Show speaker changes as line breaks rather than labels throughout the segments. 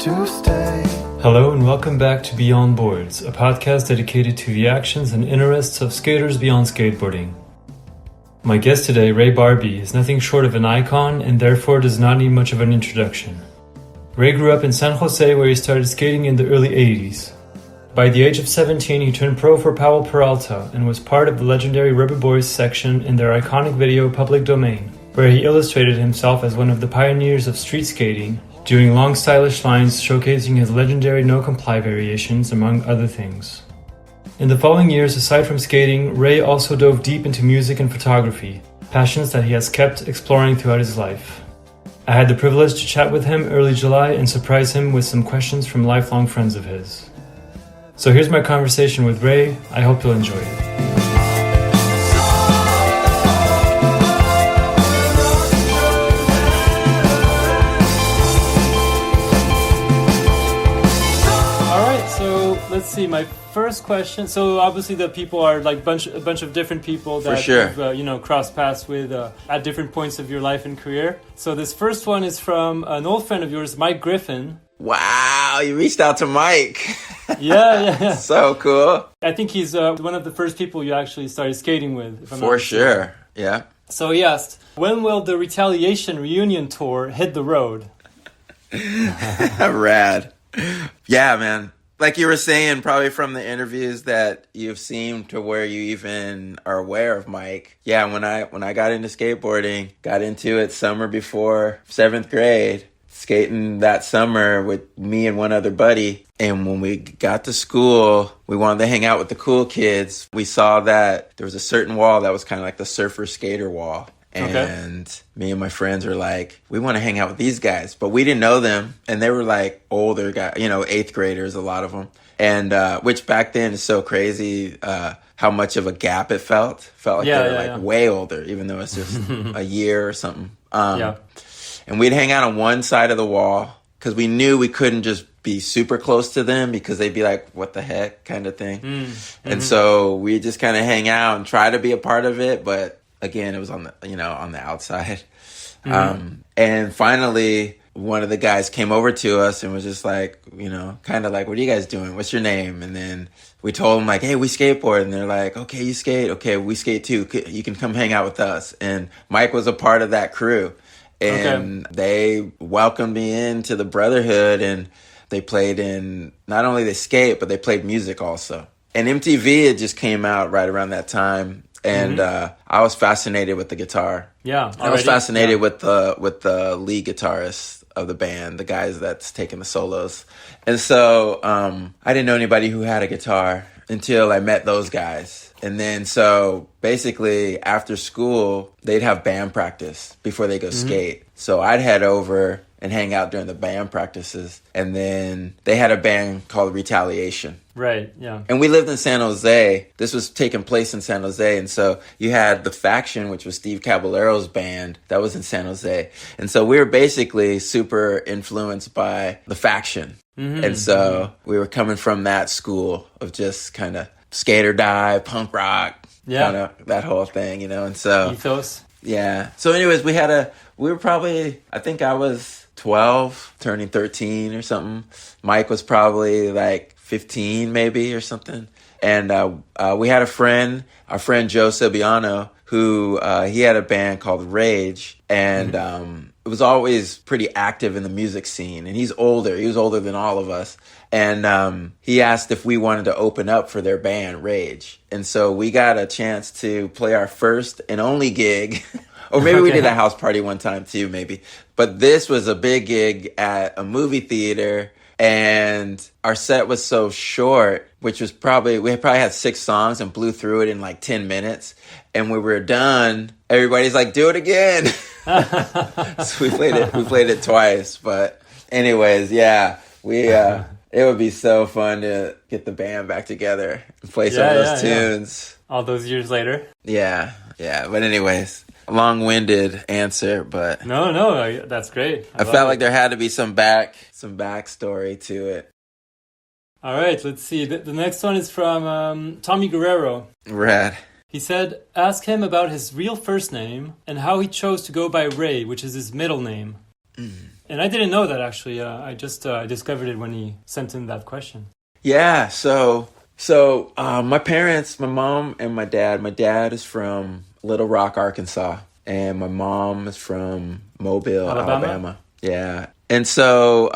to stay.
Hello and welcome back to Beyond Boards, a podcast dedicated to the actions and interests of skaters beyond skateboarding. My guest today, Ray Barbee, is nothing short of an icon and therefore does not need much of an introduction. Ray grew up in San Jose where he started skating in the early 80s. By the age of 17, he turned pro for Powell-Peralta and was part of the legendary Rubber Boys section in their iconic video Public Domain, where he illustrated himself as one of the pioneers of street skating, doing long stylish lines showcasing his legendary no-comply variations, among other things. In the following years, aside from skating, Ray also dove deep into music and photography, passions that he has kept exploring throughout his life. I had the privilege to chat with him early July and surprise him with some questions from lifelong friends of his. So here's my conversation with Ray. I hope you'll enjoy it. Let's see, my first question. So obviously the people are like a bunch of different people that you've crossed paths with at different points of your life and career. So this first one is from an old friend of yours, Mike Griffin.
Wow, you reached out to Mike.
Yeah.
So cool.
I think he's one of the first people you actually started skating with.
For sure, yeah.
So he asked, when will the Retaliation reunion tour hit the road?
Rad. Yeah, man. Like you were saying, probably from the interviews that you've seen to where you even are aware of Mike. Yeah, when I got into skateboarding, got into it summer before 7th grade, skating that summer with me and one other buddy. And when we got to school, we wanted to hang out with the cool kids. We saw that there was a certain wall that was kind of like the surfer skater wall. And me and my friends were like, we want to hang out with these guys. But we didn't know them. And they were like older guys, 8th graders, a lot of them. And which back then is so crazy how much of a gap it felt. Felt like they were way older, even though it's just a year or something. And we'd hang out on one side of the wall because we knew we couldn't just be super close to them because they'd be like, what the heck kind of thing. And so we just kind of hang out and try to be a part of it. But again, it was on the outside. And finally, one of the guys came over to us and was just like, kind of like, what are you guys doing? What's your name? And then we told them like, hey, we skateboard. And they're like, okay, you skate? Okay, we skate too. You can come hang out with us. And Mike was a part of that crew. And they welcomed me into the Brotherhood. And they played in, not only they skate, but they played music also. And MTV had just came out right around that time. And I was fascinated with the guitar.
Yeah,
I was fascinated with the lead guitarist of the band, the guys that's taking the solos. And so I didn't know anybody who had a guitar until I met those guys. And then so basically after school, they'd have band practice before they go skate. So I'd head over and hang out during the band practices. And then they had a band called Retaliation.
Right, yeah.
And we lived in San Jose. This was taking place in San Jose. And so you had The Faction, which was Steve Caballero's band. That was in San Jose. And so we were basically super influenced by The Faction. And so we were coming from that school of just kind of skate or die, punk rock, kind of that whole thing, And so...
ethos.
Yeah. So anyways, we were probably, I think I was 12, turning 13 or something. Mike was probably like 15 maybe or something. And we had our friend Joe Cibiano, who he had a band called Rage. And it was always pretty active in the music scene. And he's older. He was older than all of us. And he asked if we wanted to open up for their band, Rage. And so we got a chance to play our first and only gig. Or maybe we did a house party one time too, maybe. But this was a big gig at a movie theater. And our set was so short, which was we probably had 6 songs and blew through it in like 10 minutes. And when we were done, everybody's like, do it again. So we played it twice. But anyways, yeah, it would be so fun to get the band back together and play some of those tunes.
All those years later.
Yeah. But anyways, long-winded answer, but
no, that's great.
I felt like there had to be some backstory to it.
All right, let's see. The next one is from Tommy Guerrero.
Rad.
He said, ask him about his real first name and how he chose to go by Ray, which is his middle name. And I didn't know that, actually. I just I discovered it when he sent in that question.
Yeah, so my parents, my mom and my dad is from Little Rock, Arkansas, and my mom is from Mobile, Alabama. Yeah. And so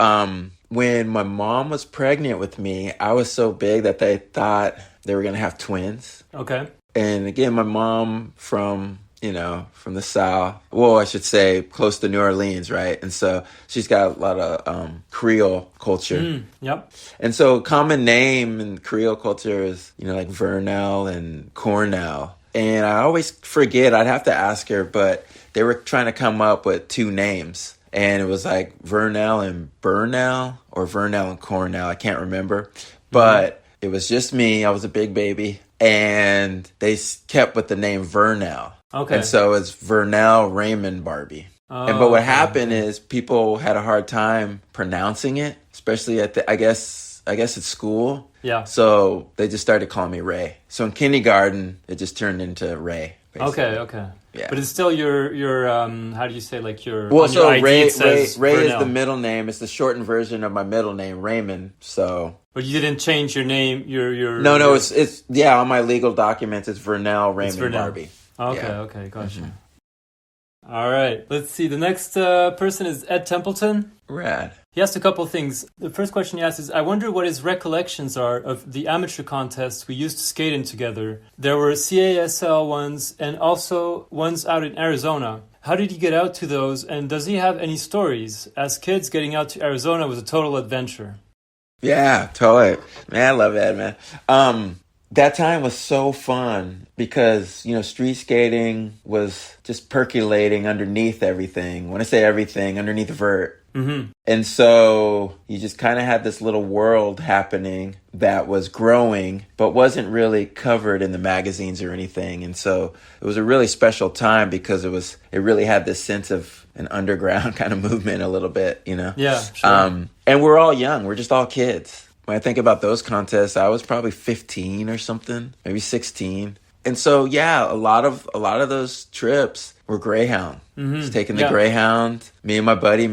when my mom was pregnant with me, I was so big that they thought they were going to have twins.
Okay.
And again, my mom from the South. Well, I should say close to New Orleans, right? And so she's got a lot of Creole culture.
Yep.
And so common name in Creole culture is, like Vernell and Cornell. And I always forget, I'd have to ask her, but they were trying to come up with two names. And it was like Vernell and Burnell or Vernell and Cornell. I can't remember. But it was just me. I was a big baby. And they kept with the name Vernell.
Okay.
And so it's Vernell Raymond Barbee. But what happened is people had a hard time pronouncing it, especially at I guess at school.
Yeah.
So they just started calling me Ray. So in kindergarten, it just turned into Ray. Basically.
Okay.
Yeah.
But it's still your how do you say, like, your...
Well, so
your
Ray
ID
is
Vernell.
the middle name. It's the shortened version of my middle name, Raymond. So...
But you didn't change your name, your...
No, it's on my legal documents, it's Vernell Raymond Barbee.
Okay, gotcha. Mm-hmm. All right, let's see. The next person is Ed Templeton.
Rad.
He asked a couple of things. The first question he asked is, I wonder what his recollections are of the amateur contests we used to skate in together. There were CASL ones and also ones out in Arizona. How did he get out to those, and does he have any stories? As kids, getting out to Arizona was a total adventure.
Yeah, totally. Man, I love Ed, man. That time was so fun because, street skating was just percolating underneath everything. When I say everything, underneath the vert. Mm-hmm. And so you just kind of had this little world happening that was growing, but wasn't really covered in the magazines or anything. And so it was a really special time because it really had this sense of an underground kind of movement a little bit,
Yeah, sure.
And we're all young. We're just all kids. When I think about those contests, I was probably 15 or something, maybe 16. And so, yeah, a lot of those trips were Greyhound.
Mm-hmm.
Just taking the Greyhound, me and my buddy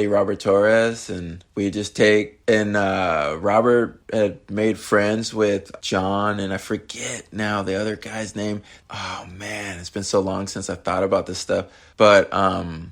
Robert Torres, and we just take, and Robert had made friends with John, and I forget now the other guy's name. Oh man, it's been so long since I thought about this stuff. But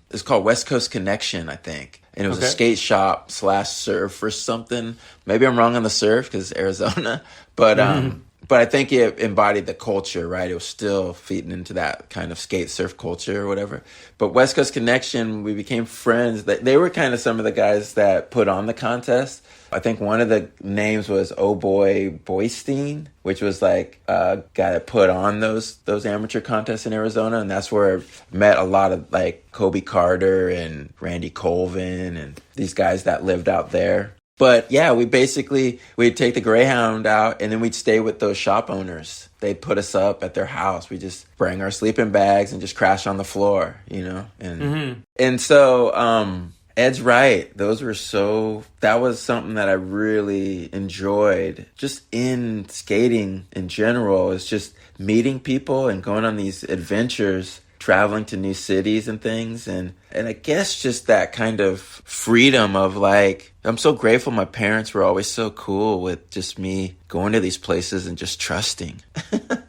it's called West Coast Connection, I think. And it was a skate shop / surf or something. Maybe I'm wrong on the surf because it's Arizona, but I think it embodied the culture, right? It was still feeding into that kind of skate surf culture or whatever. But West Coast Connection, we became friends. They were kind of some of the guys that put on the contest. I think one of the names was Oh Boy Boystein, which was like a guy that put on those amateur contests in Arizona. And that's where I met a lot of like Kobe Carter and Randy Colvin and these guys that lived out there. But yeah, we'd take the Greyhound out and then we'd stay with those shop owners. They'd put us up at their house. We just bring our sleeping bags and just crash on the floor, And so, Ed's right. That was something that I really enjoyed just in skating in general, is just meeting people and going on these adventures, traveling to new cities and things. And I guess just that kind of freedom of like, I'm so grateful my parents were always so cool with just me going to these places and just trusting.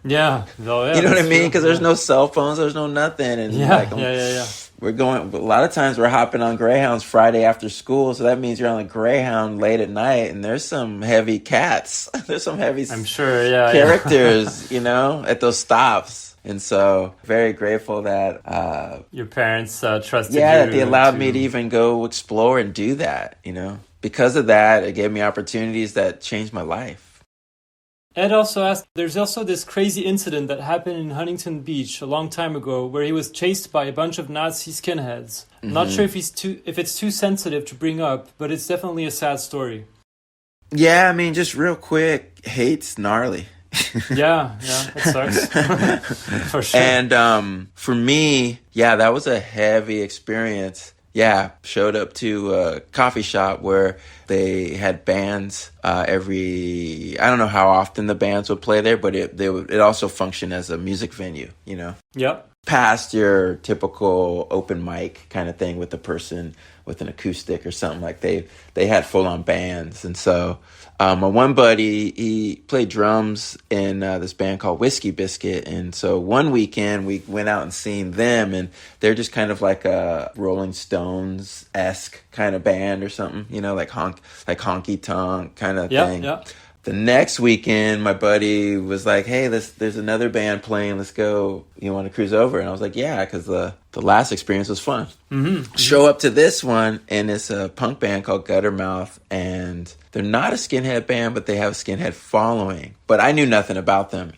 Yeah. Oh, yeah,
you know what I mean? Because there's no cell phones, there's no nothing. And we're going, a lot of times we're hopping on Greyhounds Friday after school. So that means you're on the Greyhound late at night and there's some heavy cats. There's some heavy
I'm sure, yeah,
characters, at those stops. And so very grateful that
your parents trusted you.
Yeah, that they allowed me to even go explore and do that, Because of that, it gave me opportunities that changed my life.
Ed also asked, there's also this crazy incident that happened in Huntington Beach a long time ago where he was chased by a bunch of Nazi skinheads. I'm not sure if it's too sensitive to bring up, but it's definitely a sad story.
Yeah, I mean, just real quick, hate's gnarly.
Yeah, it sucks. For sure.
And for me, that was a heavy experience. Yeah, showed up to a coffee shop where they had bands I don't know how often the bands would play there, but it also functioned as a music venue,
Yep.
Past your typical open mic kind of thing with the person with an acoustic or something. Like they had full on bands. And so my one buddy, he played drums in this band called Whiskey Biscuit. And so one weekend we went out and seen them, and they're just kind of like a Rolling Stones-esque kind of band or something, you know, like honky tonk kind of thing. Yeah. The next weekend, my buddy was like, hey, there's another band playing. Let's go. You want to cruise over? And I was like, yeah, because the last experience was fun. Show up to this one, and it's a punk band called Guttermouth. And they're not a skinhead band, but they have a skinhead following. But I knew nothing about them.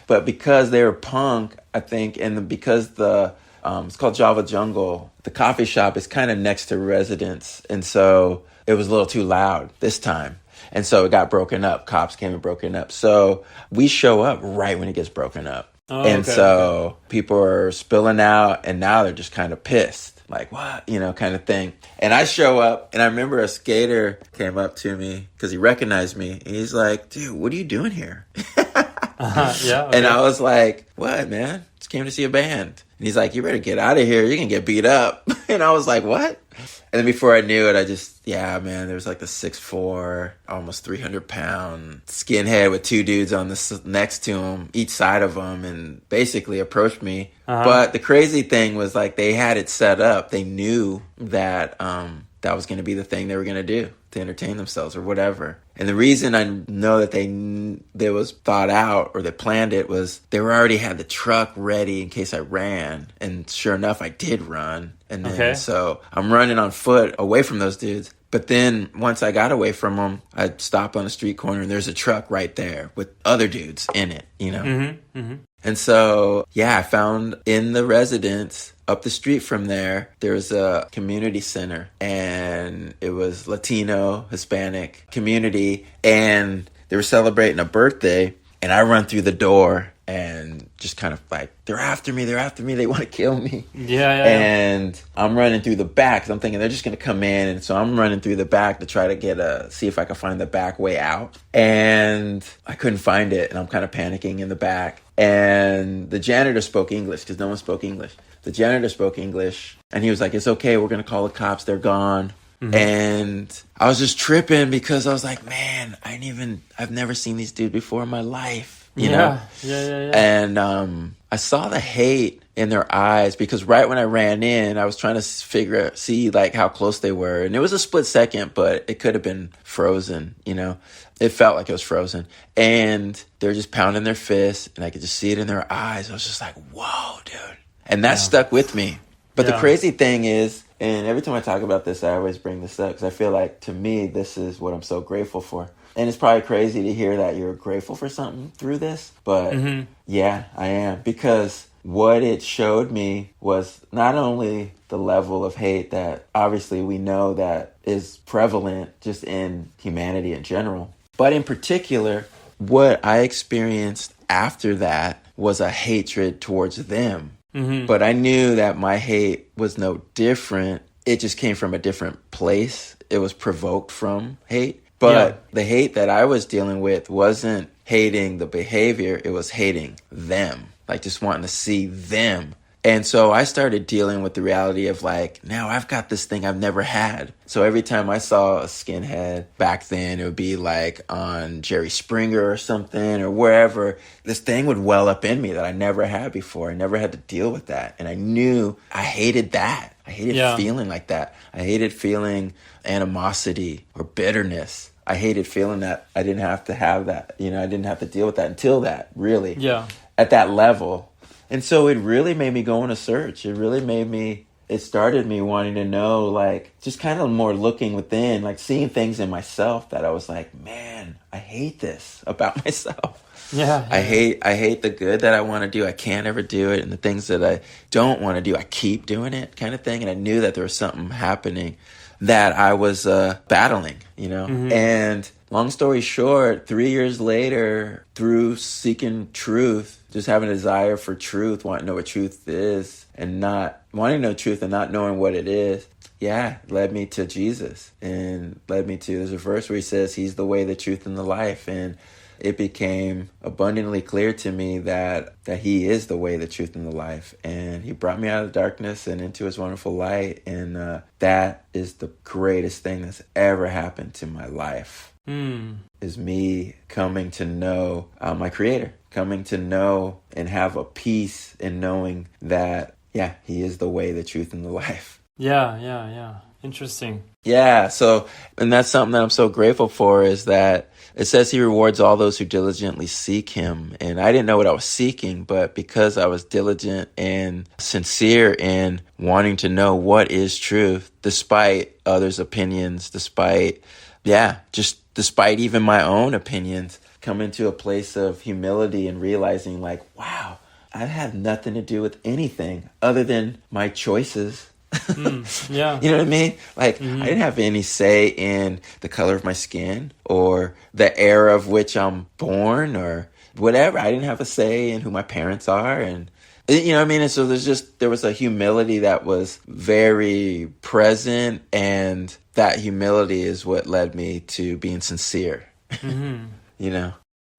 But because they were punk, I think, and because it's called Java Jungle, the coffee shop is kind of next to Residence. And so it was a little too loud this time. And so it got broken up. Cops came and broken up. So we show up right when it gets broken up. So people are spilling out, and now they're just kind of pissed. Like, what? You know, kind of thing. And I show up, and I remember a skater came up to me because he recognized me. And he's like, dude, what are you doing here? And I was like, what, man? Just came to see a band. And he's like, you better get out of here. You're going to get beat up. And I was like, what? And then before I knew it, there was like the 6'4", almost 300-pound skinhead with two dudes on the next to him, each side of him, and basically approached me. But the crazy thing was, like, they had it set up. They knew that that was going to be the thing they were going to do to entertain themselves or whatever. And the reason I know that they was thought out, or they planned it, was they already had the truck ready in case I ran. And sure enough, I did run. And then so I'm running on foot away from those dudes. But then once I got away from them, I'd stop on a street corner, and there's a truck right there with other dudes in it, you know? And so, I found in the Residence up the street from there was a community center, and it was Latino, Hispanic community, and they were celebrating a birthday, and I run through the door and just kind of like, they're after me, they want to kill me. And I'm running through the back, 'cause I'm thinking they're just going to come in, and so I'm running through the back to try to see if I can find the back way out. And I couldn't find it, and I'm kind of panicking in the back. And the janitor spoke English, because no one spoke English. The janitor spoke English, and he was like, it's okay, we're going to call the cops, they're gone. And I was just tripping, because I was like, man, I've never seen these dudes before in my life. You know? And I saw the hate in their eyes, because right when I ran in, I was trying to see like how close they were. And it was a split second, but it could have been frozen, you know? It felt like it was frozen. And they're just pounding their fists, and I could just see it in their eyes. I was just like, whoa, dude. And that stuck with me. But the crazy thing is, and every time I talk about this, I always bring this up, because I feel like, to me, this is what I'm so grateful for. And it's probably crazy to hear that you're grateful for something through this. But yeah, I am. Because what it showed me was not only the level of hate that obviously we know that is prevalent just in humanity in general, but in particular, what I experienced after that was a hatred towards them. But I knew that my hate was no different. It just came from a different place. It was provoked from hate. But the hate that I was dealing with wasn't hating the behavior. It was hating them, like just wanting to see them. And so I started dealing with the reality of like, now I've got this thing I've never had. So every time I saw a skinhead back then, it would be like on Jerry Springer or something or wherever, this thing would well up in me that I never had before. I never had to deal with that. And I knew I hated that. I hated feeling like that. I hated feeling animosity or bitterness. I hated feeling that I didn't have to have that. You know, I didn't have to deal with that until that, really. At that level. And so it really made me go on a search. It started me wanting to know, like, just kind of more looking within, like seeing things in myself that I was like, man, I hate this about myself. I hate the good that I want to do. I can't ever do it. And the things that I don't want to do, I keep doing it, kind of thing. And I knew that there was something happening that I was battling, you know. And long story short, 3 years later, through seeking truth, just having a desire for truth, wanting to know what truth is, and not wanting to know truth and not knowing what it is, led me to Jesus. And led me to, there's a verse where he says, he's the way, the truth, and the life. And it became abundantly clear to me that he is the way, the truth, and the life. And he brought me out of darkness and into his wonderful light. And that is the greatest thing that's ever happened to my life. Is me coming to know my Creator, coming to know and have a peace in knowing that, yeah, he is the way, the truth, and the life.
Yeah. Interesting.
Yeah, so, and that's something that I'm so grateful for, is that it says he rewards all those who diligently seek him. And I didn't know what I was seeking, but because I was diligent and sincere in wanting to know what is truth, despite others' opinions, despite even my own opinions, coming to a place of humility and realizing like, wow, I've had nothing to do with anything other than my choices.
Yeah.
You know what I mean? Like, I didn't have any say in the color of my skin or the era of which I'm born or whatever. I didn't have a say in who my parents are. And, you know what I mean? And so there was a humility that was very present. And that humility is what led me to being sincere, you know?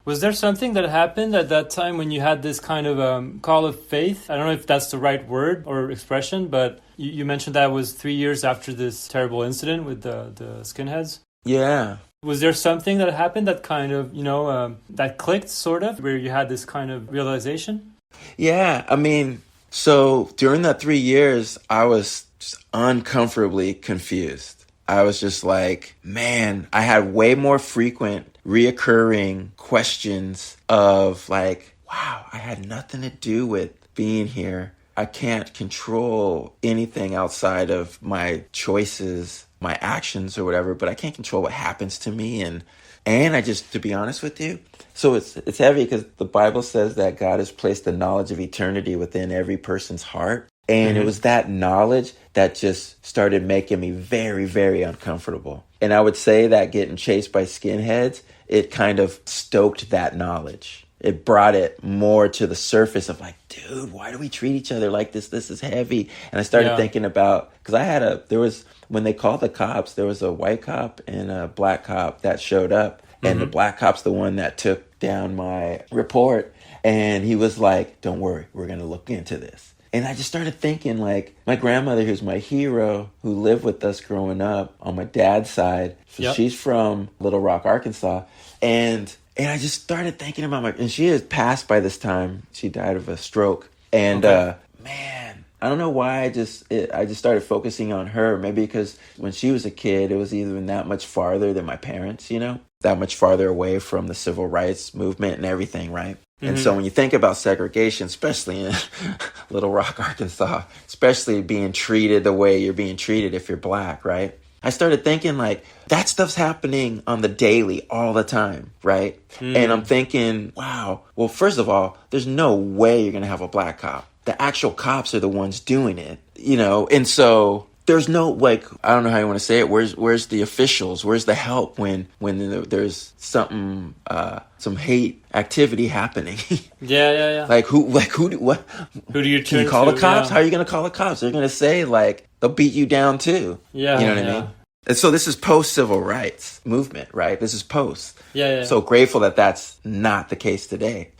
Was there something that happened at that time when you had this kind of call of faith? I don't know if that's the right word or expression, but you mentioned that was 3 years after this terrible incident with the skinheads.
Yeah.
Was there something that happened that kind of, that clicked sort of, where you had this kind of realization?
Yeah. I mean, so during that 3 years, I was just uncomfortably confused. I was just like, man, I had way more frequent reoccurring questions of like, wow, I had nothing to do with being here. I can't control anything outside of my choices, my actions or whatever, but I can't control what happens to me. And I just, to be honest with you, so it's heavy because the Bible says that God has placed the knowledge of eternity within every person's heart. And it was that knowledge that just started making me very, very uncomfortable. And I would say that getting chased by skinheads, it kind of stoked that knowledge. It brought it more to the surface of like, dude, why do we treat each other like this? This is heavy. And I started thinking about, because when they called the cops, there was a white cop and a black cop that showed up. And the black cop's the one that took down my report. And he was like, don't worry, we're going to look into this. And I just started thinking, like, my grandmother, who's my hero, who lived with us growing up on my dad's side. So she's from Little Rock, Arkansas. And I just started thinking about and she has passed by this time. She died of a stroke. And, man, I don't know why I just started focusing on her. Maybe because when she was a kid, it was even that much farther than my parents, that much farther away from the civil rights movement and everything, right? And so when you think about segregation, especially in Little Rock, Arkansas, especially being treated the way you're being treated if you're black, right? I started thinking like that stuff's happening on the daily all the time, right? And I'm thinking, wow, well, first of all, there's no way you're going to have a black cop. The actual cops are the ones doing it, and so there's no, like, I don't know how you want to say it. Where's the officials? Where's the help when there's something, some hate activity happening?
Yeah.
Who do you
turn
call
to?
the cops?
Yeah.
How are you going to call the cops? They're going to say like, they'll beat you down too.
Yeah.
You know what I mean? And so this is post civil rights movement, right? This is post.
Yeah.
So grateful that that's not the case today.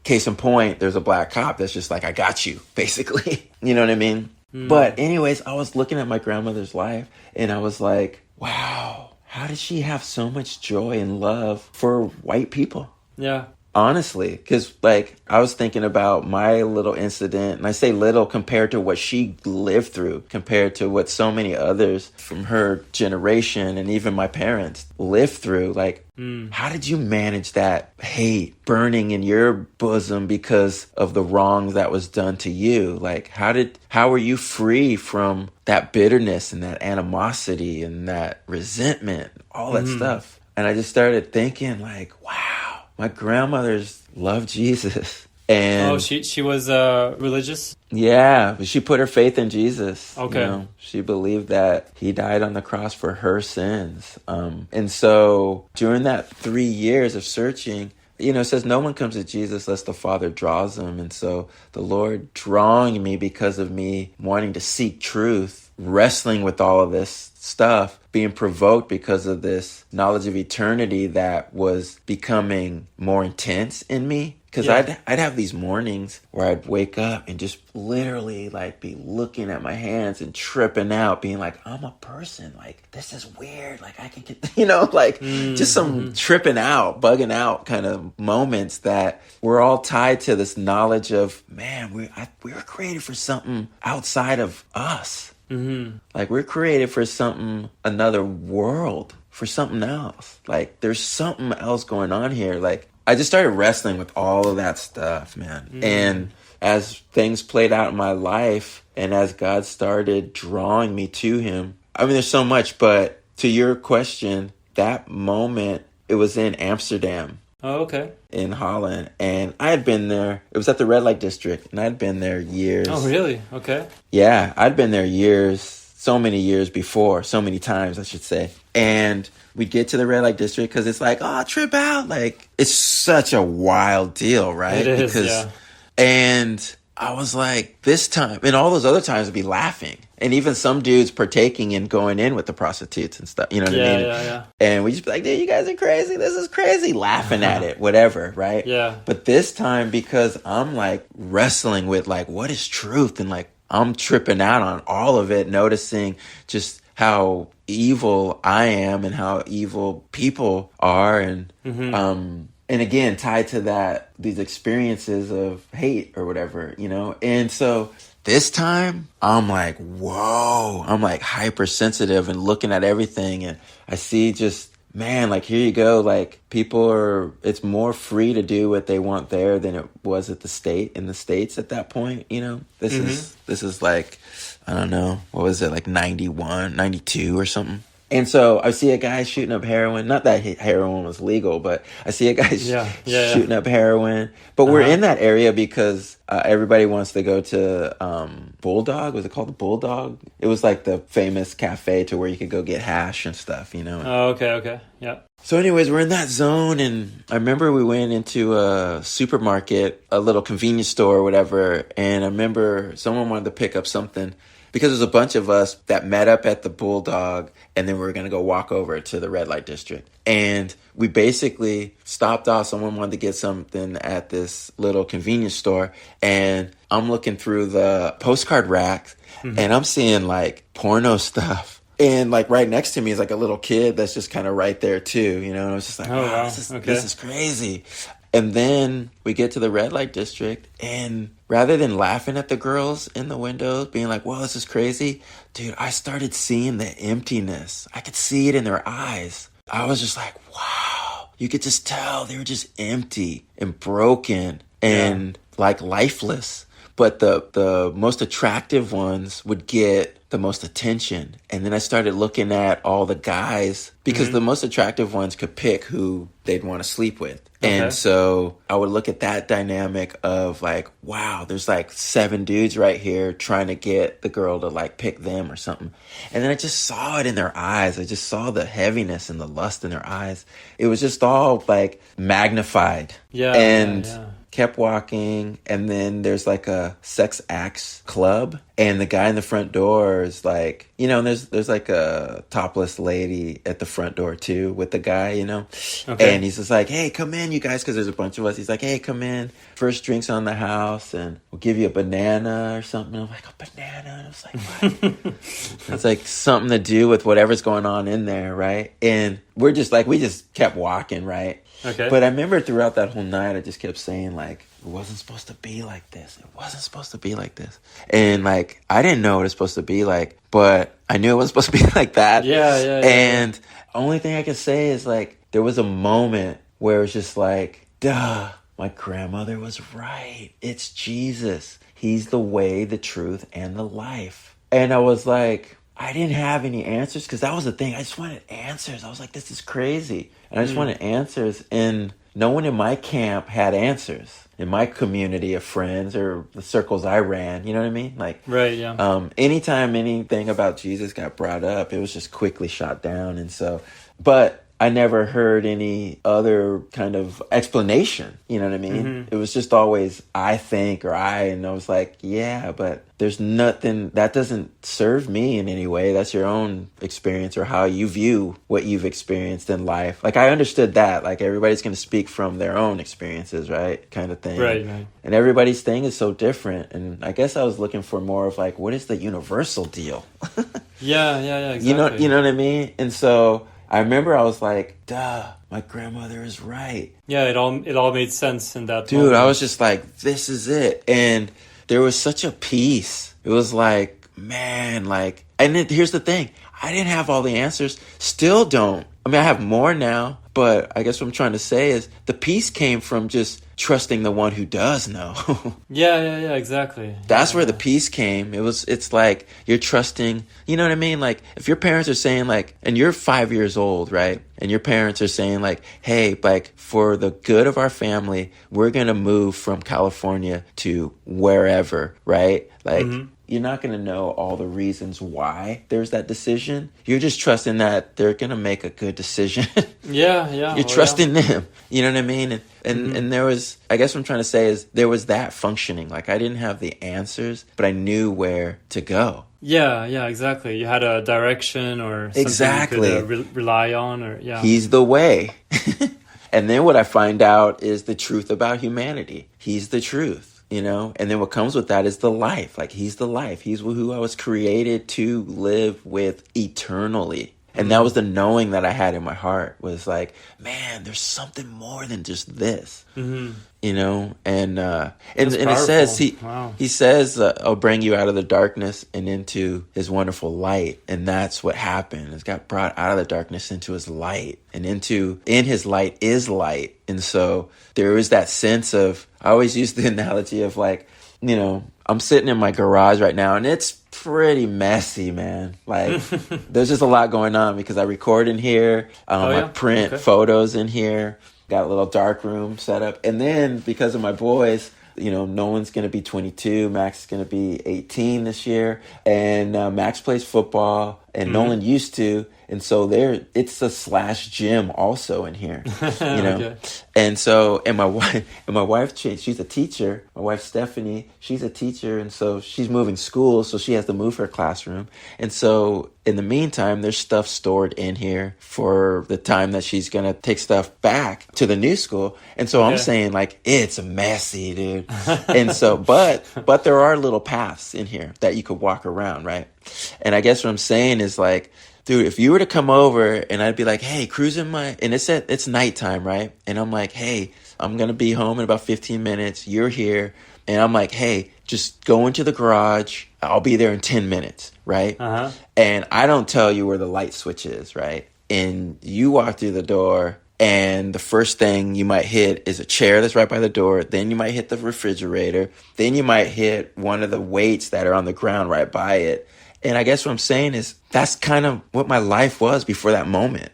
Case in point, there's a black cop that's just like, I got you, basically. You know what I mean? But anyways, I was looking at my grandmother's life and I was like, wow, how did she have so much joy and love for white people?
Yeah.
Honestly, because like I was thinking about my little incident, and I say little compared to what she lived through, compared to what so many others from her generation and even my parents lived through. Like, how did you manage that hate burning in your bosom because of the wrong that was done to you? Like, how were you free from that bitterness and that animosity and that resentment, all that stuff? And I just started thinking like, wow. My grandmother's loved Jesus. And
she was religious?
Yeah, but she put her faith in Jesus.
Okay.
She believed that he died on the cross for her sins. And so during that 3 years of searching, it says no one comes to Jesus unless the Father draws them. And so the Lord drawing me because of me wanting to seek truth wrestling with all of this stuff, being provoked because of this knowledge of eternity that was becoming more intense in me. Because I'd have these mornings where I'd wake up and just literally like be looking at my hands and tripping out, being like, I'm a person. Like, this is weird. Like, I can get, like just some tripping out, bugging out kind of moments that were all tied to this knowledge of, man, we were created for something outside of us. Mm-hmm. Like, we're created for something, another world, for something else. Like, there's something else going on here. Like, I just started wrestling with all of that stuff, man. Mm. And as things played out in my life and as God started drawing me to him, I mean, there's so much, but to your question, that moment, it was in Amsterdam.
Oh, okay.
In Holland. And I had been there. It was at the red light district, and I'd been there years.
Oh, really? Okay.
Yeah, I'd been there years, so many years before, so many times, I should say. And we'd get to the red light district because it's like, oh, trip out. Like, it's such a wild deal, right?
It is, yeah.
And I was like, this time, and all those other times I'd be laughing. And even some dudes partaking and going in with the prostitutes and stuff, you know what I mean?
Yeah.
And we just be like, dude, you guys are crazy. This is crazy. Laughing at it, whatever, right?
Yeah.
But this time, because I'm like wrestling with like, what is truth? And like, I'm tripping out on all of it, noticing just how evil I am and how evil people are. And, and again, tied to that, these experiences of hate or whatever, And so this time I'm like, whoa, I'm like hypersensitive and looking at everything. And I see just, man, like, here you go. Like, it's more free to do what they want there than it was in the States at that point. This is like, I don't know, what was it, like 91, 92 or something. And so I see a guy shooting up heroin. Not that heroin was legal, but I see a guy shooting up heroin. But we're in that area because everybody wants to go to Bulldog. Was it called the Bulldog? It was like the famous cafe to where you could go get hash and stuff,
Oh, okay. Yeah.
So anyways, we're in that zone, and I remember we went into a supermarket, a little convenience store or whatever, and I remember someone wanted to pick up something because there's a bunch of us that met up at the Bulldog, and then we were going to go walk over to the red light district. And we basically stopped off. Someone wanted to get something at this little convenience store, and I'm looking through the postcard racks, and I'm seeing like porno stuff. And like right next to me is like a little kid that's just kind of right there too, And I was just like, wow, this is crazy. And then we get to the red light district, and rather than laughing at the girls in the windows, being like, whoa, this is crazy, dude, I started seeing the emptiness. I could see it in their eyes. I was just like, wow. You could just tell they were just empty and broken and like lifeless. But the most attractive ones would get the most attention. And then I started looking at all the guys because the most attractive ones could pick who they'd want to sleep with. Okay. And so I would look at that dynamic of like, wow, there's like 7 dudes right here trying to get the girl to like pick them or something. And then I just saw it in their eyes. I just saw the heaviness and the lust in their eyes. It was just all like magnified. Kept walking, and then there's like a sex acts club, and the guy in the front door is like, and there's like a topless lady at the front door too with the guy, and he's just like, hey, come in, you guys, because there's a bunch of us. He's like, hey, come in, first drinks on the house, and we'll give you a banana or something. I'm like, a banana? And I was like, what? It's like something to do with whatever's going on in there, right? And we just kept walking, right?
Okay.
But I remember throughout that whole night, I just kept saying, like, it wasn't supposed to be like this. It wasn't supposed to be like this. And, like, I didn't know what it was supposed to be like, but I knew it wasn't supposed to be like that.
Yeah.
And the only thing I can say is, like, there was a moment where it was just like, duh, my grandmother was right. It's Jesus. He's the way, the truth, and the life. And I was like, I didn't have any answers because that was the thing. I just wanted answers. I was like, this is crazy. And I just wanted answers. And no one in my camp had answers. In my community of friends or the circles I ran, you know what I mean? Like,
right, yeah.
Anytime anything about Jesus got brought up, it was just quickly shot down. And so, but I never heard any other kind of explanation. You know what I mean? It was just always, I think, and I was like, yeah, but there's nothing that doesn't serve me in any way. That's your own experience or how you view what you've experienced in life. Like, I understood that. Like, everybody's going to speak from their own experiences, right? Kind of thing.
Right.
And everybody's thing is so different. And I guess I was looking for more of like, what is the universal deal?
Yeah, exactly.
You know what I mean? And so I remember I was like, duh, my grandmother is right.
Yeah, it all made sense in that
Dude,
moment.
I was just like, this is it. And there was such a peace. It was like, man, like, and here's the thing. I didn't have all the answers. Still don't. I mean, I have more now, but I guess what I'm trying to say is the peace came from just trusting the one who does know.
Yeah, exactly.
That's where the peace came. It's like you're trusting, you know what I mean? Like, if your parents are saying like, and you're 5 years old, right? And your parents are saying like, hey, like, for the good of our family, we're going to move from California to wherever, right? Like, you're not going to know all the reasons why there's that decision. You're just trusting that they're going to make a good decision.
Yeah.
You're trusting them. You know what I mean? And there was, I guess what I'm trying to say is there was that functioning. Like, I didn't have the answers, but I knew where to go.
Yeah, exactly. You had a direction or something you could rely on, or
He's the way. And then what I find out is the truth about humanity. He's the truth. You know, and then what comes with that is the life. Like, he's the life. He's who I was created to live with eternally. And that was the knowing that I had in my heart, was like, man, there's something more than just this, you know? And it says, he says, I'll bring you out of the darkness and into his wonderful light. And that's what happened. It got brought out of the darkness into his light, and in his light is light. And so there is that sense of, I always use the analogy of like, you know, I'm sitting in my garage right now and it's pretty messy, man. Like, there's just a lot going on because I record in here. I print photos in here. Got a little dark room set up. And then because of my boys, you know, Nolan's going to be 22. Max is going to be 18 this year. And Max plays football and Nolan used to. And so it's a / gym also in here, you know? Okay. And so, and my wife, she's a teacher. My wife, Stephanie, she's a teacher. And so she's moving schools. So she has to move her classroom. And so in the meantime, there's stuff stored in here for the time that she's going to take stuff back to the new school. And so I'm saying like, it's messy, dude. And so, but there are little paths in here that you could walk around, right? And I guess what I'm saying is like, dude, if you were to come over and I'd be like, hey, and it's nighttime, right? And I'm like, hey, I'm going to be home in about 15 minutes. You're here. And I'm like, hey, just go into the garage. I'll be there in 10 minutes, right? Uh-huh. And I don't tell you where the light switch is, right? And you walk through the door and the first thing you might hit is a chair that's right by the door. Then you might hit the refrigerator. Then you might hit one of the weights that are on the ground right by it. And I guess what I'm saying is that's kind of what my life was before that moment.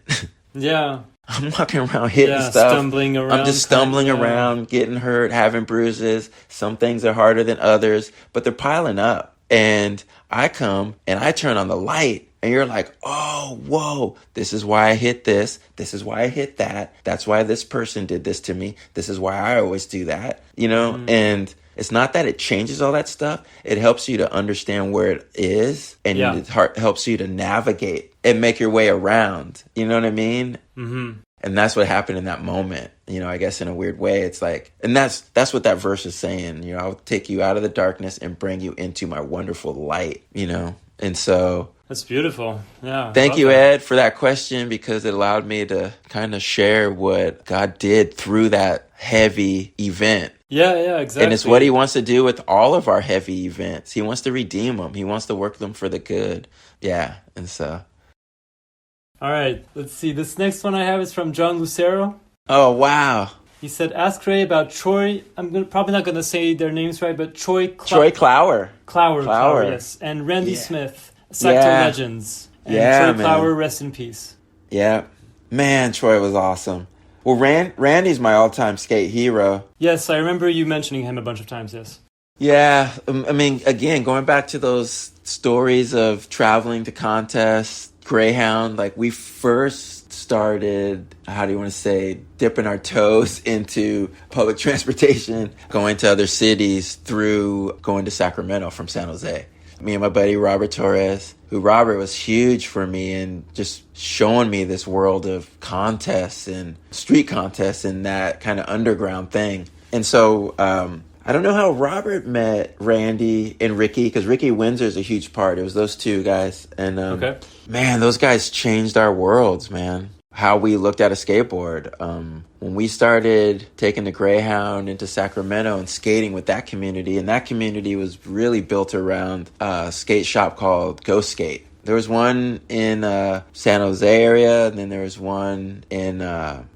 Yeah. I'm walking around hitting stuff.
Stumbling around.
I'm just stumbling around, getting hurt, having bruises. Some things are harder than others, but they're piling up. And I come and I turn on the light and you're like, oh, whoa, this is why I hit this. This is why I hit that. That's why this person did this to me. This is why I always do that, you know? And it's not that it changes all that stuff. It helps you to understand where it is, and it helps you to navigate and make your way around. You know what I mean? Mm-hmm. And that's what happened in that moment. You know, I guess in a weird way, it's like, and that's what that verse is saying. You know, I'll take you out of the darkness and bring you into my wonderful light, you know? And so
that's beautiful. Yeah.
Thank you, Ed, for that question, because it allowed me to kind of share what God did through that heavy event.
Yeah, exactly.
And it's what he wants to do with all of our heavy events. He wants to redeem them. He wants to work them for the good. Yeah, and so.
All right, let's see. This next one I have is from John Lucero.
Oh, wow.
He said, ask Ray about Troy. Probably not going to say their names right, but Troy
Clower.
Clower, yes. And Randy Smith, Sector Legends. And Troy Clower, rest in peace. Yeah.
Man, Troy was awesome. Well, Randy's my all-time skate hero.
Yes, I remember you mentioning him a bunch of times, yes.
Yeah, I mean, again, going back to those stories of traveling to contests, Greyhound, like we first started, how do you want to say, dipping our toes into public transportation, going to other cities through going to Sacramento from San Jose. Me and my buddy Robert Torres, who Robert was huge for me and just showing me this world of contests and street contests and that kind of underground thing. And so I don't know how Robert met Randy and Ricky, because Ricky Windsor is a huge part. It was those two guys. And man, those guys changed our worlds, man. How we looked at a skateboard. When we started taking the Greyhound into Sacramento and skating with that community, and that community was really built around a skate shop called Go Skate. There was one in San Jose area, and then there was one in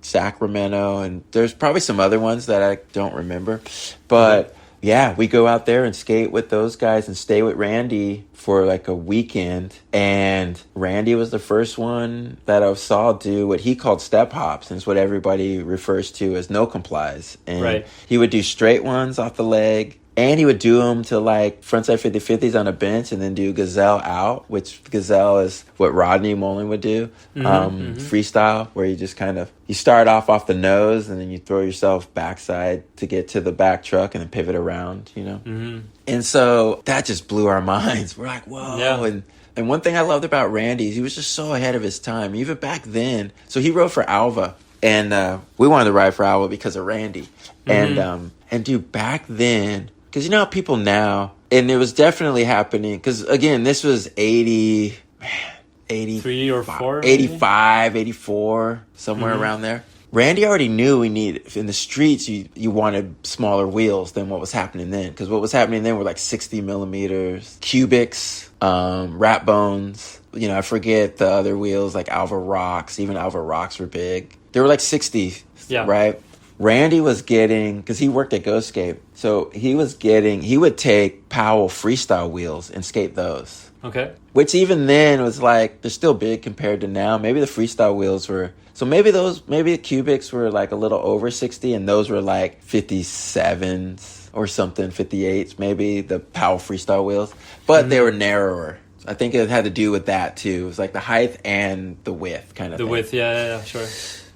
Sacramento, and there's probably some other ones that I don't remember. But yeah, we go out there and skate with those guys and stay with Randy for like a weekend. And Randy was the first one that I saw do what he called step hops, and it's what everybody refers to as no complies. And he would do straight ones off the leg, and he would do them to like frontside 50-50s on a bench, and then do gazelle out, which gazelle is what Rodney Mullen would do. Freestyle, where you just kind of, you start off the nose, and then you throw yourself backside to get to the back truck and then pivot around, you know? And so that just blew our minds. We're like, whoa. Yeah. And one thing I loved about Randy is he was just so ahead of his time, even back then. So he rode for Alva, and we wanted to ride for Alva because of Randy. And dude, back then, because you know how people now, and it was definitely happening, because again, this was
83 or 4,
85, 84, somewhere around there. Randy already knew we needed, in the streets, you wanted smaller wheels than what was happening then. Because what was happening then were like 60 millimeters, cubics, rat bones. You know, I forget the other wheels, like Alva Rocks. Even Alva Rocks were big. They were like 60, right? Randy was getting, because he worked at Go Skate, so he would take Powell freestyle wheels and skate those.
Okay.
Which even then was like, they're still big compared to now. Maybe the freestyle wheels were, so maybe the cubics were like a little over 60, and those were like 57s or something, 58s, maybe, the Powell freestyle wheels. But they were narrower. I think it had to do with that too. It was like the height and the width kind of thing.
The width, yeah, sure.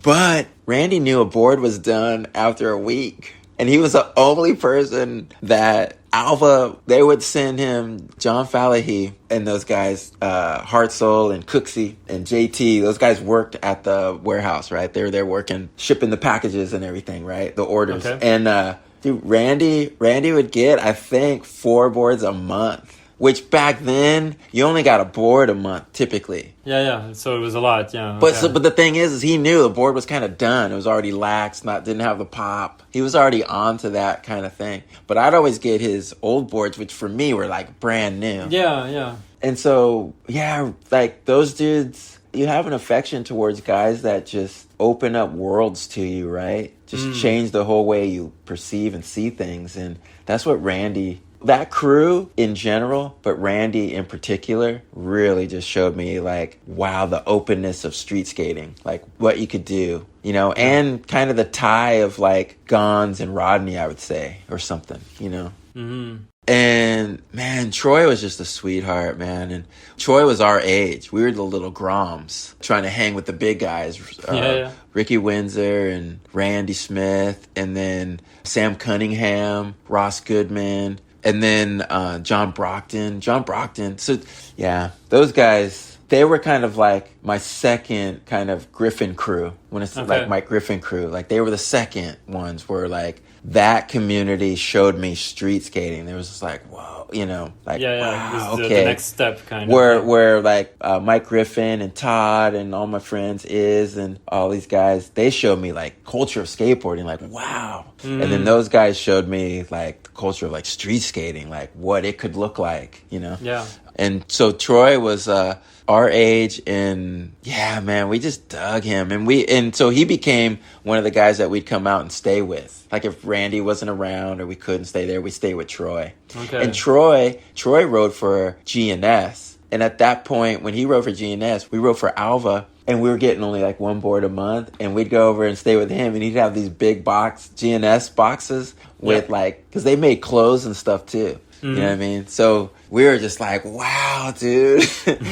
But Randy knew a board was done after a week. And he was the only person that Alva, they would send him John Fallahy and those guys, Hartzell and Cooksey and JT. Those guys worked at the warehouse, right? They were there working, shipping the packages and everything, right? The orders. Okay. And dude, Randy would get, I think, 4 boards a month. Which back then, you only got a board a month, typically.
Yeah. So it was a lot, yeah.
Okay. But the thing is he knew the board was kind of done. It was already lax, didn't have the pop. He was already on to that kind of thing. But I'd always get his old boards, which for me were like brand new.
Yeah.
And so, yeah, like those dudes, you have an affection towards guys that just open up worlds to you, right? Just change the whole way you perceive and see things. And that's what Randy... That crew in general, but Randy in particular, really just showed me like, wow, the openness of street skating, like what you could do, you know, and kind of the tie of like Gons and Rodney, I would say, or something, you know. And man, Troy was just a sweetheart, man. And Troy was our age. We were the little Groms trying to hang with the big guys. Ricky Windsor and Randy Smith, and then Sam Cunningham, Ross Goodman, and then John Brockton. So, yeah, those guys, they were kind of like my second kind of Griffin crew. When it's like my Griffin crew, like they were the second ones where like that community showed me street skating. There was just like, whoa, you know, like, wow,
okay. The next step kind
of. Where like Mike Griffin and Todd and all my friends and all these guys, they showed me like culture of skateboarding, like, wow. And then those guys showed me like the culture of like street skating, like what it could look like, you know?
Yeah.
And so Troy was our age, and yeah, man, we just dug him. And so he became one of the guys that we'd come out and stay with. Like if Randy wasn't around or we couldn't stay there, we'd stay with Troy. Okay. And Troy rode for GNS. And at that point, when he rode for GNS, we rode for Alva. And we were getting only like 1 board a month, and we'd go over and stay with him, and he'd have these big GNS boxes with like, because they made clothes and stuff too. You know what I mean? So we were just like, wow, dude.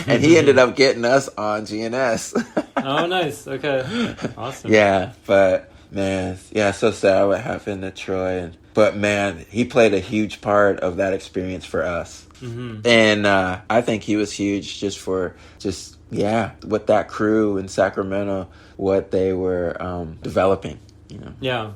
And he ended up getting us on GNS.
Oh, nice. Okay. Awesome.
Yeah, but man, yeah, so sad what happened to Troy. But man, he played a huge part of that experience for us. Mm-hmm. And I think he was huge just for with that crew in Sacramento, what they were developing, you know?
Yeah.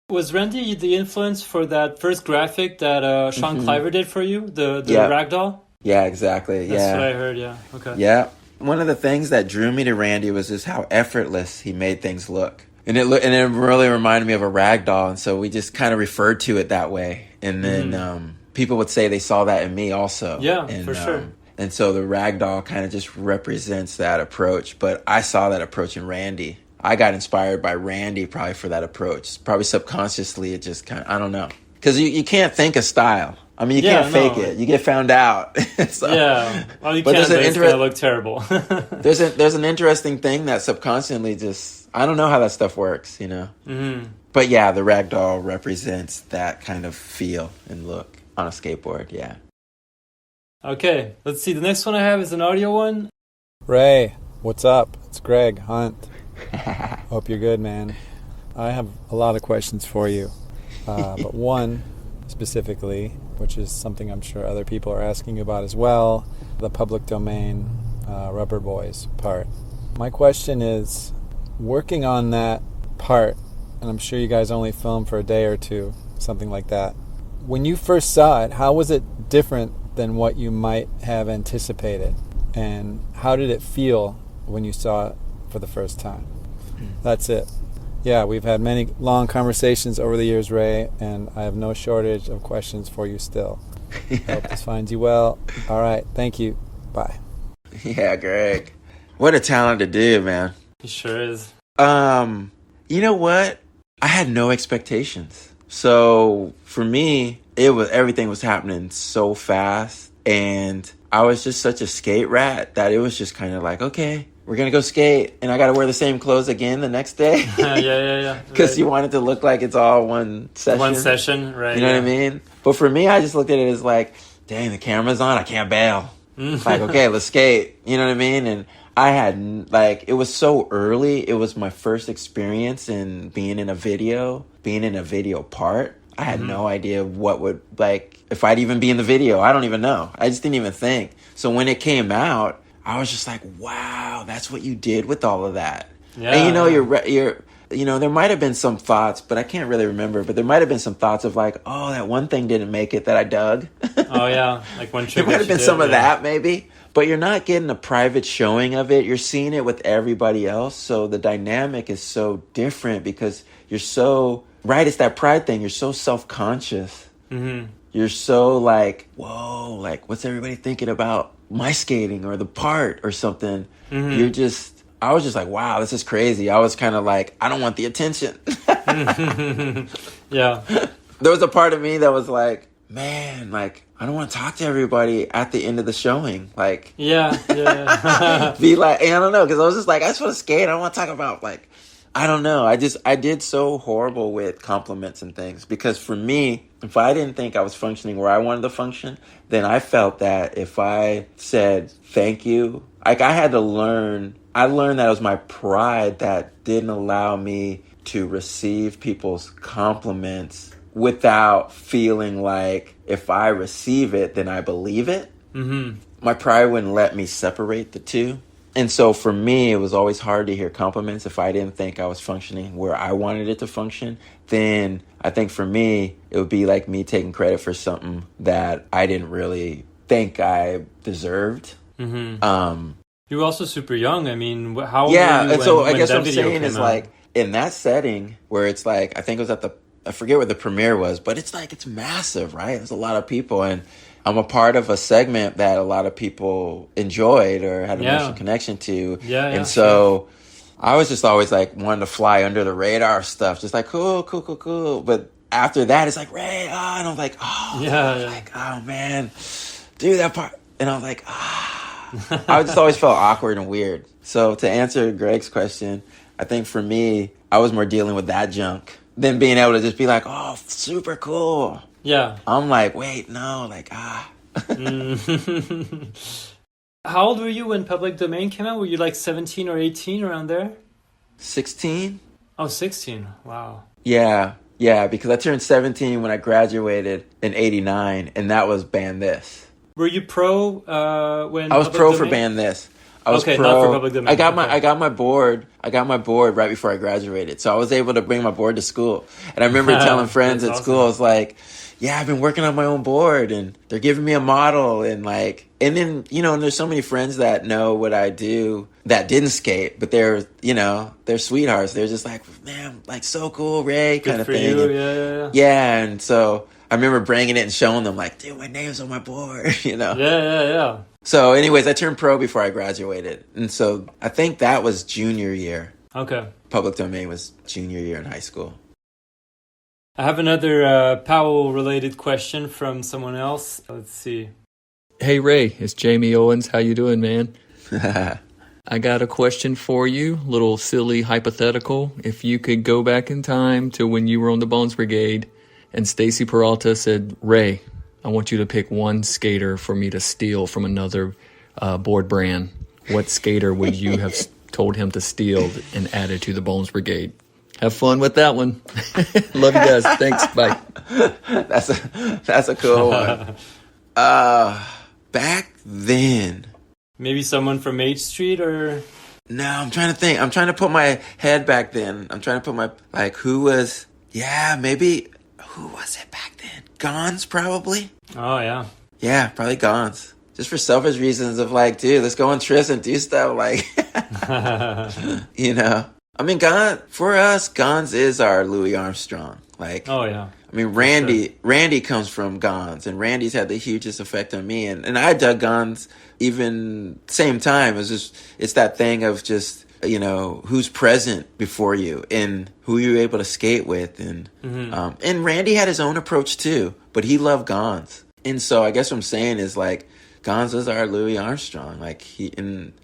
Was Randy the influence for that first graphic that Sean Cliver did for you? The ragdoll?
Yeah, exactly.
That's what I heard, yeah. Okay.
Yeah. One of the things that drew me to Randy was just how effortless he made things look. And it really reminded me of a ragdoll, and so we just kind of referred to it that way. And then people would say they saw that in me also.
Yeah,
and,
for sure.
And so the ragdoll kind of just represents that approach. But I saw that approach in Randy. I got inspired by Randy probably for that approach. Probably subconsciously, it just kind of, I don't know. Because you can't think a style. I mean, you can't fake it. You get found out. So,
yeah. Well, you can't, but it's going to look terrible.
there's an interesting thing that subconsciously just, I don't know how that stuff works, you know? Mm-hmm. But yeah, the ragdoll represents that kind of feel and look on a skateboard, yeah.
Okay, let's see. The next one I have is an audio one.
Ray, what's up? It's Greg Hunt. Hope you're good, man. I have a lot of questions for you, but one specifically, which is something I'm sure other people are asking you about as well, the public domain Rubber Boys part. My question is, working on that part, and I'm sure you guys only filmed for a day or two, something like that. When you first saw it, how was it different than what you might have anticipated? And how did it feel when you saw it for the first time? That's it. Yeah, we've had many long conversations over the years, Ray, and I have no shortage of questions for you still. Hope this finds you well. All right, thank you. Bye.
Yeah, Greg. What a talented dude, man.
He sure is.
You know what? I had no expectations. So for me, everything was happening so fast, and I was just such a skate rat that it was just kind of like, okay, we're going to go skate, and I got to wear the same clothes again the next day.
Yeah.
Because you want it to look like it's all one session.
One session, right.
You know what I mean? But for me, I just looked at it as like, dang, the camera's on, I can't bail. Like, okay, let's skate. You know what I mean? And I had, like, it was so early. It was my first experience in being in a video part. I had no idea what would, like, if I'd even be in the video. I don't even know. I just didn't even think. So when it came out, I was just like, wow, that's what you did with all of that. Yeah. And, you know, there might have been some thoughts, but I can't really remember. But there might have been some thoughts of like, oh, that one thing didn't make it that I dug.
Oh, yeah. Like one trick.
There might have been some of that, maybe. But you're not getting a private showing of it. You're seeing it with everybody else. So the dynamic is so different because you're so, right, it's that pride thing. You're so self-conscious. Mm-hmm. You're so like, whoa, like, what's everybody thinking about my skating or the part or something? Mm-hmm. I was just like, wow, this is crazy. I was kind of like, I don't want the attention.
Yeah.
There was a part of me that was like, man, like, I don't want to talk to everybody at the end of the showing. Like,
yeah.
Be like, and I don't know, because I was just like, I just want to skate. I don't want to talk about, like, I don't know. I did so horrible with compliments and things because for me, if I didn't think I was functioning where I wanted to function, then I felt that if I said thank you, like I learned that it was my pride that didn't allow me to receive people's compliments without feeling like if I receive it, then I believe it. Mm-hmm. My pride wouldn't let me separate the two. And so for me, it was always hard to hear compliments. If I didn't think I was functioning where I wanted it to function, then I think for me, it would be like me taking credit for something that I didn't really think I deserved. Mm-hmm.
You were also super young. I mean, how old were you
and so I guess what I'm
video
saying is
out?
like in that setting where it's like, I think it was I forget what the premiere was, but it's like, it's massive, right? There's a lot of people, and I'm a part of a segment that a lot of people enjoyed or had an emotional connection to. And so I was just always like wanting to fly under the radar stuff, just like, cool. But after that, it's like, Ray, and I was like, like, oh man, do that part. And I was like, I just always felt awkward and weird. So to answer Greg's question, I think for me, I was more dealing with that junk than being able to just be like, oh, super cool.
Yeah.
I'm like, wait, no, like,
How old were you when Public Domain came out? Were you like 17 or 18 around there?
16?
Oh, 16. Wow.
Yeah, because I turned 17 when I graduated in 89, and that was Ban This.
Were you pro when
I was
Public
pro
Domain?
for Ban This. I was
okay,
pro.
not for Public Domain.
I got my board right before I graduated, so I was able to bring my board to school. And I remember telling friends at school, I was like, "Yeah, I've been working on my own board, and they're giving me a model." And then and there's so many friends that know what I do that didn't skate, but they're sweethearts. They're just like, "Man, like so cool, Ray," kind of thing.
You.
And, yeah, and so I remember bringing it and showing them, like, "Dude, my name's on my board,"
Yeah.
So anyways, I turned pro before I graduated. And so I think that was junior year.
Okay.
Public Domain was junior year in high school.
I have another Powell-related question from someone else. Let's see.
Hey, Ray. It's Jaime Owens. How you doing, man? I got a question for you. Little silly hypothetical. If you could go back in time to when you were on the Bones Brigade and Stacy Peralta said, "Ray, I want you to pick one skater for me to steal from another board brand. What skater would you have told him to steal and add it to the Bones Brigade?" Have fun with that one. Love you guys. Thanks. Bye.
That's a cool one. Back then.
Maybe someone from H Street or...
No, I'm trying to think. I'm trying to put my head back then. I'm trying to put my, who was it back then? Gons, probably?
Oh, yeah.
Yeah, probably Gons. Just for selfish reasons of dude, let's go on trips and do stuff I mean, for us, Gons is our Louis Armstrong.
Oh, yeah.
I mean, Randy comes from Gons, and Randy's had the hugest effect on me. And I dug Gons even same time. It's that thing of just, who's present before you and who you're able to skate with. And, and Randy had his own approach too, but he loved Gons. And so I guess what I'm saying is Gons is our Louis Armstrong.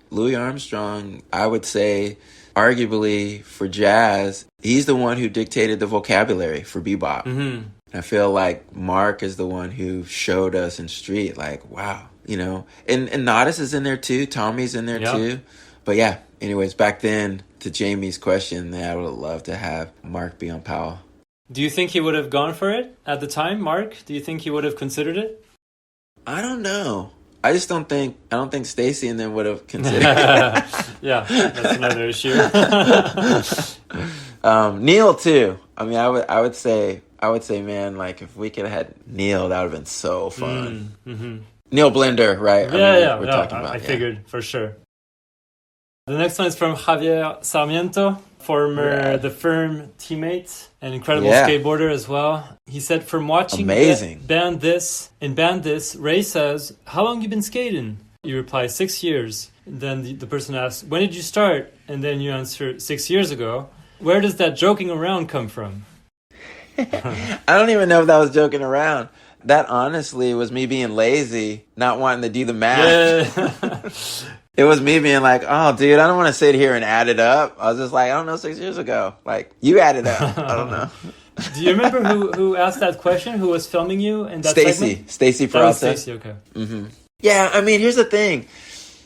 Louis Armstrong, I would say, arguably for jazz, he's the one who dictated the vocabulary for bebop. Mm-hmm. I feel like Mark is the one who showed us in street, wow, and Nodis is in there too. Tommy's in there too. But yeah, anyways, back then, to Jamie's question, I would have loved to have Mark be on Powell.
Do you think he would have gone for it at the time, Mark? Do you think he would have considered it?
I don't know. I don't think Stacy and them would have considered it.
Yeah, that's another issue.
Neil too. I mean, I would say, man, if we could have had Neil, that would have been so fun. Mm-hmm. Neil Blender, right?
We're
talking about.
I figured for sure. The next one is from Javier Sarmiento, former The Firm teammate and incredible skateboarder as well. He said, from watching Band This, Ray says, "How long you been skating?" You reply, 6 years. And then the person asks, "When did you start?" And then you answer, 6 years ago. Where does that joking around come from?
I don't even know if that was joking around. That honestly was me being lazy, not wanting to do the math. Yeah. It was me being "Oh, dude, I don't want to sit here and add it up." I was just I don't know, 6 years ago. You added up. I don't know.
Do you remember who asked that question? Who was filming you in that segment?
Stacy Peralta.
Stacy, okay.
Mm-hmm. Yeah, I mean, here's the thing.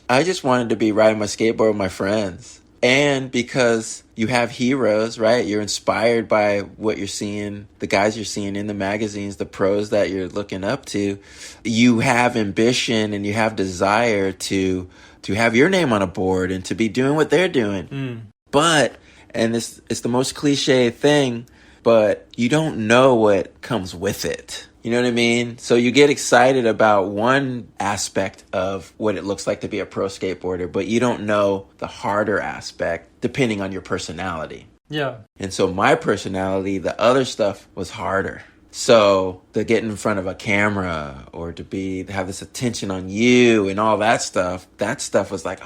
I just wanted to be riding my skateboard with my friends. And because you have heroes, right? You're inspired by what you're seeing, the guys you're seeing in the magazines, the pros that you're looking up to. You have ambition and you have desire to have your name on a board and to be doing what they're doing. Mm. But, and it's the most cliche thing, but you don't know what comes with it. You know what I mean? So you get excited about one aspect of what it looks like to be a pro skateboarder, but you don't know the harder aspect depending on your personality.
Yeah.
And so my personality, the other stuff was harder. So to get in front of a camera or to have this attention on you and all that stuff was that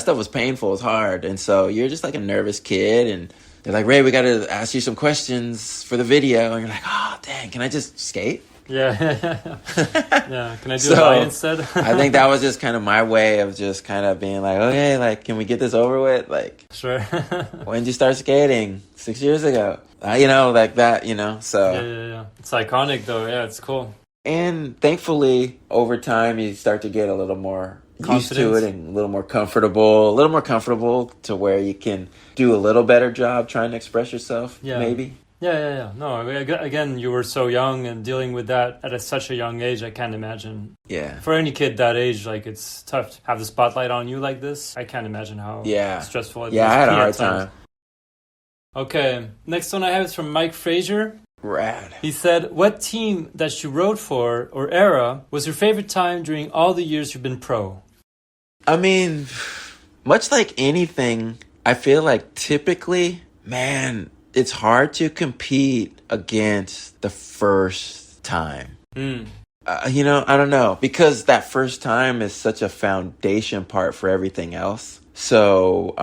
stuff was painful, it's hard. And so you're just a nervous kid and they're like, "Ray, we got to ask you some questions for the video." And you're like, "Oh, dang, can I just skate?"
Yeah. Yeah. Can I do a line instead?
I think that was just kind of my way of just kind of being like, okay, like, can we get this over with? Like,
sure.
when did you start skating? 6 years ago. You know, like that, you know, so.
Yeah. It's iconic though. Yeah, it's cool.
And thankfully, over time, you start to get a little more used to it and a little more comfortable to where you can do a little better job trying to express yourself, maybe.
Yeah. No, again, you were so young and dealing with that at such a young age, I can't imagine.
Yeah.
For any kid that age, like, it's tough to have the spotlight on you like this. I can't imagine how stressful it is.
Yeah, I had a hard time.
Okay, next one I have is from Mike Frazier.
Rad.
He said, what team that you rode for or era was your favorite time during all the years you've been pro?
I mean, much like anything, I feel like typically, man, it's hard to compete against the first time. You know, I don't know, because that first time is such a foundation part for everything else. So,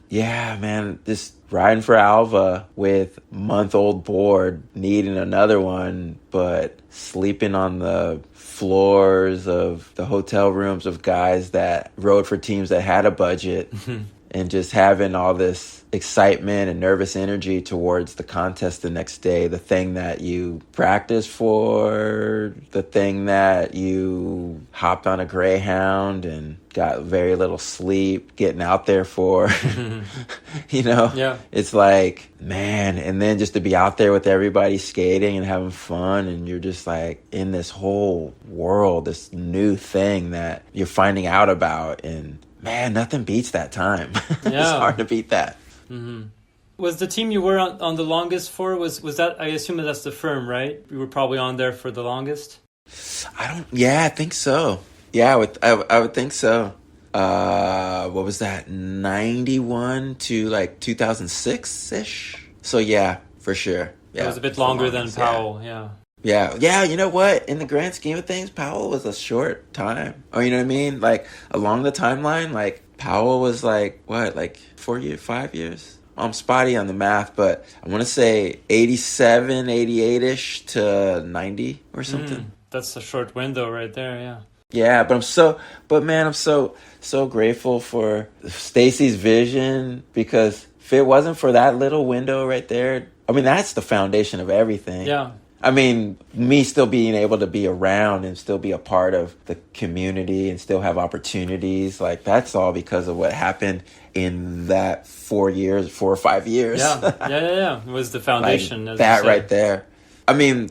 yeah, man, just riding for Alva with month-old board, needing another one, but sleeping on the floors of the hotel rooms of guys that rode for teams that had a budget. And just having all this excitement and nervous energy towards the contest the next day, the thing that you practiced for, the thing that you hopped on a Greyhound and got very little sleep getting out there for, you know?
Yeah.
It's like, man, and then just to be out there with everybody skating and having fun, and you're just like in this whole world, this new thing that you're finding out about, and man, nothing beats that time. It's hard to beat that.
Was the team you were on the longest for, was that, I assume that's the firm, right? You were probably on there for the longest?
I think so. Yeah, I would think so. What was that? 91 to like 2006-ish? So yeah, for sure. Yeah,
it was a bit longer than Powell,
Yeah, you know what? In the grand scheme of things, Powell was a short time. Or you know what I mean? Like, along the timeline, like, Powell was like, what, like 4 years, 5 years? I'm spotty on the math, but I want to say 87, 88-ish to 90 or something.
That's a short window right there, yeah.
Yeah, but I'm so grateful for Stacy's vision, because if it wasn't for that little window right there, I mean, that's the foundation of everything.
Yeah.
I mean, me still being able to be around and still be a part of the community and still have opportunities, like, that's all because of what happened in that 4 or 5 years.
Yeah. It was the foundation.
Like, that right there. I mean,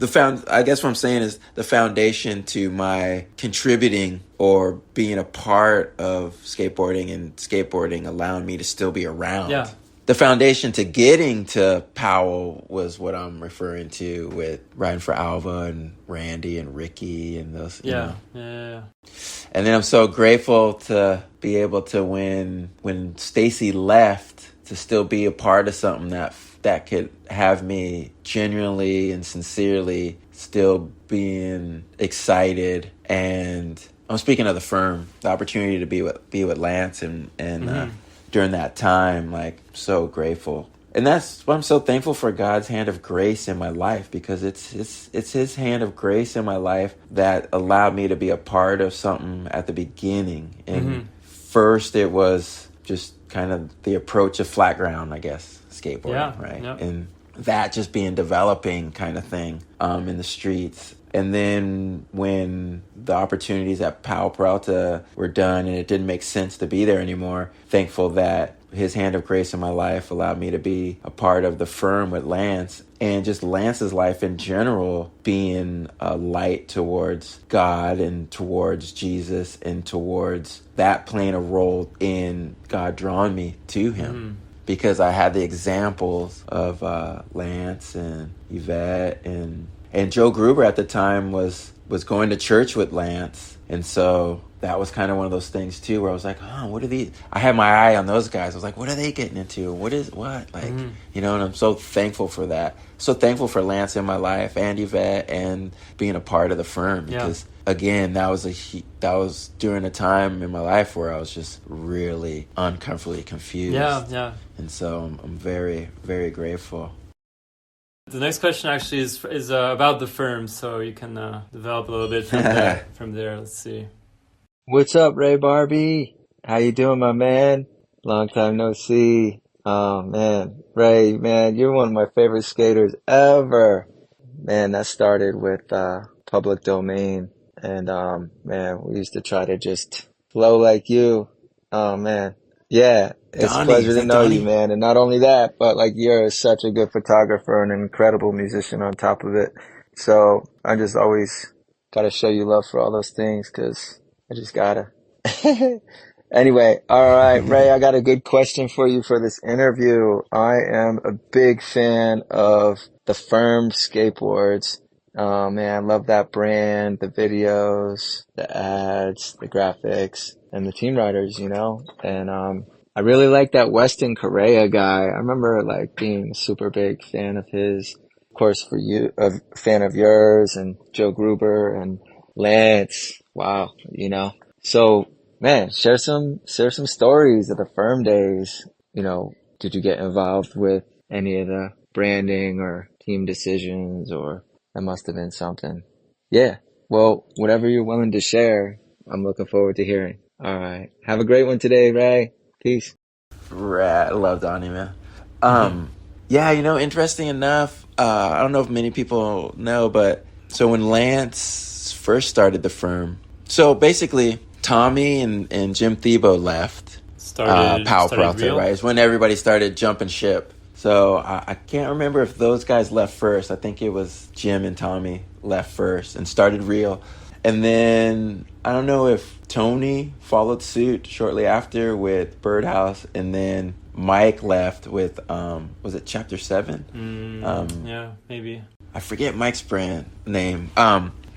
I guess what I'm saying is the foundation to my contributing or being a part of skateboarding, and skateboarding allowing me to still be around.
Yeah.
The foundation to getting to Powell was what I'm referring to with riding for Alva and Randy and Ricky and those.
Yeah.
And then I'm so grateful to be able to, when Stacy left, to still be a part of something that could have me genuinely and sincerely still being excited. And I'm speaking of the firm, the opportunity to be with Lance and during that time, like, so grateful. And that's why I'm so thankful for God's hand of grace in my life, because it's his hand of grace in my life that allowed me to be a part of something at the beginning. And first it was just kind of the approach of flat ground, I guess, skateboarding, right? Yeah. And that just being developing kind of thing in the streets. And then when the opportunities at Powell-Peralta were done and it didn't make sense to be there anymore, thankful that his hand of grace in my life allowed me to be a part of the firm with Lance, and just Lance's life in general being a light towards God and towards Jesus and towards that playing a role in God drawing me to him. Because I had the examples of Lance and Yvette and Joe Gruber at the time was going to church with Lance. And so that was kind of one of those things too, where I was like, what are these? I had my eye on those guys. I was like, what are they getting into? What? Like, you know, and I'm so thankful for that. So thankful for Lance in my life and Yvette and being a part of the firm, because again, that was during a time in my life where I was just really uncomfortably confused.
Yeah.
And so I'm very, very grateful.
The next question actually is about the firm, so you can develop a little bit from there. From there, let's see.
What's up, Ray Barbee? How you doing, my man? Long time no see. Oh, man. Ray, man, you're one of my favorite skaters ever. Man, that started with Public Domain. And, man, we used to try to just flow like you. Oh, man. Yeah, it's a
Donnie,
pleasure
is
to
that
know
Donnie?
you, man. And not only that, but like you're such a good photographer and an incredible musician on top of it. So I just always gotta show you love for all those things, 'cause I just gotta. Anyway, all right, Ray, I got a good question for you for this interview. I am a big fan of the Firm skateboards. Oh man, I love that brand, the videos, the ads, the graphics, and the team riders, you know? And I really like that Weston Correa guy. I remember like being a super big fan of his. Of course, for you, a fan of yours, and Joe Gruber and Lance. Wow, you know. So, man, share some stories of the Firm days. You know, did you get involved with any of the branding or team decisions, or that must have been something? Yeah. Well, whatever you're willing to share, I'm looking forward to hearing. All right. Have a great one today, Ray. Peace.
Right. I love Donnie, man. Yeah, you know, interesting enough, I don't know if many people know, but so when Lance first started the firm, so basically Tommy and Jim Thiebaud left Powell-Peralta, right? It's when everybody started jumping ship. So I can't remember if those guys left first. I think it was Jim and Tommy left first and started Real. And then I don't know if Tony followed suit shortly after with Birdhouse, and then Mike left with was it Chapter 7?
Yeah, maybe.
I forget Mike's brand name.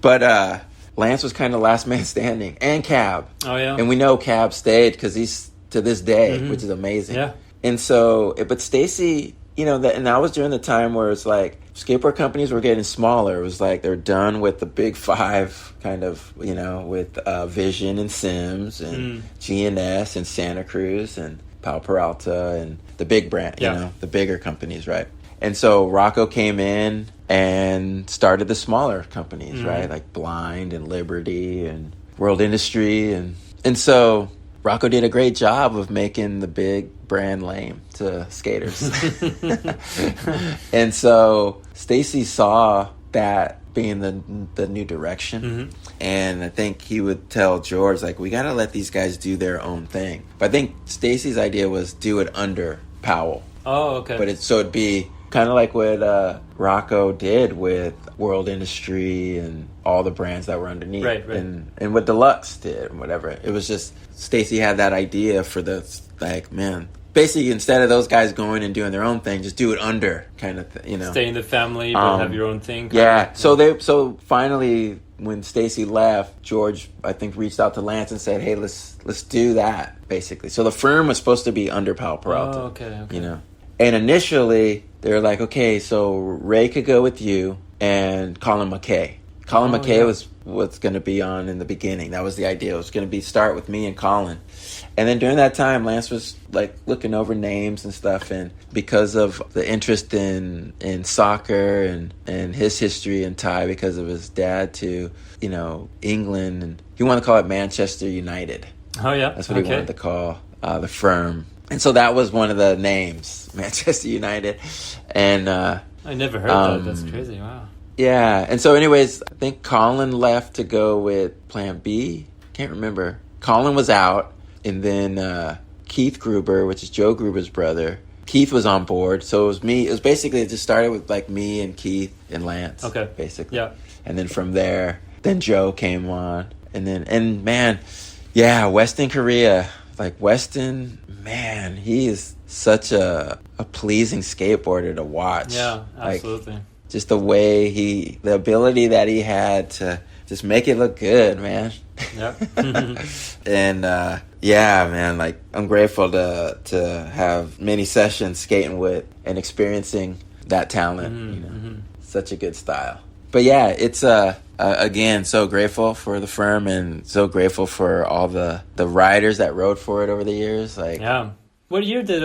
But Lance was kind of last man standing, and Cab.
Oh yeah.
And we know Cab stayed because he's to this day, which is amazing.
Yeah.
And so, but Stacy, you know, and that was during the time where it's like skateboard companies were getting smaller. It was like they're done with the big five, kind of, you know, with Vision and Sims and G&S and Santa Cruz and Powell-Peralta and the big brand, you know, the bigger companies, right? And so Rocco came in and started the smaller companies, right? Like Blind and Liberty and World Industry. And so Rocco did a great job of making the big brand lame to skaters. And so Stacy saw that being the new direction. And I think he would tell George, like, we got to let these guys do their own thing. But I think Stacy's idea was do it under Powell.
Oh, okay.
But it'd be kind of like what Rocco did with World Industry and all the brands that were underneath.
Right.
And what Deluxe did and whatever. It was just Stacy had that idea for the, like, man, basically instead of those guys going and doing their own thing, just do it under kind of thing, you know.
Stay in the family, but have your own thing.
Yeah. So finally when Stacy left, George I think reached out to Lance and said, hey, let's do that, basically. So the firm was supposed to be under Powell-Peralta.
Oh, okay.
You know. And initially they were like, okay, so Ray could go with you and Colin McKay. Colin McKay was what's going to be on in the beginning. That was the idea. It was going to be start with me and Colin. And then during that time, Lance was like looking over names and stuff. And because of the interest in soccer and his history and tie because of his dad to, you know, England, and he wanted to call it Manchester United.
Oh yeah,
that's what he wanted to call the firm. And so that was one of the names, Manchester United. And
I never heard that. That's crazy. Wow.
Yeah, and so anyways, I think Colin left to go with Plan B. Can't remember. Colin was out, and then Keith Gruber, which is Joe Gruber's brother, Keith was on board. So it was me. It was basically, it just started with like me and Keith and Lance.
Okay.
Basically.
Yeah.
And then from there, then Joe came on. And man, yeah, Weston Korea. Like Weston, man, he is such a pleasing skateboarder to watch.
Yeah, absolutely.
Like, just the way the ability that he had to just make it look good, man.
Yep.
And yeah, man, like I'm grateful to have many sessions skating with and experiencing that talent. You know, such a good style. But yeah, it's again so grateful for the firm and so grateful for all the riders that rode for it over the years. Like,
yeah. What year did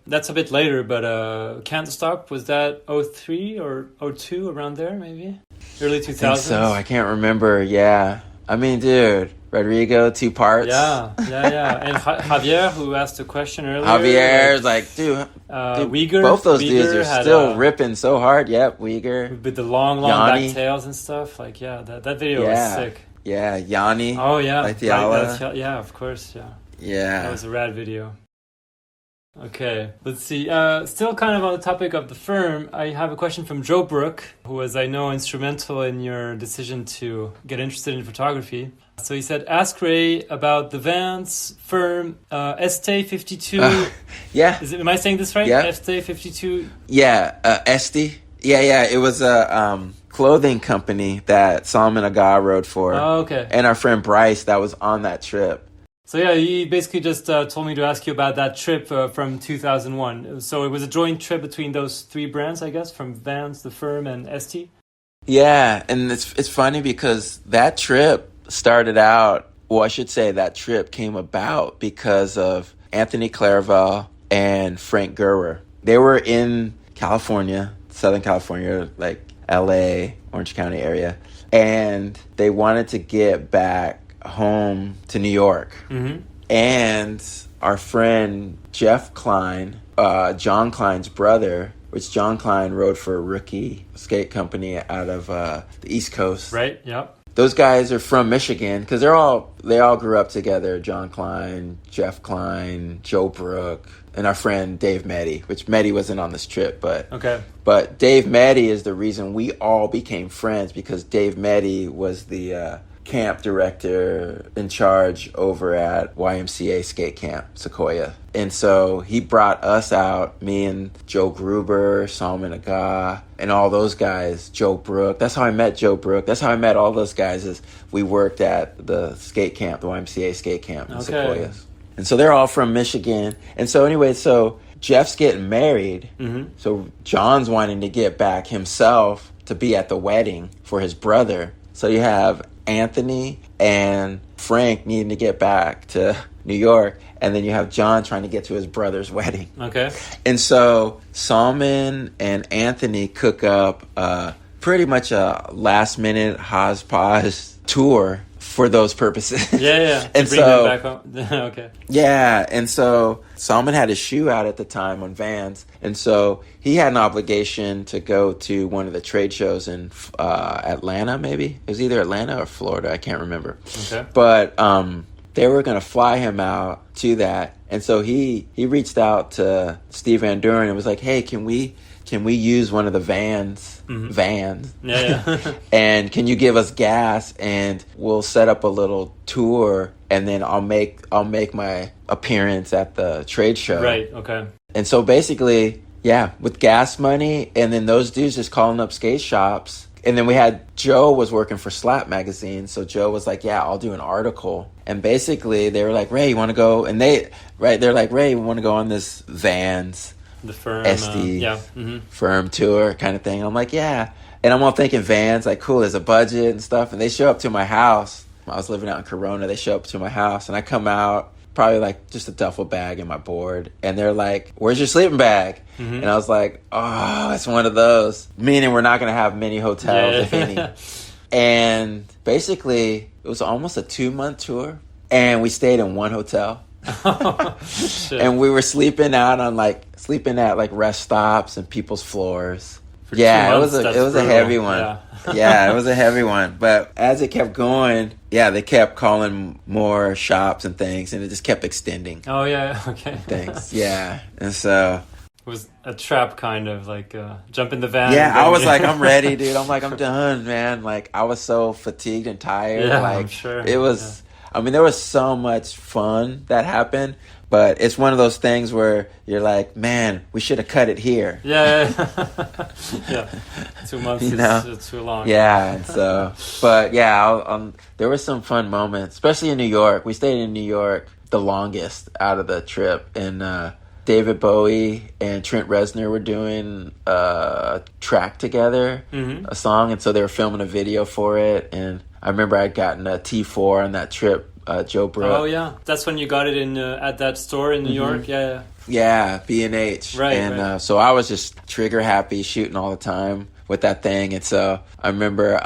that's a bit later, but Can't Stop, was that 03 or 02, around there maybe? Early 2000s?
So I can't remember. Yeah. I mean, dude, Rodrigo, 2 parts.
Yeah. And Javier, who asked a question earlier.
Javier's like, dude,
Uyghur.
both those
Uyghur
dudes are
had
still ripping so hard. Yep, Uyghur.
with the long
Yanni.
back tails and stuff. Like, that video was sick.
Yeah, Yanni.
Oh, yeah.
Like the
Right, yeah, of course, yeah.
Yeah.
That was a rad video. Okay, let's see. Still kind of on the topic of the firm, I have a question from Joe Brook, who was, I know, instrumental in your decision to get interested in photography. So he said, ask Ray about the Vans firm Este 52.
Yeah.
Am I saying this right?
Yeah.
Este 52.
Yeah, Este. Yeah. It was a clothing company that Solomon Agha rode for.
Oh, okay.
And our friend Bryce that was on that trip.
So yeah, he basically just told me to ask you about that trip from 2001. So it was a joint trip between those 3 brands, I guess, from Vans, the firm, and Este.
Yeah, and it's funny because that trip started out, well, I should say that trip came about because of Anthony Claravall and Frank Guerrero. They were in California, Southern California, like LA, Orange County area, and they wanted to get back home to New York.
Mm-hmm.
And our friend Jeff Klein, John Klein's brother, which John Klein rode for a rookie skate company out of the East Coast.
Right, yep.
Those guys are from Michigan because they all grew up together. John Klein, Jeff Klein, Joe Brook, and our friend Dave Meddy, which Meddy wasn't on this trip, but Dave Meddy is the reason we all became friends because Dave Meddy was the camp director in charge over at YMCA Skate Camp Sequoia. And so he brought us out, me and Joe Gruber, Solomon Agha, and all those guys, Joe Brook. That's how I met Joe Brook. That's how I met all those guys is we worked at the skate camp, the YMCA Skate Camp in Sequoias. And so they're all from Michigan. And so anyway, so Jeff's getting married. Mm-hmm. So John's wanting to get back himself to be at the wedding for his brother. So you have Anthony and Frank needing to get back to New York, and then you have John trying to get to his brother's wedding.
Okay.
And so Salman and Anthony cook up pretty much a last-minute hodgepodge tour for those purposes.
Yeah.
And
bring
so,
them back home. Okay.
Yeah, and so Salman had his shoe out at the time on Vans, and so he had an obligation to go to one of the trade shows in Atlanta, maybe. It was either Atlanta or Florida, I can't remember.
Okay.
But they were going to fly him out to that, and so he reached out to Steve Van Duren and was like, hey, can we use one of the vans?
Yeah.
And can you give us gas and we'll set up a little tour and then I'll make my appearance at the trade show.
Right, okay.
And so basically, yeah, with gas money and then those dudes just calling up skate shops. And then we had Joe was working for Slap magazine. So Joe was like, yeah, I'll do an article. And basically they were like, Ray, you want to go? And they're like, Ray, we want to go on this Vans
the firm
firm tour kind of thing. I'm like, yeah. And I'm all thinking Vans, like, cool, there's a budget and stuff. And they show up to my house. I was living out in Corona. They show up to my house and I come out, probably like just a duffel bag and my board. And they're like, where's your sleeping bag? Mm-hmm. And I was like, oh, it's one of those. Meaning we're not going to have many hotels, if any. And basically it was almost a 2-month tour. And we stayed in one hotel. And we were sleeping at rest stops and people's floors. Yeah, it was a heavy one. Yeah, it was a heavy one. But as it kept going, yeah, they kept calling more shops and things, and it just kept extending.
Oh yeah, okay.
Things, yeah, and so
it was a trap, kind of like jump in the van.
Yeah, I was like, I'm ready, dude. I'm like, I'm done, man. Like I was so fatigued and tired.
Yeah,
like
I'm sure.
It was. Yeah. I mean, there was so much fun that happened, but it's one of those things where you're like, man, we should have cut it here.
Yeah. 2 months is too long.
Yeah, and so, but yeah, there were some fun moments, especially in New York. We stayed in New York the longest out of the trip, and David Bowie and Trent Reznor were doing a track together, a song, and so they were filming a video for it, and I remember I'd gotten a T4 on that trip Joe Brook.
Oh yeah, that's when you got it in at that store in New York. Yeah.
Yeah, B&H.
Right.
And so I was just trigger happy shooting all the time with that thing. And so I remember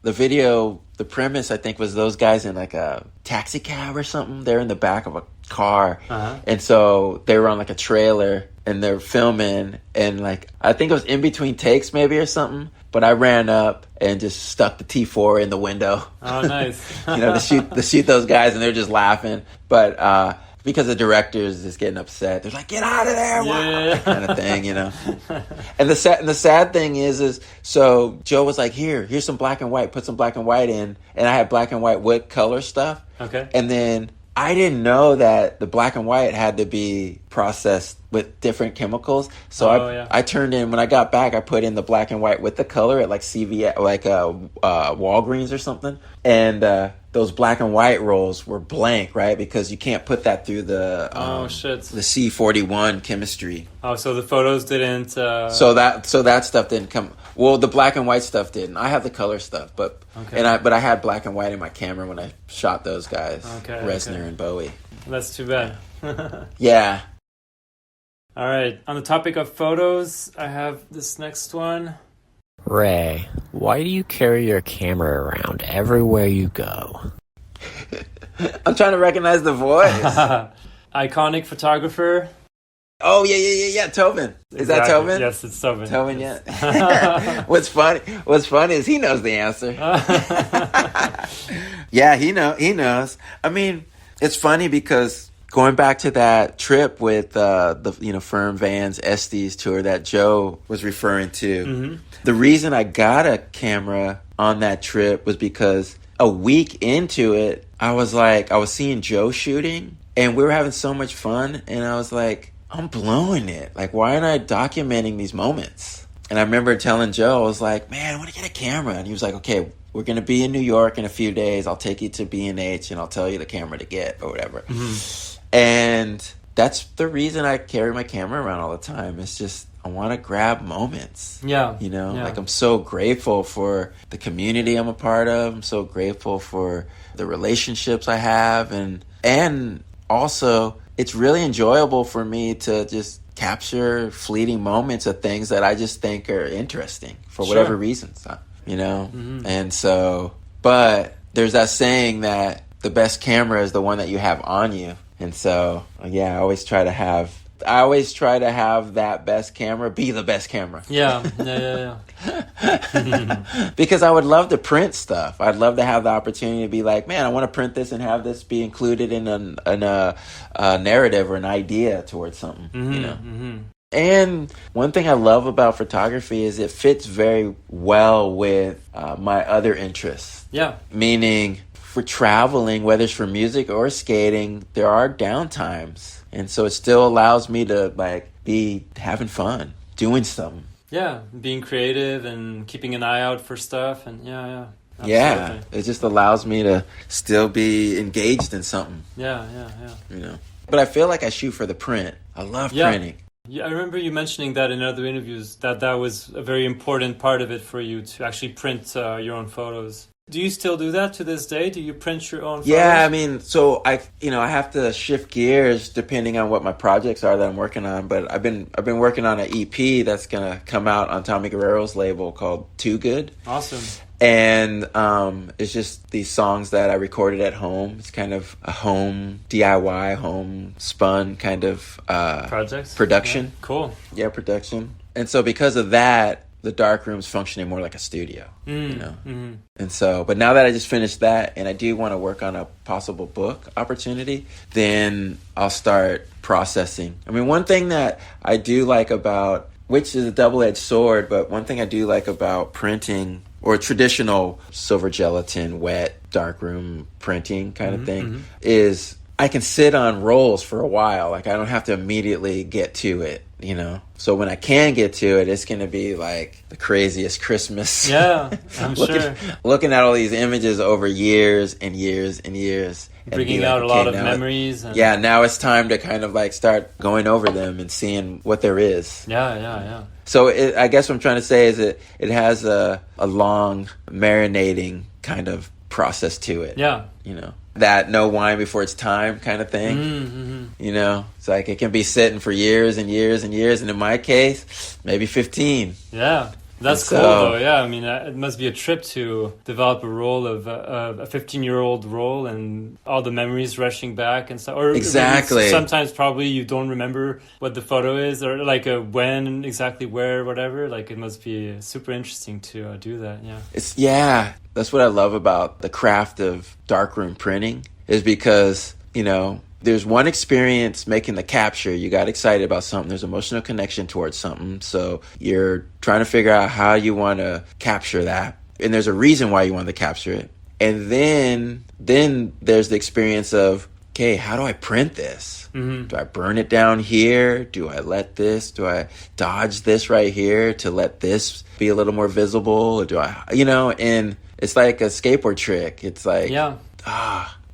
the video, the premise I think was those guys in like a taxi cab or something. They're in the back of a car. And so they were on like a trailer and they're filming, and like I think it was in between takes maybe or something, but I ran up and just stuck the T4 in the window.
Oh, nice.
To shoot those guys, and they're just laughing. But because the director is just getting upset, they're like, "Get out of there!"
Yeah.
Kind of thing, And the sad thing is so Joe was like, "Here's some black and white. Put some black and white in," and I had black and white with color stuff.
Okay.
And then I didn't know that the black and white had to be processed with different chemicals. So I turned in, when I got back, I put in the black and white with the color at like CVS, like Walgreens or something. And those black and white rolls were blank, right? Because you can't put that through the the C41 chemistry.
Oh, so the photos didn't.
So that stuff didn't come. Well, the black and white stuff didn't. I have the color stuff, but I had black and white in my camera when I shot those guys, Reznor and Bowie.
That's too bad.
Yeah.
All right. On the topic of photos, I have this next one.
Ray, why do you carry your camera around everywhere you go?
I'm trying to recognize the voice.
Iconic photographer.
Oh, yeah, Tobin. Is that Tobin?
Yes, it's Tobin.
Tobin, yeah. What's funny is he knows the answer. Yeah, he knows. I mean, it's funny because going back to that trip with the Firm Vans Estes tour that Joe was referring to, the reason I got a camera on that trip was because a week into it, I was seeing Joe shooting, and we were having so much fun, and I was like, I'm blowing it. Like, why aren't I documenting these moments? And I remember telling Joe, I was like, man, I want to get a camera. And he was like, okay, we're going to be in New York in a few days. I'll take you to B&H and I'll tell you the camera to get or whatever. And that's the reason I carry my camera around all the time. It's just, I want to grab moments.
Yeah.
Like I'm so grateful for the community I'm a part of. I'm so grateful for the relationships I have. And also, it's really enjoyable for me to just capture fleeting moments of things that I just think are interesting for whatever reasons, And so, but there's that saying that the best camera is the one that you have on you. And so, yeah, I always try to have that best camera be the best camera.
Yeah.
Because I would love to print stuff. I'd love to have the opportunity to be like, man, I want to print this and have this be included in a narrative or an idea towards something, And one thing I love about photography is it fits very well with my other interests.
Yeah.
Meaning, for traveling, whether it's for music or skating, there are downtimes. And so it still allows me to be having fun, doing something.
Yeah, being creative and keeping an eye out for stuff. And yeah. Absolutely.
Yeah, it just allows me to still be engaged in something.
Yeah.
But I feel like I shoot for the print. I love printing.
Yeah, I remember you mentioning that in other interviews, that was a very important part of it for you to actually print your own photos. Do you still do that to this day? Do you print your own photos?
Yeah, I mean, so I have to shift gears depending on what my projects are that I'm working on. But I've been working on an EP that's gonna come out on Tommy Guerrero's label called Too Good.
Awesome.
And it's just these songs that I recorded at home. It's kind of a home DIY, home spun kind of production.
Yeah. Cool.
Yeah, production. And so because of that, the dark room's functioning more like a studio, And so, but now that I just finished that and I do want to work on a possible book opportunity, then I'll start processing. I mean, one thing that I do like about, which is a double-edged sword, but one thing I do like about printing or traditional silver gelatin, wet, darkroom printing kind of thing is I can sit on rolls for a while. Like I don't have to immediately get to it, So when I can get to it, it's going to be like the craziest Christmas.
Yeah, I'm sure.
Looking at all these images over years and years and years.
Bringing out a lot of memories.
Yeah, now it's time to kind of start going over them and seeing what there is.
Yeah.
So I guess what I'm trying to say is it has a long marinating kind of process to it.
Yeah.
You know, that no wine before it's time kind of thing.
Mm-hmm.
You know, it's like it can be sitting for years and years and years. And in my case, maybe 15.
Yeah. That's cool, though. Yeah, I mean, it must be a trip to develop a role of a 15-year-old role and all the memories rushing back and stuff. Or
exactly.
Sometimes probably you don't remember what the photo is or like when, exactly where, whatever. Like it must be super interesting to do that. Yeah.
That's what I love about the craft of darkroom printing is because, you know, there's one experience making the capture. You got excited about something. There's emotional connection towards something. So you're trying to figure out how you want to capture that. And there's a reason why you want to capture it. And then there's the experience of, okay, how do I print this? Mm-hmm. Do I burn it down here? Do I dodge this right here to let this be a little more visible? Or do I, you know, and it's like a skateboard trick. It's like,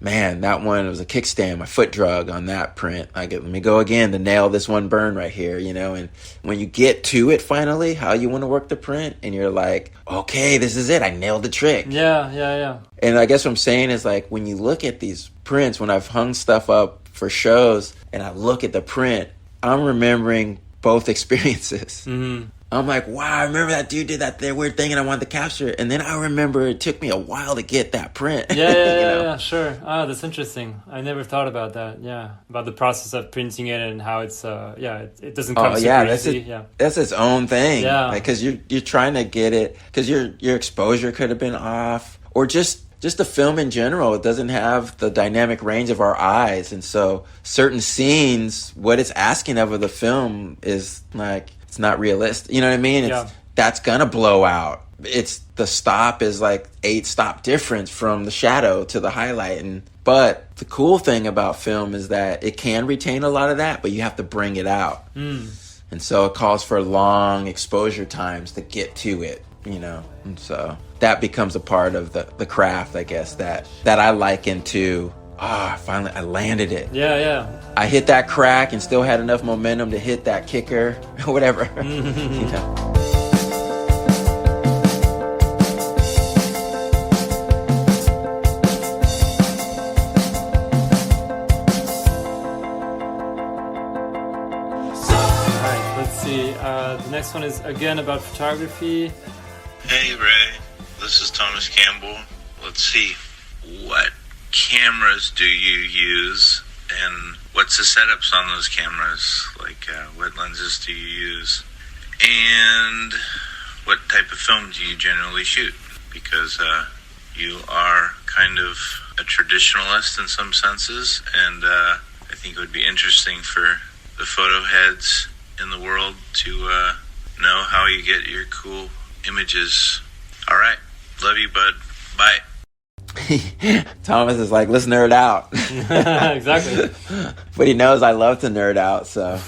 man, that one was a kickstand. My foot drug on that print. Like, let me go again to nail this one burn right here, you know? And when you get to it finally, how you want to work the print, and you're like, okay, this is it. I nailed the trick.
Yeah.
And I guess what I'm saying is, like, when you look at these prints, when I've hung stuff up for shows and I look at the print, I'm remembering both experiences. Mm-hmm. I'm like, wow, I remember that dude did that weird thing and I wanted to capture it. And then I remember it took me a while to get that print.
Yeah, sure. Oh, that's interesting. I never thought about that. Yeah, about the process of printing it and how it's, it doesn't come super easy.
That's its own thing.
Yeah.
Because you're trying to get it, because your exposure could have been off. Or just the film in general, it doesn't have the dynamic range of our eyes. And so certain scenes, what it's asking of the film is like, it's not realistic. You know what I mean? That's going to blow out. The stop is like 8 stop difference from the shadow to the highlight. But the cool thing about film is that it can retain a lot of that, but you have to bring it out. And so it calls for long exposure times to get to it, you know? And so that becomes a part of the craft, I guess, that I liken to, finally I landed it.
Yeah.
I hit that crack and still had enough momentum to hit that kicker or whatever. You know?
All right, let's see. The next one is again about photography.
Hey Ray, this is Thomas Campbell. Let's see, what cameras do you use and what's the setups on those cameras? Like what lenses do you use? And what type of film do you generally shoot? Because you are kind of a traditionalist in some senses, and I think it would be interesting for the photo heads in the world to know how you get your cool images. All right, love you, bud. Bye.
Thomas is like, let's nerd out.
Exactly.
But he knows I love to nerd out, so.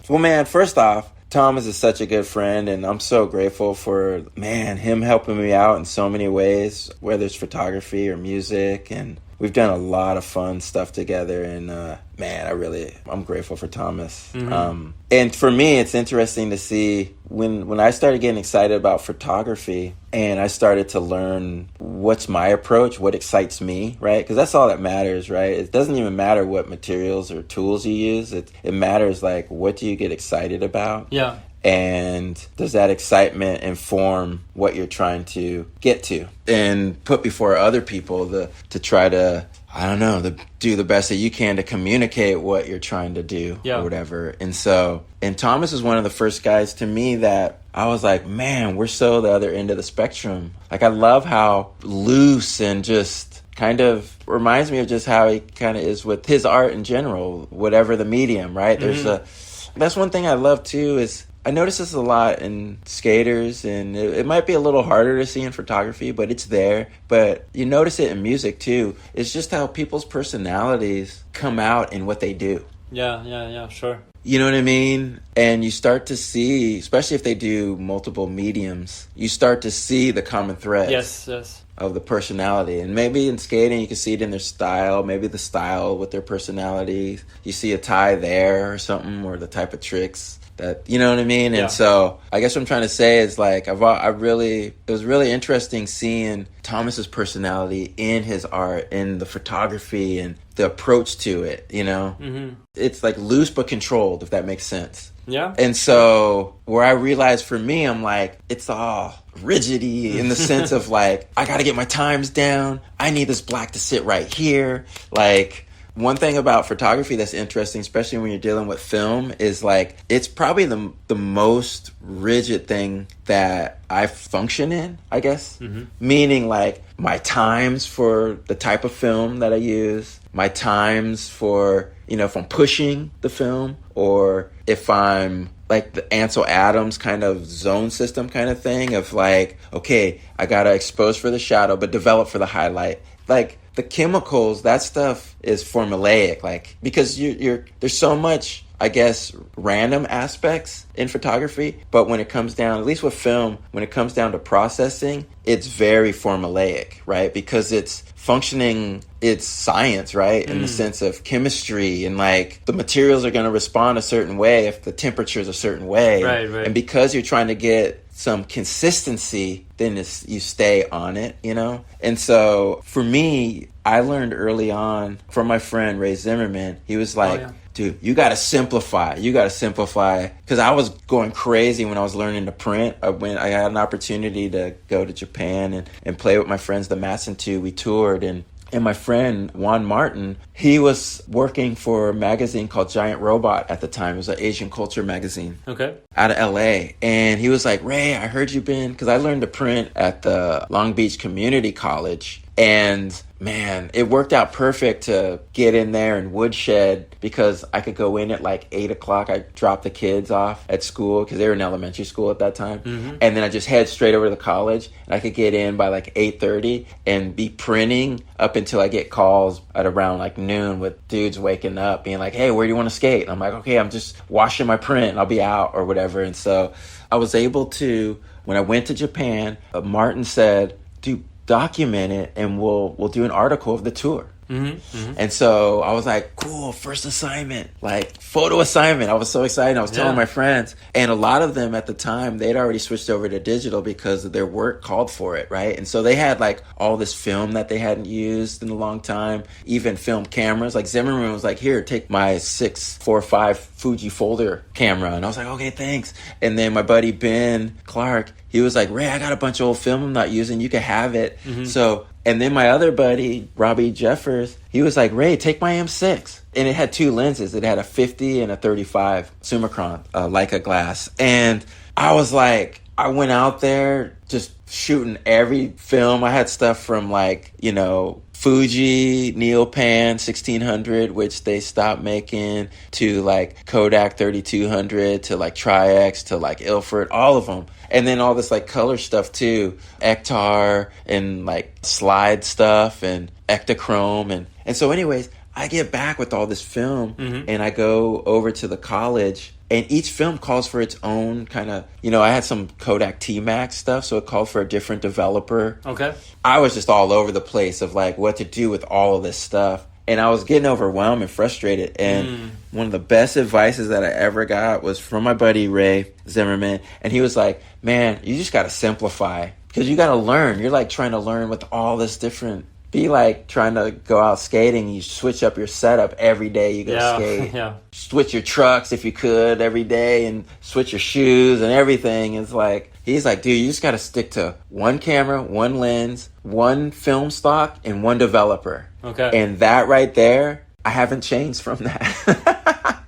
Well, man, first off, Thomas is such a good friend, and I'm so grateful for, him helping me out in so many ways, whether it's photography or music, and we've done a lot of fun stuff together, and I'm grateful for Thomas. Mm-hmm. And for me, it's interesting to see when I started getting excited about photography and I started to learn what's my approach, what excites me, right? Because that's all that matters, right? It doesn't even matter what materials or tools you use. It matters, like, what do you get excited about?
Yeah.
And does that excitement inform what you're trying to get to and put before other people to try to, to do the best that you can to communicate what you're trying to do or whatever. And Thomas was one of the first guys to me that I was like, man, we're so the other end of the spectrum. Like, I love how loose and just kind of reminds me of just how he kind of is with his art in general, whatever the medium, right? Mm-hmm. That's one thing I love too, is I notice this a lot in skaters, and it might be a little harder to see in photography, but it's there. But you notice it in music too. It's just how people's personalities come out in what they do.
Yeah, sure.
You know what I mean? And you start to see, especially if they do multiple mediums, you start to see the common threads.
Yes.
Of the personality. And maybe in skating you can see it in their style, maybe the style with their personality. You see a tie there or something, or the type of tricks. that, you know what I mean?
Yeah.
And so I guess what I'm trying to say is like, it was really interesting seeing Thomas's personality in his art, in the photography and the approach to it, you know?
Mm-hmm.
It's like loose but controlled, if that makes sense.
Yeah.
And so where I realized for me, I'm like, it's all rigidity in the sense of like, I got to get my times down. I need this black to sit right here. Like, one thing about photography that's interesting, especially when you're dealing with film, is like, it's probably the most rigid thing that I function in, I guess. Mm-hmm. Meaning like my times for the type of film that I use, my times for, you know, if I'm pushing the film, or if I'm like the Ansel Adams kind of zone system kind of thing of like, okay, I got to expose for the shadow, but develop for the highlight. Like, the chemicals, that stuff is formulaic, like, because there's so much, I guess, random aspects in photography, but when it comes down, at least with film, when it comes down to processing, it's very formulaic, right? Because it's functioning, it's science, right? In the sense of chemistry, and like the materials are going to respond a certain way if the temperature is a certain way.
Right.
And because you're trying to get some consistency, then you stay on it, you know? And so for me, I learned early on from my friend Ray Zimmerman. He was like, dude, you got to simplify. You got to simplify. Because I was going crazy when I was learning to print. When I had an opportunity to go to Japan and play with my friends, the Masson 2, we toured. And my friend, Juan Martin, he was working for a magazine called Giant Robot at the time. It was an Asian culture magazine.
Okay.
Out of LA. And he was like, Ray, I heard you've been, because I learned to print at the Long Beach Community College. And man, it worked out perfect to get in there and woodshed, because I could go in at like 8 o'clock. I dropped the kids off at school because they were in elementary school at that time. Mm-hmm. And then I just head straight over to the college, and I could get in by like 8:30 and be printing up until I get calls at around like noon with dudes waking up being like, hey, where do you want to skate? And I'm like, okay, I'm just washing my print. I'll be out or whatever. And so I was able to, when I went to Japan, Martin said, dude, document it and we'll do an article of the tour. Mm-hmm, mm-hmm. And so I was like, cool, first assignment, like photo assignment. I was so excited. I was telling my friends, and a lot of them at the time, they'd already switched over to digital because their work called for it, right? And so they had like all this film that they hadn't used in a long time, even film cameras. Like Zimmerman was like, here, take my 645 Fuji folder camera. And I was like, okay, thanks. And then my buddy Ben Clark, he was like, Ray, I got a bunch of old film I'm not using. You can have it. Mm-hmm. So, and then my other buddy, Robbie Jeffers, he was like, Ray, take my M6. And it had two lenses. It had a 50 and a 35 Summicron Leica glass. And I was like, I went out there just shooting every film. I had stuff from like, you know, Fuji, Neopan 1600, which they stopped making, to like Kodak 3200, to like Tri-X, to like Ilford, all of them. And then all this like color stuff too, Ektar and like slide stuff and Ektachrome. And so anyways, I get back with all this film and I go over to the college, and each film calls for its own kind of, you know, I had some Kodak T-Max stuff, so it called for a different developer. Okay. I was just all over the place of like what to do with all of this stuff. And I was getting overwhelmed and frustrated. And one of the best advices that I ever got was from my buddy Ray Zimmerman. And he was like, man, you just got to simplify, because you got to learn. You're like trying to learn with all this different, be like trying to go out skating. You switch up your setup every day you go skate. Switch your trucks if you could every day, and switch your shoes and everything. It's like, he's like, dude, you just got to stick to one camera, one lens, one film stock, and one developer. Okay. And that right there, I haven't changed from that.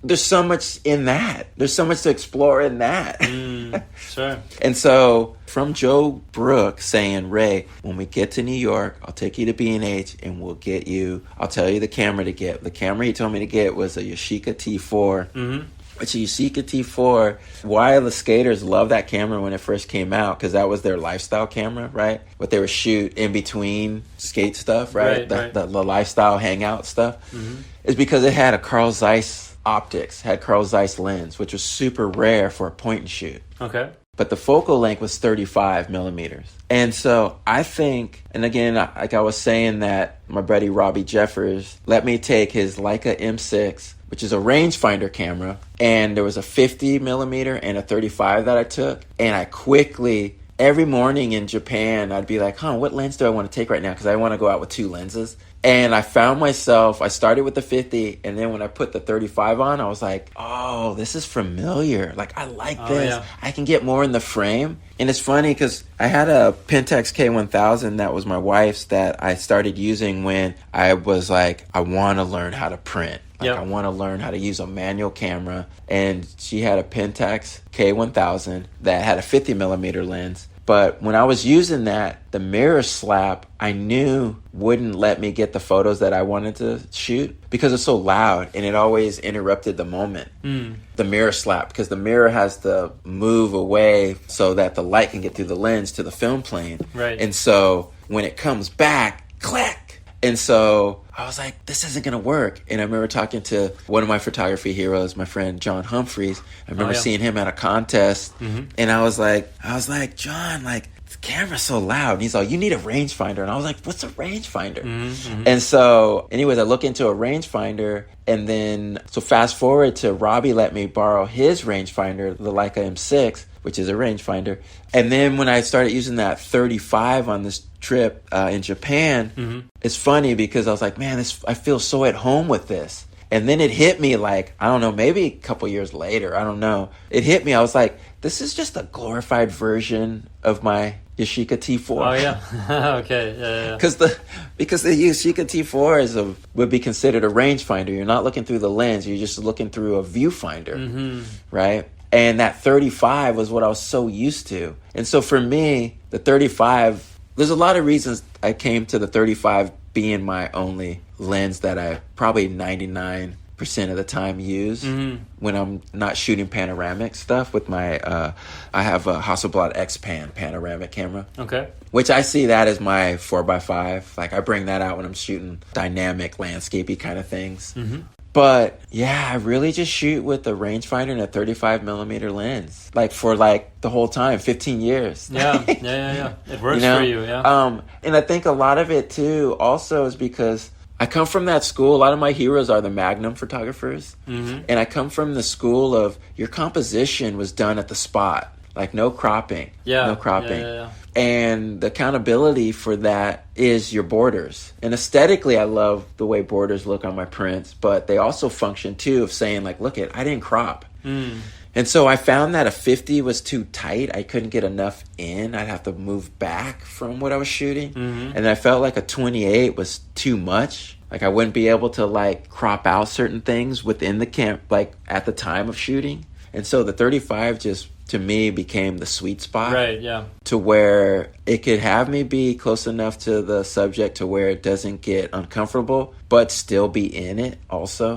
There's so much in that. There's so much to explore in that. Sure. And so from Joe Brook saying, Ray, when we get to New York, I'll take you to B&H and we'll get you, I'll tell you the camera to get. The camera he told me to get was a Yashica T4. Which a Yashica T4, why the skaters loved that camera when it first came out, because that was their lifestyle camera, right? What they would shoot in between skate stuff, right? The lifestyle hangout stuff. Is because it had a Carl Zeiss optics, had Carl Zeiss lens, which was super rare for a point and shoot. Okay. but the focal length was 35 millimeters. And so I think, and again, like I was saying, that my buddy Robbie Jeffers let me take his Leica M6, which is a rangefinder camera, and there was a 50 millimeter and a 35 that I took, and I quickly, every morning in Japan, I'd be like, what lens do I want to take right now? Because I want to go out with 2 lenses. And I found myself, I started with the 50, and then when I put the 35 on, I was like, oh, this is familiar. Like, I like this.
Yeah.
I can get more in the frame. And it's funny because I had a Pentax K1000 that was my wife's that I started using when I was like, I want to learn how to print. Like, I want to learn how to use a manual camera. And she had a Pentax K1000 that had a 50 millimeter lens. But when I was using that, the mirror slap, I knew wouldn't let me get the photos that I wanted to shoot because it's so loud and it always interrupted the moment. The mirror slap, because the mirror has to move away so that the light can get through the lens to the film plane.
Right.
And so when it comes back, click. And so I was like, this isn't going to work. And I remember talking to one of my photography heroes, my friend John Humphreys. I remember seeing him at a contest. And I was like, John, like, the camera's so loud. And he's like, you need a rangefinder. And I was like, what's a rangefinder? And so anyways, I look into a rangefinder. And then, so fast forward to Robbie let me borrow his rangefinder, the Leica M6, which is a rangefinder. And then when I started using that 35 on this trip in Japan, it's funny because I was like, man, I feel so at home with this. And then it hit me like, I don't know, maybe a couple years later, I don't know. It hit me, I was like, this is just a glorified version of my Yashica T4.
Oh, yeah. Okay. Yeah.
Because the Yashica T4 would be considered a rangefinder. You're not looking through the lens. You're just looking through a viewfinder, right? And that 35 was what I was so used to. And so for me, the 35, there's a lot of reasons I came to the 35 being my only lens that I probably 99% of the time use when I'm not shooting panoramic stuff with my, I have a Hasselblad X-Pan panoramic camera.
Okay.
Which I see that as my 4x5. Like, I bring that out when I'm shooting dynamic, landscapey kind of things. But yeah, I really just shoot with a rangefinder and a 35 millimeter lens, like for like the whole time, 15 years.
Yeah. It works for you. Yeah.
And I think a lot of it too also is because I come from that school. A lot of my heroes are the Magnum photographers. And I come from the school of your composition was done at the spot, like no cropping. No cropping.
Yeah.
And the accountability for that is your borders. And aesthetically, I love the way borders look on my prints, but they also function too of saying like, look I didn't crop. And so I found that a 50 was too tight. I couldn't get enough in. I'd have to move back from what I was shooting. And I felt like a 28 was too much. Like I wouldn't be able to like crop out certain things within the camp, like at the time of shooting. And so the 35 just, to me, became the sweet spot.
Right, yeah.
To where it could have me be close enough to the subject to where it doesn't get uncomfortable, but still be in it also.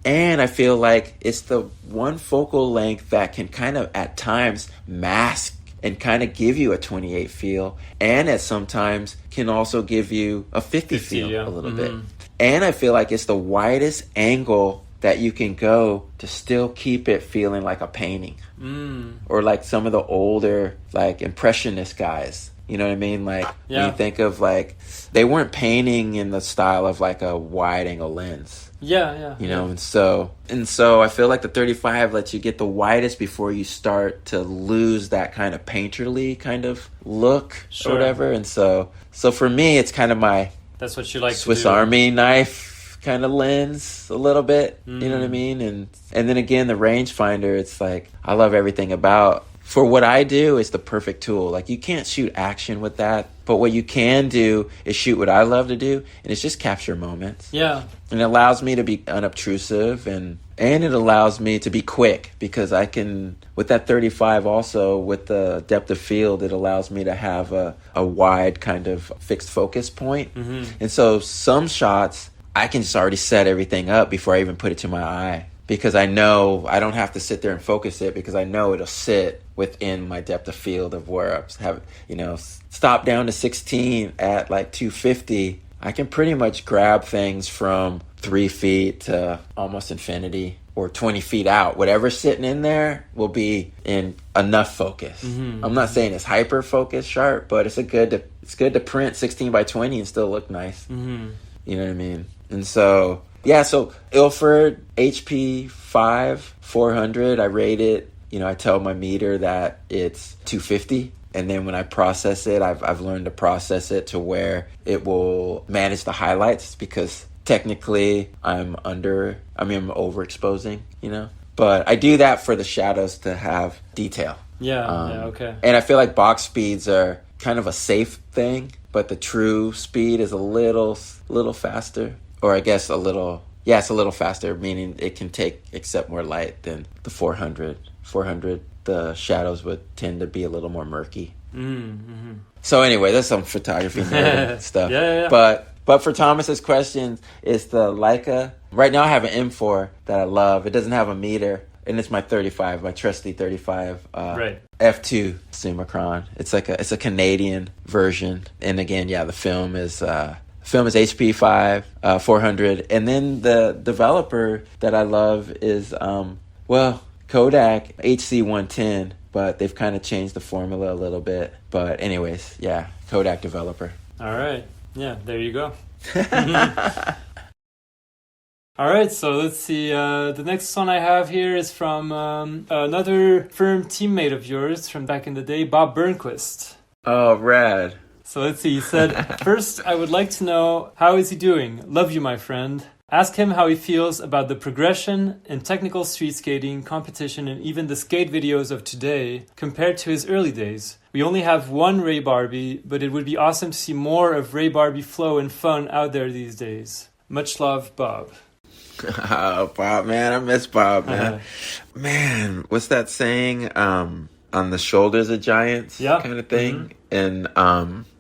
And I feel like it's the one focal length that can kind of at times mask and kind of give you a 28 feel, and at sometimes can also give you a 50 feel a little bit. And I feel like it's the widest angle that you can go to still keep it feeling like a painting. Or like some of the older like impressionist guys, you know what I mean? Like when you think of like, they weren't painting in the style of like a wide angle lens. You know, and so I feel like the 35 lets you get the widest before you start to lose that kind of painterly kind of look or whatever. And so for me, it's kind of my
that's what you like
Swiss
to do.
Army knife kind of lens a little bit. You know what I mean? And then again, the rangefinder, it's like I love everything about. For what I do, it's the perfect tool. Like, you can't shoot action with that, but what you can do is shoot what I love to do, and it's just capture moments.
Yeah.
And it allows me to be unobtrusive, and it allows me to be quick, because I can, with that 35 also, with the depth of field, it allows me to have a wide kind of fixed focus point. And so some shots, I can just already set everything up before I even put it to my eye, because I know I don't have to sit there and focus it, because I know it'll sit within my depth of field of where I have, stop down to 16 at like 250. I can pretty much grab things from 3 feet to almost infinity or 20 feet out. Whatever's sitting in there will be in enough focus. I'm not saying it's hyper focus sharp, but it's good to print 16 by 20 and still look nice. You know what I mean? And so, yeah, so Ilford HP 5 400, I rate it. You know, I tell my meter that it's 250. And then when I process it, I've learned to process it to where it will manage the highlights, because technically I'm overexposing, you know. But I do that for the shadows to have detail.
Okay.
And I feel like box speeds are kind of a safe thing, but the true speed is a little faster, or I guess it's a little faster, meaning it can accept more light than the 400. 400, the shadows would tend to be a little more murky. So anyway, that's some photography nerd stuff.
Yeah.
But for Thomas's question, it's the Leica. Right now I have an M4 that I love. It doesn't have a meter, and it's my 35, my trusty 35 f2 Summicron. It's a Canadian version, and again, the film is HP 5 400, and then the developer that I love is Kodak HC110, but they've kind of changed the formula a little bit. But anyways, Kodak developer.
All right. Yeah, there you go. All right, so let's see. The next one I have here is from another firm teammate of yours from back in the day, Bob Burnquist.
Oh, rad.
So let's see. He said, first, I would like to know, how is he doing? Love you, my friend. Ask him how he feels about the progression in technical street skating, competition, and even the skate videos of today compared to his early days. We only have one Ray Barbee, but it would be awesome to see more of Ray Barbee flow and fun out there these days. Much love, Bob.
Oh, Bob, man. I miss Bob, man. Man, what's that saying? On the shoulders of giants kind of thing. And,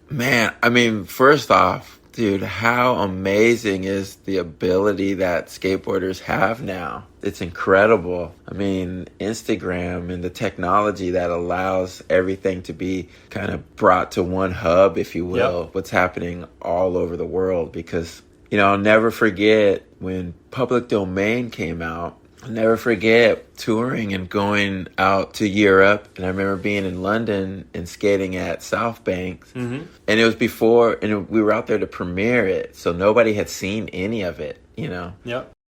man, I mean, first off, dude, how amazing is the ability that skateboarders have now? It's incredible. I mean, Instagram and the technology that allows everything to be kind of brought to one hub, if you will, what's happening all over the world. Because, you know, I'll never forget when Public Domain came out. I'll never forget touring and going out to Europe. And I remember being in London and skating at South Banks. And it was before, and we were out there to premiere it. So nobody had seen any of it, you know?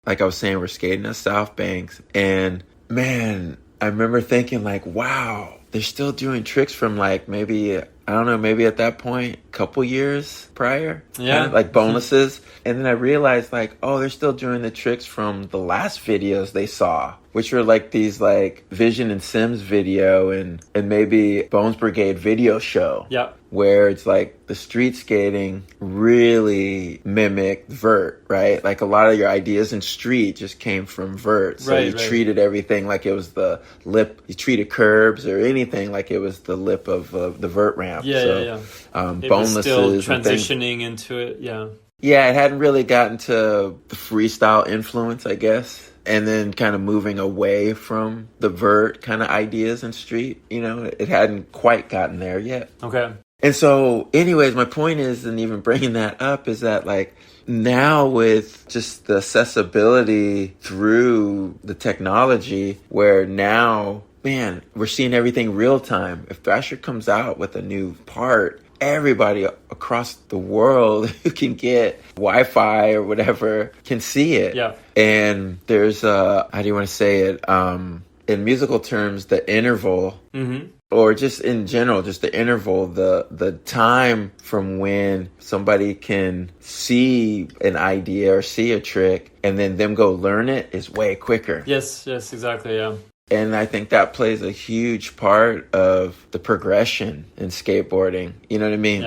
Like I was saying, we're skating at South Banks. And man, I remember thinking like, wow, they're still doing tricks from like maybe, I don't know, maybe at that point, a couple years prior. Kind of like bonuses. And then I realized like, oh, they're still doing the tricks from the last videos they saw, which were like these like Vision and Sims video and maybe Bones Brigade video show. Where it's like the street skating really mimicked vert, right? Like a lot of your ideas in street just came from vert. So you treated everything like it was the lip. You treated curbs or anything like it was the lip of the vert ramp.
It
bonelesses
was still transitioning into it.
Yeah, it hadn't really gotten to the freestyle influence, I guess. And then kind of moving away from the vert kind of ideas in street. You know, it hadn't quite gotten there yet.
Okay.
And so, anyways, my point is, and even bringing that up, is that like now with just the accessibility through the technology, where now, man, we're seeing everything real time. If Thrasher comes out with a new part, everybody across the world who can get Wi-Fi or whatever can see it. And there's how do you want to say it? In musical terms, the interval. Or just in general, just the interval, the time from when somebody can see an idea or see a trick and then them go learn it is way quicker.
Yes, exactly,
And I think that plays a huge part of the progression in skateboarding. You know what I mean?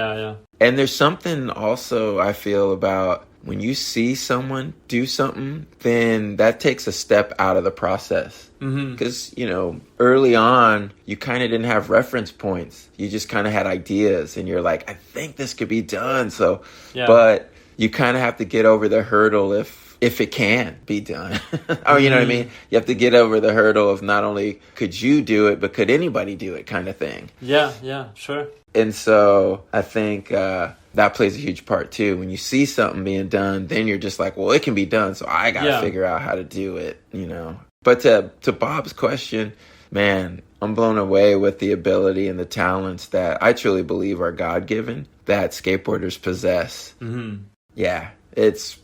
And there's something also I feel about when you see someone do something, then that takes a step out of the process. Because, you know, early on, you kind of didn't have reference points. You just kind of had ideas and you're like, I think this could be done. So, but you kind of have to get over the hurdle if it can be done. Oh, you know what I mean? You have to get over the hurdle of not only could you do it, but could anybody do it kind of thing.
Yeah, sure.
And so I think that plays a huge part too. When you see something being done, then you're just like, well, it can be done. So I got to figure out how to do it, you know? But to Bob's question, man, I'm blown away with the ability and the talents that I truly believe are God-given that skateboarders possess.
Mm-hmm.
Yeah, it's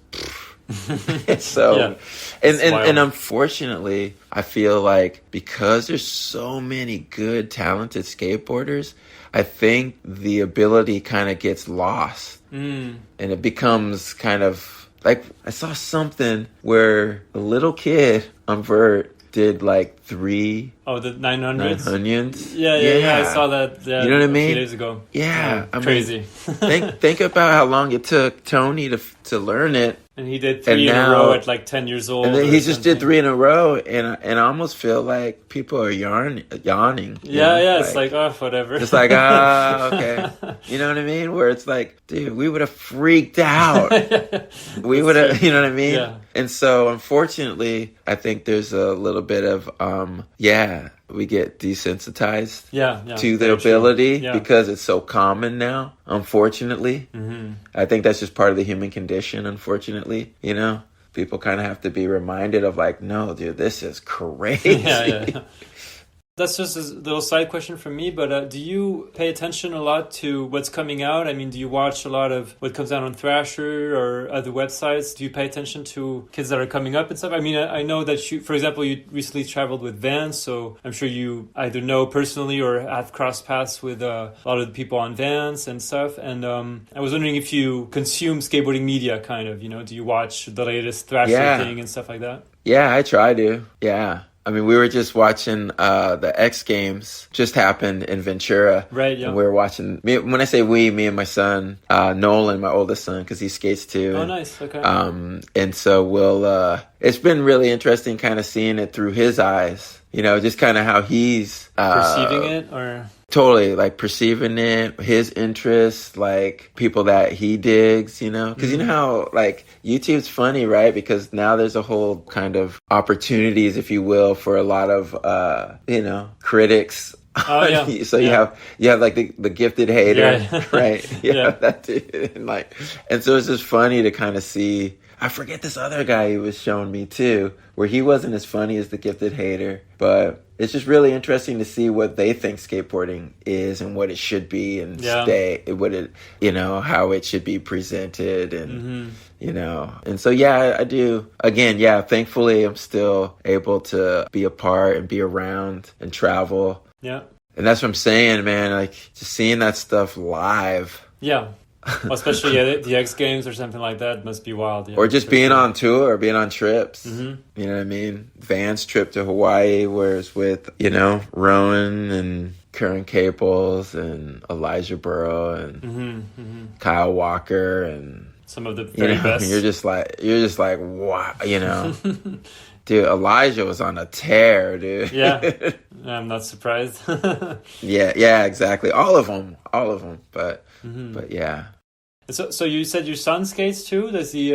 so,
Yeah.
and unfortunately, I feel like because there's so many good, talented skateboarders, I think the ability kind of gets lost, and it becomes kind of like I saw something where a little kid on vert did like 3
the 900s?
900s.
Yeah, I saw that. Yeah,
you know what I mean?
A few days ago.
Yeah, I mean,
crazy.
think about how long it took Tony to learn it.
And he did 3 in a row at like 10 years old.
And then he just did 3 in a row, and I almost feel like people are yawning.
Yeah, it's like, oh, whatever.
It's like, okay. You know what I mean? Where it's like, dude, we would have freaked out. We would have, you know what I mean?
Yeah.
And so, unfortunately, I think there's a little bit of, we get desensitized to the ability because it's so common now, unfortunately. Mm-hmm. I think that's just part of the human condition, unfortunately, you know? People kind of have to be reminded of like, no, dude, this is crazy.
Yeah. That's just a little side question from me, but do you pay attention a lot to what's coming out? I mean, do you watch a lot of what comes out on Thrasher or other websites? Do you pay attention to kids that are coming up and stuff? I mean, I know that you, for example, you recently traveled with Vans, so I'm sure you either know personally or have crossed paths with a lot of the people on Vans and stuff. And I was wondering if you consume skateboarding media, kind of, you know, do you watch the latest Thrasher thing and stuff like that?
Yeah, I try to. Yeah. I mean, we were just watching the X Games just happened in Ventura.
Right, yeah.
And we were watching, when I say we, me and my son, Nolan, my oldest son, because he skates too.
Oh, nice. Okay.
And so it's been really interesting kind of seeing it through his eyes, you know, just kind of how he's
perceiving it or...
Totally, like perceiving it, his interests, like people that he digs, you know? Because you know how, like, YouTube's funny, right? Because now there's a whole kind of opportunities, if you will, for a lot of, critics.
Oh, yeah.
So you have like the gifted hater, right?
Yeah.
That dude. And so it's just funny to kind of see. I forget this other guy he was showing me too, where he wasn't as funny as the gifted hater, but it's just really interesting to see what they think skateboarding is and what it should be and how it should be presented and, you know. And so, yeah, I do. Again, yeah, thankfully I'm still able to be a part and be around and travel.
Yeah. And
that's what I'm saying, man, like just seeing that stuff live.
Yeah. Well, especially the X Games or something like that must be wild. Yeah,
or just being on tour or being on trips. Mm-hmm. You know what I mean? Van's trip to Hawaii, where it's with, you know, Rowan and Karen Caples and Elijah Burrow and Kyle Walker and
some of the very best.
You're just like, wow, you know. Dude, Elijah was on a tear, dude.
Yeah, I'm not surprised.
yeah, exactly. All of them. But yeah.
So you said your son skates too? Is he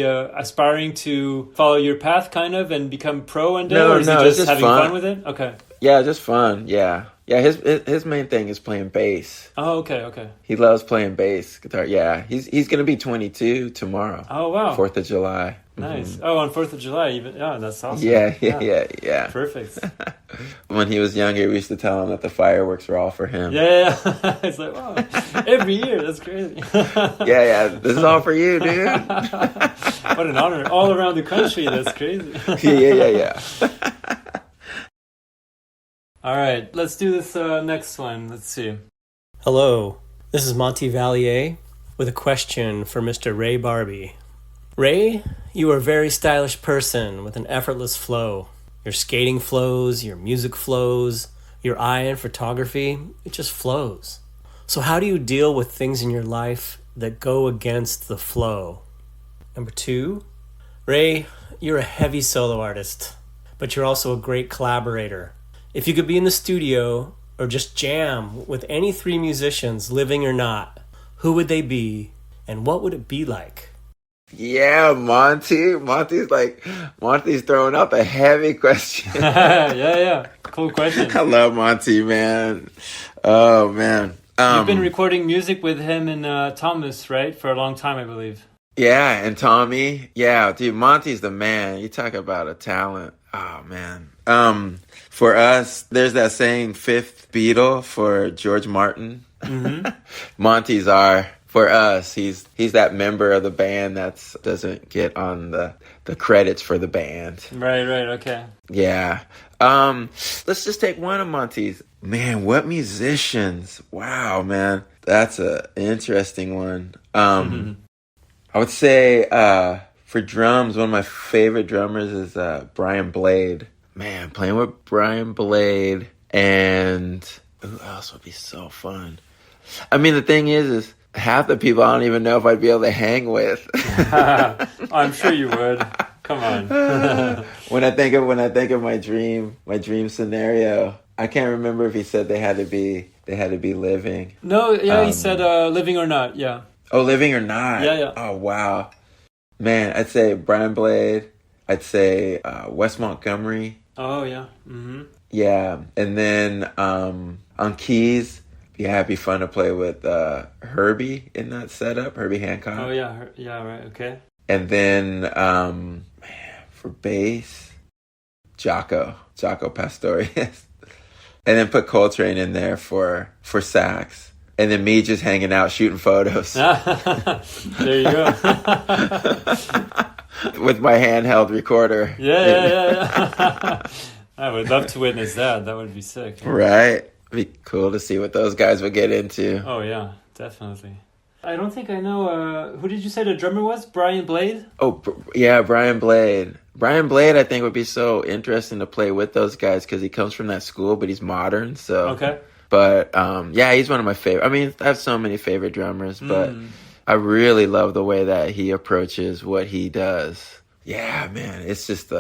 aspiring to follow your path, kind of, and become pro one day, or is he just having fun with it? Okay.
Yeah, just fun. Yeah. His main thing is playing bass.
Oh, okay.
He loves playing bass guitar. Yeah, he's gonna be 22 tomorrow.
Oh wow.
4th of July.
Nice. Oh, on 4th of July, even. Yeah, that's awesome.
Yeah. Perfect. When he was younger, we used to tell him that the fireworks were all for him.
Yeah. It's like, wow, every year. That's crazy.
Yeah. This is all for you, dude.
What an honor. All around the country. That's crazy.
Yeah.
All right, let's do this next one. Let's see.
Hello, this is Monte Vallier with a question for Mr. Ray Barbee. Ray, you are a very stylish person with an effortless flow. Your skating flows, your music flows, your eye in photography, it just flows. So how do you deal with things in your life that go against the flow? Number 2, Ray, you're a heavy solo artist, but you're also a great collaborator. If you could be in the studio or just jam with any 3 musicians, living or not, who would they be and what would it be like?
Yeah, Monty's throwing out the heavy question.
Yeah. Cool question.
I love Monty, man. Oh, man.
You've been recording music with him and Thomas, right? For a long time, I believe.
Yeah, and Tommy. Yeah, dude, Monty's the man. You talk about a talent. Oh man. For us, there's that saying, fifth Beatle for George Martin. Mm-hmm. Monty's our, for us, he's that member of the band that doesn't get on the credits for the band.
Right, okay.
Yeah. Let's just take one of Monty's. Man, what musicians? Wow, man. That's a interesting one. I would say for drums, one of my favorite drummers is Brian Blade. Man, playing with Brian Blade, and who else would be so fun? I mean, the thing is half the people I don't even know if I'd be able to hang with.
I'm sure you would. Come on.
When I think of my dream scenario, I can't remember if he said they had to be living.
No, yeah, he said living or not. Yeah.
Oh, living or not.
Yeah.
Oh, wow. Man, I'd say Brian Blade. I'd say Wes Montgomery.
Oh, yeah. Mm-hmm.
Yeah, and then on keys, it'd be fun to play with Herbie in that setup, Herbie Hancock.
Oh, yeah, right, okay.
And then, man, for bass, Jaco Pastorius. And then put Coltrane in there for sax. And then me just hanging out, shooting photos.
There you go.
With my handheld recorder.
Yeah. I would love to witness that. That would be sick.
Right. It'd be cool to see what those guys would get into.
Oh, yeah, definitely. I don't think I know, who did you say the drummer was? Brian Blade?
Oh, yeah, Brian Blade. Brian Blade, I think, would be so interesting to play with those guys because he comes from that school, but he's modern, so...
Okay.
But, yeah, he's one of my favorite... I mean, I have so many favorite drummers, but I really love the way that he approaches what he does. Yeah, man, it's just...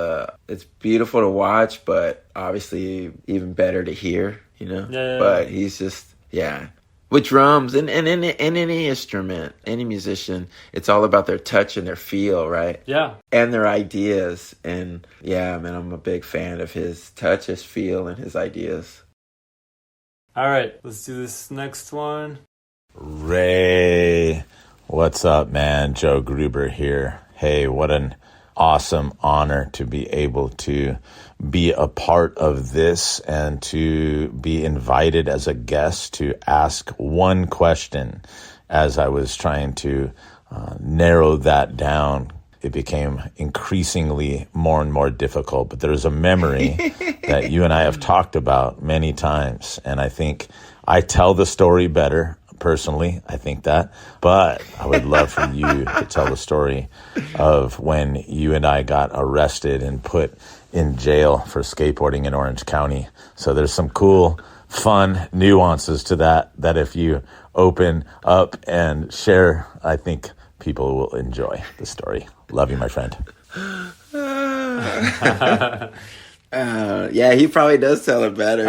it's beautiful to watch, but obviously even better to hear, you know?
Yeah.
But he's just... Yeah. With drums and any instrument, any musician, it's all about their touch and their feel, right?
Yeah.
And their ideas. And yeah, man, I'm a big fan of his touch, his feel, and his ideas.
All right, let's do this next one.
Ray, what's up, man? Joe Gruber here. Hey, what an awesome honor to be able to be a part of this and to be invited as a guest to ask one question. As I was trying to narrow that down, it became increasingly more and more difficult. But there's a memory that you and I have talked about many times, and I think I tell the story better. Personally, I think that, but I would love for you to tell the story of when you and I got arrested and put in jail for skateboarding in Orange County. So there's some cool, fun nuances to that if you open up and share, I think people will enjoy the story. Love you, my friend.
Yeah, he probably does tell it better.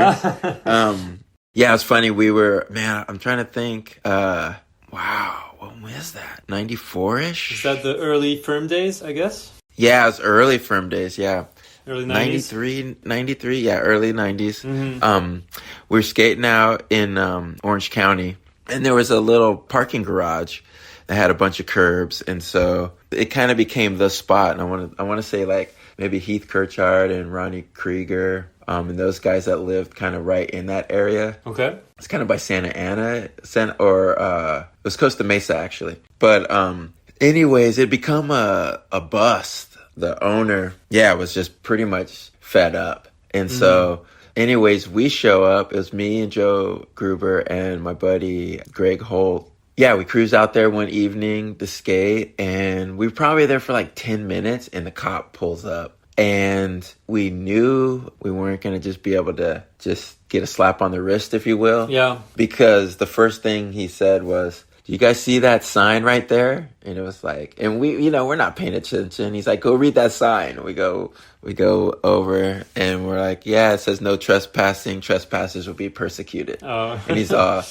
Yeah, it's funny. I'm trying to think. Wow, when was that? 94-ish?
Is that the early firm days, I guess?
Yeah, it was early firm days, yeah.
Early 90s?
93, yeah, early 90s.
Mm-hmm.
We were skating out in Orange County, and there was a little parking garage that had a bunch of curbs, and so it kind of became the spot. And I want to say like maybe Heath Kirchard and Ronnie Krieger, and those guys that lived kind of right in that area.
Okay.
It's kind of by Santa Ana, it was Costa Mesa actually. But anyways, it become a bust. The owner, was just pretty much fed up. And so anyways, we show up. It was me and Joe Gruber and my buddy Greg Holt. Yeah, we cruised out there one evening to skate, and we were probably there for like 10 minutes, and the cop pulls up. And we knew we weren't going to just be able to just get a slap on the wrist, if you will. Yeah. Because the first thing he said was, "Do you guys see that sign right there?" And it was like, and we, we're not paying attention. He's like, "Go read that sign." We go over and we're like, "Yeah, it says no trespassing. Trespassers will be persecuted." Oh. And he's all,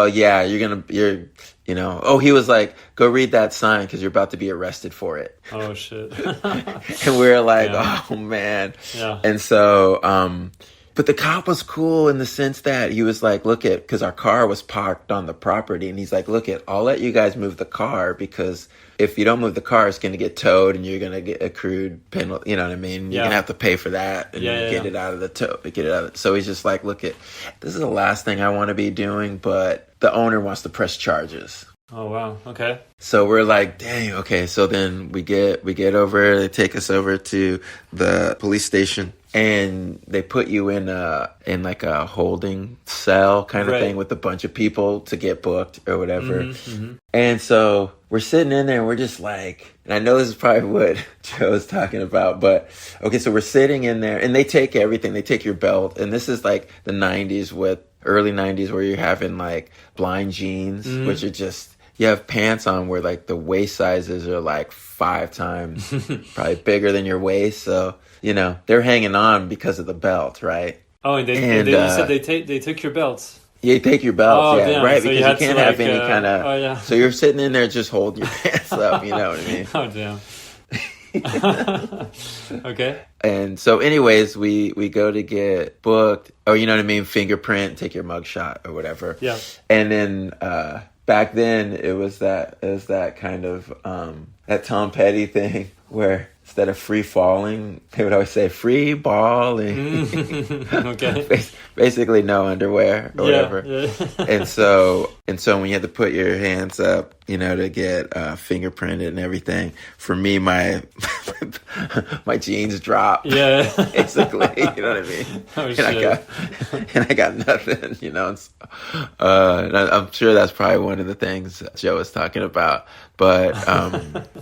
"Yeah, he was like, "Go read that sign because you're about to be arrested for it."
Oh, shit.
And we were like, "Oh, man." Yeah. And so, But the cop was cool in the sense that he was like, look at, because our car was parked on the property. And he's like, look at, I'll let you guys move the car because if you don't move the car, it's going to get towed and you're going to get accrued penalty. You know what I mean? You're going to have to pay for that and get it out of the tow. Get it out. So he's just like, look at, this is the last thing I want to be doing, but the owner wants to press charges.
Oh, wow. Okay.
So we're like, dang, okay. So then we get over, they take us over to the police station and they put you in like a holding cell kind of thing with a bunch of people to get booked or whatever. And so we're sitting in there and we're just like, and I know this is probably what Joe's talking about, but okay, so we're sitting in there and they take everything. They take your belt. And this is like the 90s early 90s where you're having like blind jeans, which are just, you have pants on where like the waist sizes are like 5 times probably bigger than your waist. So, you know, they're hanging on because of the belt, right?
Oh, and you said they took your belts.
Yeah, you take your belts,
damn.
right?
So
because you can't have any kind of...
Oh, yeah.
So you're sitting in there just holding your pants up, you know what I mean?
Oh, damn. Okay.
And so anyways, we go to get booked, or you know what I mean, fingerprint, take your mugshot or whatever.
Yeah.
And then back then it was that kind of that Tom Petty thing where instead of free falling, they would always say free balling.
Okay.
Basically no underwear or whatever.
Yeah.
And so when you had to put your hands up, you know, to get fingerprinted and everything, for me, my jeans dropped.
Yeah.
Basically, you know what I mean?
Oh,
and I got nothing, you know. And I'm sure that's probably one of the things Joe was talking about. But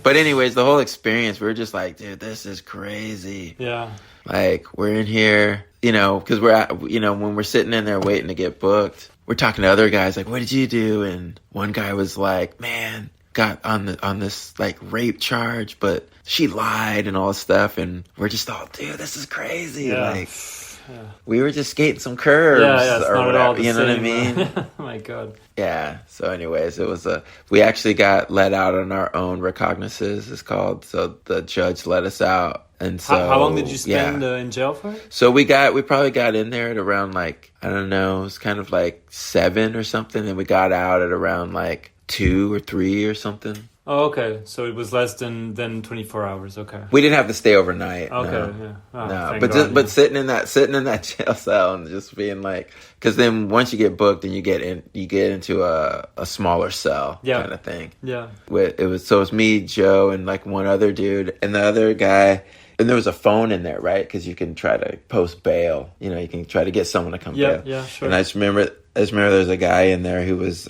anyways, the whole experience, we were just like, dude, this is crazy.
Yeah.
Like, we're in here, you know, because when we're sitting in there waiting to get booked, we're talking to other guys, like, what did you do? And one guy was like, man, got on this, like, rape charge, but she lied and all this stuff. And we're just all, dude, this is crazy.
Yeah.
Like, we were just skating some curves or
not
whatever,
at all the
you know
same.
what I mean?
Oh, my God.
Yeah. So anyways, we actually got let out on our own recognizances, it's called. So the judge let us out. And so
how long did you spend in jail for?
So we probably got in there at around like, I don't know, it was kind of like 7 or something. And we got out at around like 2 or 3 or something.
Oh, okay. So it was less than 24 hours. Okay.
We didn't have to stay overnight.
Okay.
No.
Yeah. Oh,
No, but sitting in that jail cell and just being like, because then once you get booked and you get into a smaller cell kind of thing.
Yeah.
It was me, Joe, and like one other dude, and the other guy. And there was a phone in there, right? Because you can try to post bail. You know, you can try to get someone to come bail.
Yeah, sure.
And I just remember there was a guy in there who was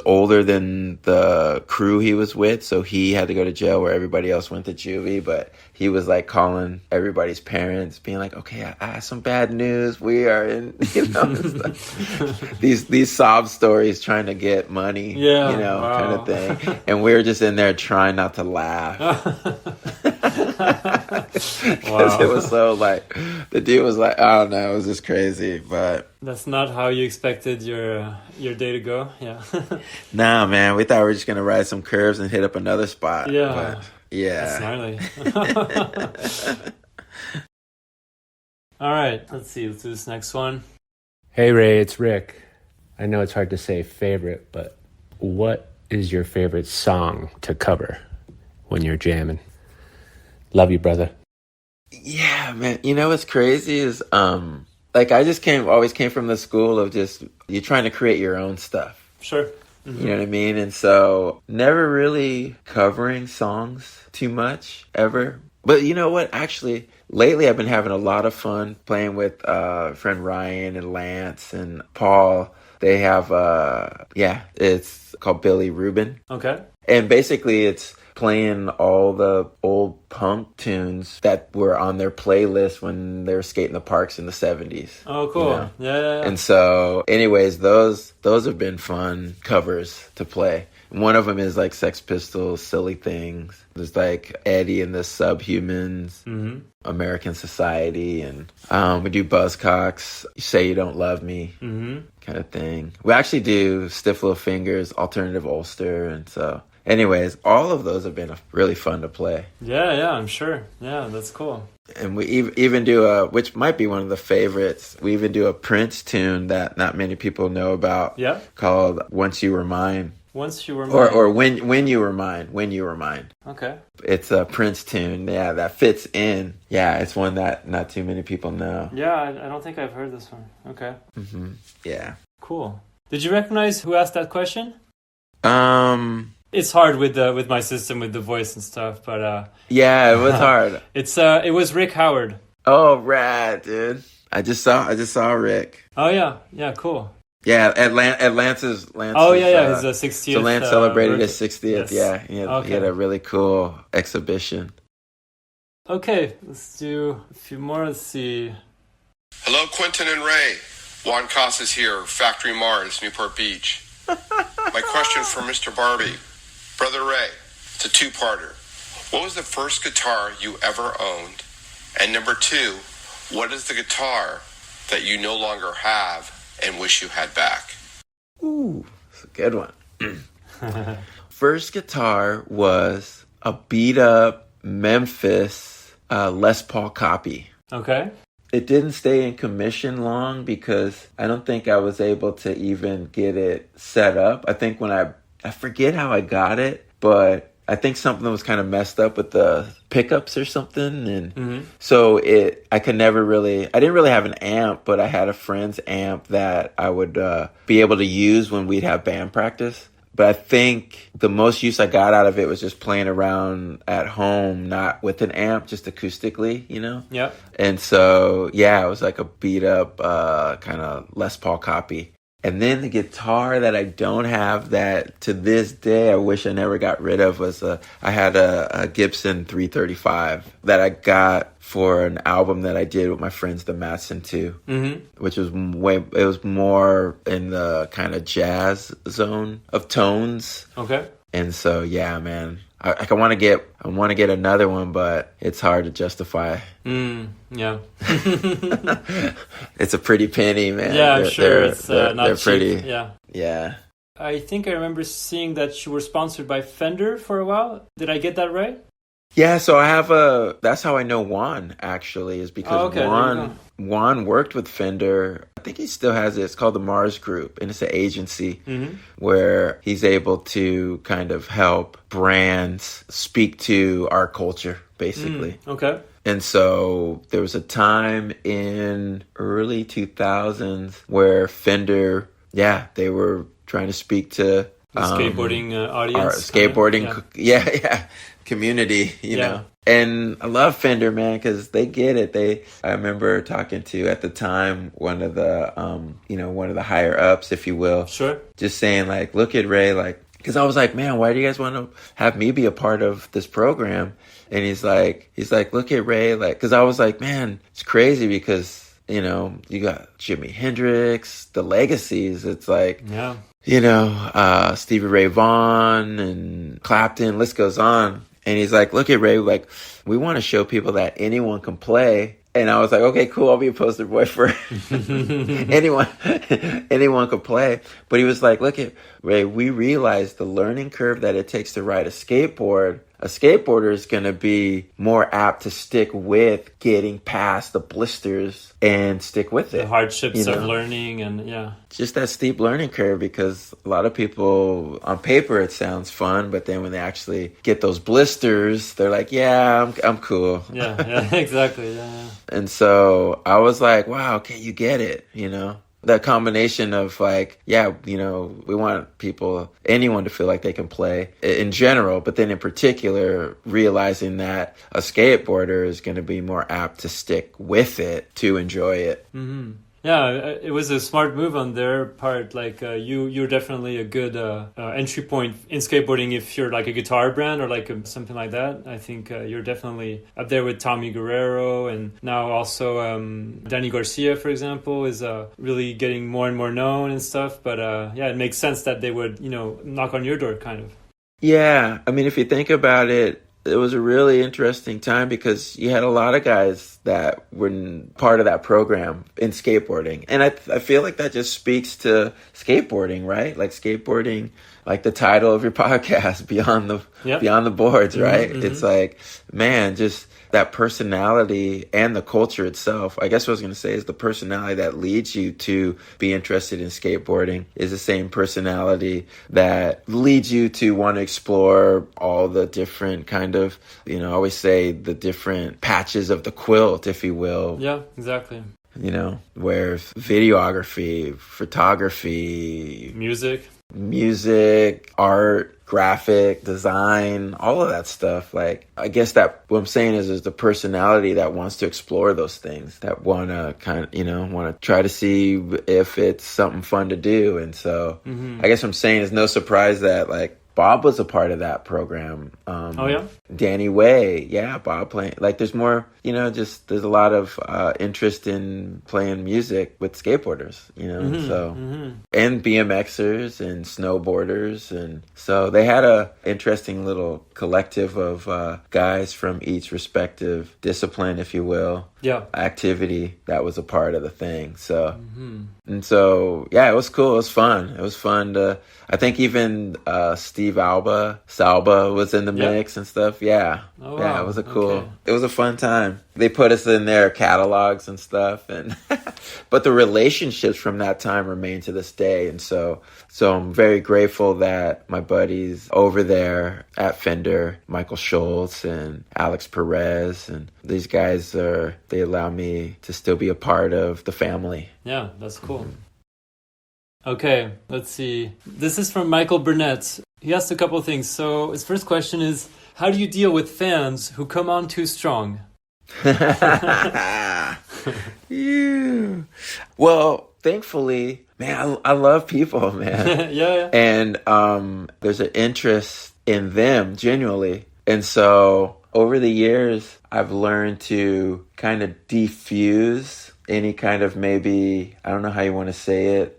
older than the crew he was with, so he had to go to jail where everybody else went to juvie. But he was like calling everybody's parents, being like, "Okay, I have some bad news. We are in," you know, these sob stories, trying to get money, you know, kind of thing. And we were just in there trying not to laugh. Because it was so like, the dude was like, I don't know, it was just crazy. But
that's not how you expected your day to go. Yeah.
Nah, man, we thought we were just gonna ride some curves and hit up another spot.
Yeah.
But, yeah.
That's gnarly. All right, let's see. Let's do this next one.
Hey Ray, it's Rick. I know it's hard to say favorite, but what is your favorite song to cover when you're jamming? Love you, brother.
Yeah, man. You know what's crazy is like I just always came from the school of just you're trying to create your own stuff.
Sure. Mm-hmm.
You know what I mean? And so never really covering songs too much ever. But you know what? Actually, lately I've been having a lot of fun playing with friend Ryan and Lance and Paul. They have it's called Billy Rubin.
Okay.
And basically it's playing all the old punk tunes that were on their playlist when they were skating the parks in the 70s.
Oh, cool.
You know?
Yeah.
And so, anyways, those have been fun covers to play. One of them is like Sex Pistols, Silly Things. There's like Eddie and the Subhumans, American Society, and we do Buzzcocks, Say You Don't Love Me, kind of thing. We actually do Stiff Little Fingers, Alternative Ulster, and so anyways, all of those have been really fun to play.
Yeah, I'm sure. Yeah, that's cool.
And we even do which might be one of the favorites, we even do a Prince tune that not many people know about.
Yeah.
Called Once You Were Mine.
Once You Were Mine.
Or when You Were Mine. When You Were Mine.
Okay.
It's a Prince tune, yeah, that fits in. Yeah, it's one that not too many people know.
Yeah, I don't think I've heard this one. Okay.
Mm-hmm. Yeah.
Cool. Did you recognize who asked that question?
It's
hard with my system with the voice and stuff, but
yeah, it was hard.
It was Rick Howard.
Oh, rad, dude! I just saw Rick.
Oh yeah, cool.
Yeah, at Lance's.
Oh yeah, his 60th.
So Lance celebrated his 60th.
Yes.
Yeah, he had a really cool exhibition.
Okay, let's do a few more. Let's see.
Hello, Quentin and Ray. Juan Casas here, Factory Mars, Newport Beach. My question for Mr. Barbee. Brother Ray, it's a two-parter. What was the first guitar you ever owned? And number two, what is the guitar that you no longer have and wish you had back?
Ooh, that's a good one. First guitar was a beat-up Memphis Les Paul copy.
Okay.
It didn't stay in commission long because I don't think I was able to even get it set up. I think when I forget how I got it, but I think something was kind of messed up with the pickups or something. And so I didn't really have an amp, but I had a friend's amp that I would be able to use when we'd have band practice. But I think the most use I got out of it was just playing around at home, not with an amp, just acoustically,
Yeah.
And so, yeah, it was like a beat up kind of Les Paul copy. And then the guitar that I don't have that to this day I wish I never got rid of was I had a Gibson 335 that I got for an album that I did with my friends, the Matson 2, which was it was more in the kind of jazz zone of tones.
Okay.
And so, yeah, man, I want to get another one, but it's hard to justify.
Yeah.
It's a pretty penny, man.
Yeah, I'm sure it's not
they're
cheap.
pretty.
Yeah.
Yeah.
I think I remember seeing that you were sponsored by Fender for a while. Did I get that right?
Yeah, so that's how I know Juan, actually, is because Juan worked with Fender. I think he still has it. It's called the Mars Group, and it's an agency where he's able to kind of help brands speak to our culture, basically.
Okay.
And so there was a time in early 2000s where Fender, they were trying to speak to
the skateboarding audience.
Our skateboarding, community, you know. And I love Fender, man, because they get it. I remember talking to, at the time, one of the higher ups, if you will.
Sure.
Just saying, like, look at Ray, like, because I was like, man, why do you guys want to have me be a part of this program? And he's like, look at Ray, like, because I was like, man, it's crazy because, you got Jimi Hendrix, the legacies. It's like, Stevie Ray Vaughan and Clapton, list goes on. And he's like, look at Ray, like, we want to show people that anyone can play. And I was like, okay, cool, I'll be a poster boy for anyone could play. But he was like, look at Ray, we realize the learning curve that it takes to ride a skateboard. A skateboarder is going to be more apt to stick with getting past the blisters and stick with it.
The hardships of learning and
just that steep learning curve, because a lot of people, on paper, it sounds fun, but then when they actually get those blisters, they're like, yeah, I'm cool.
Yeah, exactly. Yeah.
And so I was like, wow, okay, you get it, That combination of like, we want anyone to feel like they can play in general, but then in particular, realizing that a skateboarder is going to be more apt to stick with it to enjoy it.
Mm-hmm. Yeah, it was a smart move on their part. Like you're definitely a good entry point in skateboarding if you're like a guitar brand or like something like that. I think you're definitely up there with Tommy Guerrero, and now also Danny Garcia, for example, is really getting more and more known and stuff. But it makes sense that they would knock on your door, kind of.
Yeah, I mean, if you think about it, it was a really interesting time because you had a lot of guys that were part of that program in skateboarding. And I feel like that just speaks to skateboarding, right? Like skateboarding, like the title of your podcast, Beyond the Boards, right? Mm-hmm. It's like, man, just that personality and the culture itself. I guess what I was going to say is the personality that leads you to be interested in skateboarding is the same personality that leads you to want to explore all the different kind of, I always say the different patches of the quilt, if you will.
Yeah, exactly.
Where videography, photography, music, art, graphic design, all of that stuff. Like, I guess that what I'm saying is the personality that wants to explore those things, that want to kind of, want to try to see if it's something fun to do. And so I guess what I'm saying is no surprise that like Bob was a part of that program. Danny Way. Yeah, Bob playing. Like, there's more, just there's a lot of interest in playing music with skateboarders, and BMXers and snowboarders. And so they had a interesting little collective of guys from each respective discipline, if you will.
Yeah.
Activity that was a part of the thing. So, and so, yeah, it was cool. It was fun. It was fun to, I think even Steve Salba was in the mix and stuff. Yeah.
Oh, wow.
Yeah, it was it was a fun time. They put us in their catalogs and stuff, and but the relationships from that time remain to this day. And so I'm very grateful that my buddies over there at Fender, Michael Schultz and Alex Perez, and these guys they allow me to still be a part of the family.
Yeah, that's cool. Okay, let's see. This is from Michael Burnett. He asked a couple of things. So his first question is, how do you deal with fans who come on too strong?
Yeah. Well, thankfully, man, I love people, man.
Yeah.
And there's an interest in them, genuinely. And so over the years, I've learned to kind of diffuse any kind of, maybe, I don't know how you want to say it,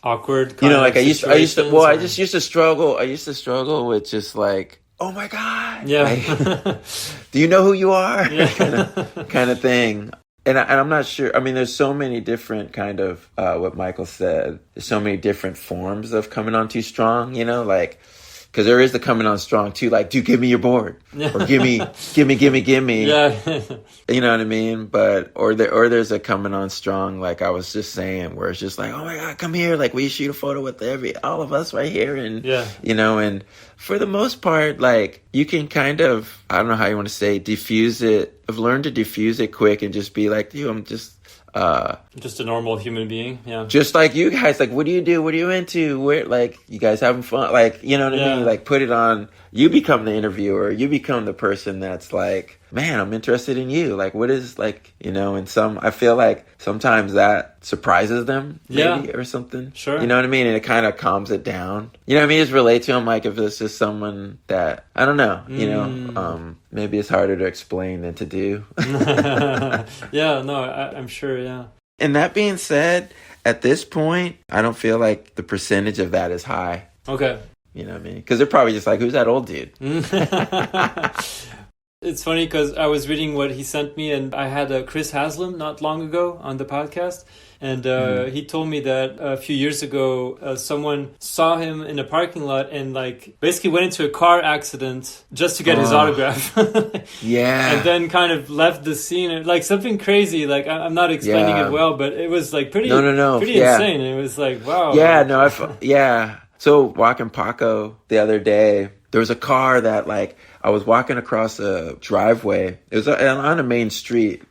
awkward
like I used to struggle with just like, oh my God, like, do you know who you are?
Yeah.
kind of thing. And I'm not sure. I mean, there's so many different kind of what Michael said. There's so many different forms of coming on too strong. Like, because there is the coming on strong too. Like, dude, give me your board, or give me.
Yeah.
You know what I mean? But or there's a coming on strong, like I was just saying, where it's just like, oh my God, come here, like, will you shoot a photo with all of us right here? And and for the most part, like, you can kind of, I don't know how you want to say, diffuse it. I've learned to diffuse it quick and just be like, dude, I'm just
a normal human being. Yeah.
Just like you guys, like, what do you do? What are you into? Where, like, you guys having fun? Like, you know what I mean? Like, put it on. You become the interviewer. You become the person that's like, man, I'm interested in you. Like, what is, like, and I feel like sometimes that surprises them, maybe, or something.
Sure.
You know what I mean? And it kind of calms it down. You know what I mean? Just relate to them, like, if it's just someone that, I don't know, maybe it's harder to explain than to do.
Yeah, no, I'm sure, yeah.
And that being said, at this point, I don't feel like the percentage of that is high.
Okay.
You know what I mean? Because they're probably just like, who's that old dude?
It's funny because I was reading what he sent me, and I had Chris Haslam not long ago on the podcast, and he told me that a few years ago someone saw him in a parking lot and like basically went into a car accident just to get his autograph.
Yeah.
And then kind of left the scene, like something crazy. Like, I'm not explaining it well, but it was like pretty insane. It was like, wow.
Yeah, So walking Paco the other day, there was a car that, like, I was walking across a driveway. It was on a main street,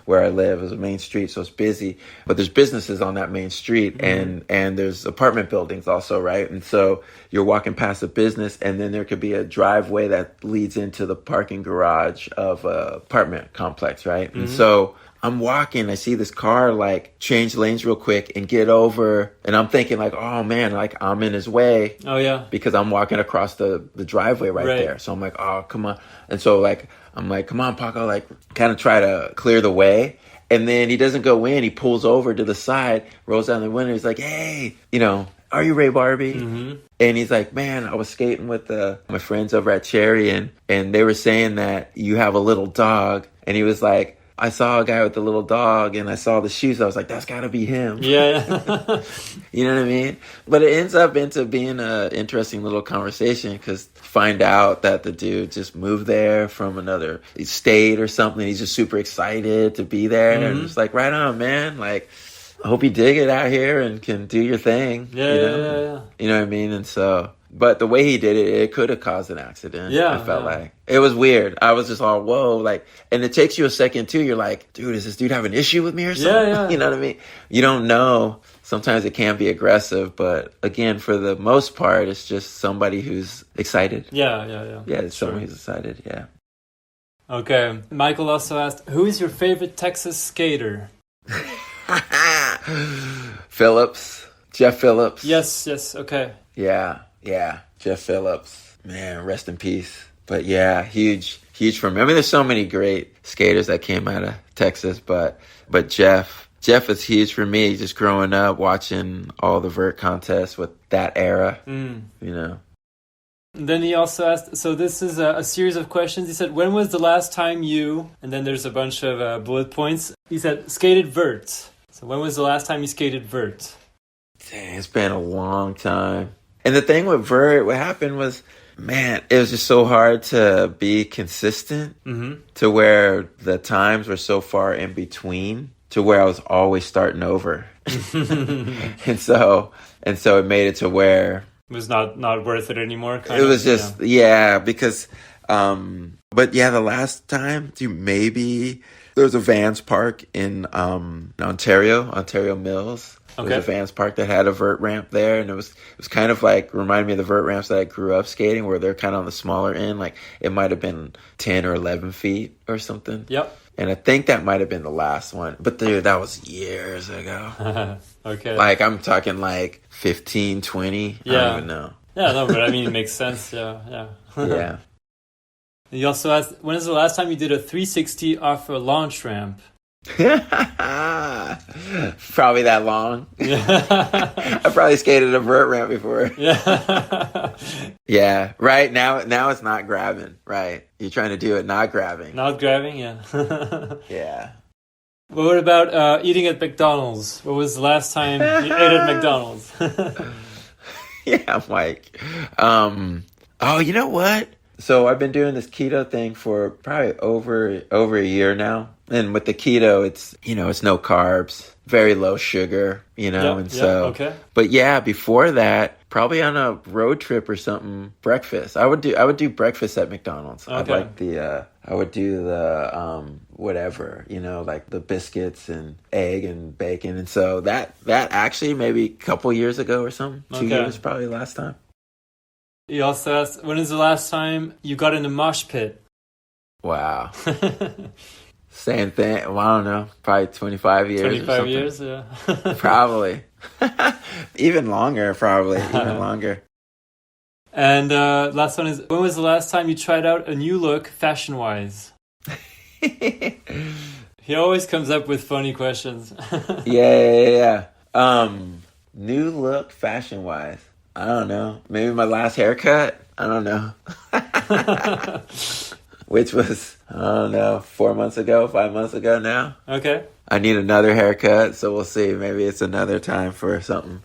where I live. It was a main street, so it's busy. But there's businesses on that main street, and there's apartment buildings also, right? And so you're walking past a business, and then there could be a driveway that leads into the parking garage of a apartment complex, right? Mm-hmm. And so I'm walking, I see this car like change lanes real quick and get over, and I'm thinking like, oh man, like I'm in his way.
Oh yeah.
Because I'm walking across the driveway right there. So I'm like, oh, come on. And so like, I'm like, come on, Paco, like kind of try to clear the way. And then he doesn't go in, he pulls over to the side, rolls down the window, he's like, hey, are you Ray Barbee? Mm-hmm. And he's like, man, I was skating with my friends over at Cherry, and they were saying that you have a little dog. And he was like, I saw a guy with a little dog and I saw the shoes. I was like, that's got to be him.
Yeah.
You know what I mean? But it ends up into being an interesting little conversation because find out that the dude just moved there from another state or something. He's just super excited to be there. And it's like, right on, man. Like, I hope you dig it out here and can do your thing.
Yeah,
you know? You know what I mean? And so, but the way he did it, it could have caused an accident.
Yeah.
I felt like. It was weird. I was just all, whoa. Like, and it takes you a second too. You're like, dude, does this dude have an issue with me or something?
Yeah.
You know what I mean? You don't know. Sometimes it can be aggressive, but again, for the most part, it's just somebody who's excited.
Yeah.
Yeah, it's someone who's excited, yeah.
Okay. Michael also asked, who is your favorite Texas skater?
Phillips. Jeff Phillips.
Yes, okay.
Yeah. Jeff Phillips. Man, rest in peace. But yeah, huge for me. I mean, there's so many great skaters that came out of Texas, but Jeff is huge for me, just growing up, watching all the vert contests with that era, you know.
And then he also asked, so this is a series of questions. He said, when was the last time you, and then there's a bunch of bullet points. He said, skated vert. So when was the last time you skated vert?
Dang, it's been a long time. And the thing with vert, what happened was, man, it was just so hard to be consistent to where the times were so far in between to where I was always starting over. and so it made it to where
it was not worth it anymore.
It was just, because, but yeah, the last time, maybe there was a Vans Park in Ontario Mills. Okay. There was a Vans Park that had a vert ramp there, and it was kind of like, reminded me of the vert ramps that I grew up skating, where they're kind of on the smaller end. Like, it might have been 10 or 11 feet or something.
Yep.
And I think that might have been the last one. But dude, that was years ago.
Okay.
Like, I'm talking like 15, 20.
Yeah.
I don't even know.
Yeah, no, but I mean, it makes sense. Yeah.
Yeah.
He also asked, when is the last time you did a 360 off a launch ramp?
Probably that long. I probably skated a vert ramp before. Yeah. Right now it's not grabbing. Right. You're trying to do it not grabbing.
Not grabbing, yeah.
Yeah.
But what about eating at McDonald's? What was the last time you ate at McDonald's?
Yeah, Mike. Oh, you know what? So I've been doing this keto thing for probably over a year now. And with the keto, it's, it's no carbs, very low sugar, okay. But yeah, before that, probably on a road trip or something, breakfast. I would do breakfast at McDonald's. Okay. I would do the whatever, like the biscuits and egg and bacon. And so that actually maybe a couple years ago or something, 2 years probably last time.
He also asked, when is the last time you got in a mosh pit?
Wow. Same thing. Well, I don't know. Probably 25 years.
25 years, yeah.
Probably. Even longer, probably. Even longer.
And last one is, when was the last time you tried out a new look fashion-wise? He always comes up with funny questions.
Yeah. New look fashion-wise. I don't know. Maybe my last haircut? I don't know. Which was, I don't know, 4 months ago, 5 months ago now.
Okay.
I need another haircut, so we'll see. Maybe it's another time for something.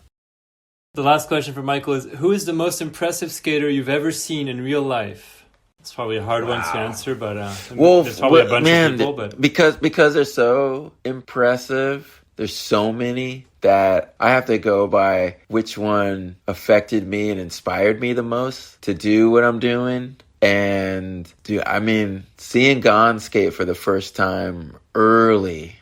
The last question for Michael is, who is the most impressive skater you've ever seen in real life? It's probably a hard one to answer, but there's probably a bunch of people. But
because they're so impressive, there's so many that I have to go by which one affected me and inspired me the most to do what I'm doing. And seeing Gon skate for the first time early,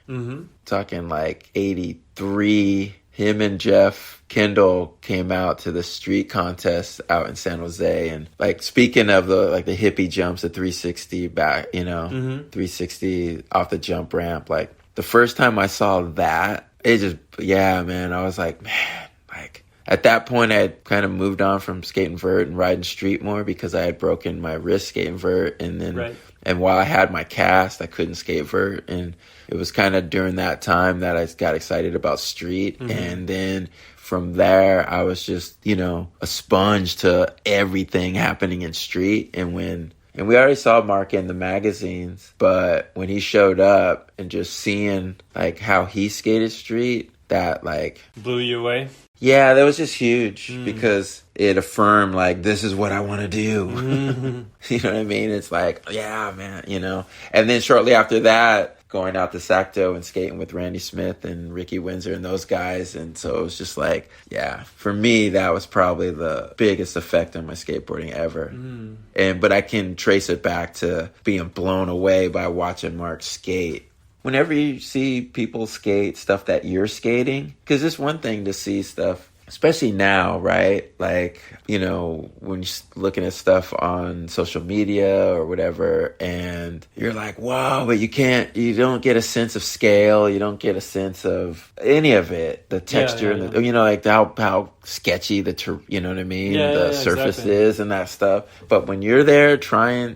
talking like 83, him and Jeff Kendall came out to the street contest out in San Jose. And like, speaking of the hippie jumps, the 360 back, 360 off the jump ramp, like the first time I saw that, it just, I was like, man, like, at that point, I had kind of moved on from skating vert and riding street more because I had broken my wrist skating vert. And then, and while I had my cast, I couldn't skate vert. And it was kind of during that time that I got excited about street. And then from there, I was just, a sponge to everything happening in street. And And we already saw Mark in the magazines, but when he showed up and just seeing like how he skated street, that like
blew you away.
Yeah, that was just huge because it affirmed like, this is what I want to do. You know what I mean? It's like, yeah, man, you know. And then shortly after that, going out to Sacto and skating with Randy Smith and Ricky Windsor and those guys. And so it was just like, yeah, for me, that was probably the biggest effect on my skateboarding ever. But I can trace it back to being blown away by watching Mark skate. Whenever you see people skate stuff that you're skating, because it's one thing to see stuff, especially now, right? Like, you know, when you're looking at stuff on social media or whatever, and you're like, wow, but you don't get a sense of scale. You don't get a sense of any of it, the texture, and the, you know, like how sketchy you know what I mean? The surface is and that stuff. But when you're there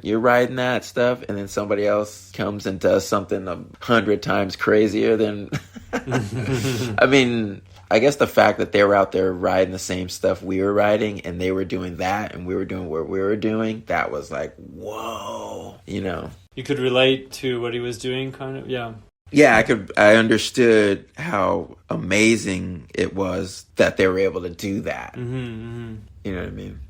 you're riding that stuff, and then somebody else comes and does something 100 times crazier than, I mean, I guess the fact that they were out there riding the same stuff we were riding, and they were doing that, and we were doing what we were doing, that was like, whoa, you know.
You could relate to what he was doing, kind of, yeah.
Yeah, I understood how amazing it was that they were able to do that. You know what I mean?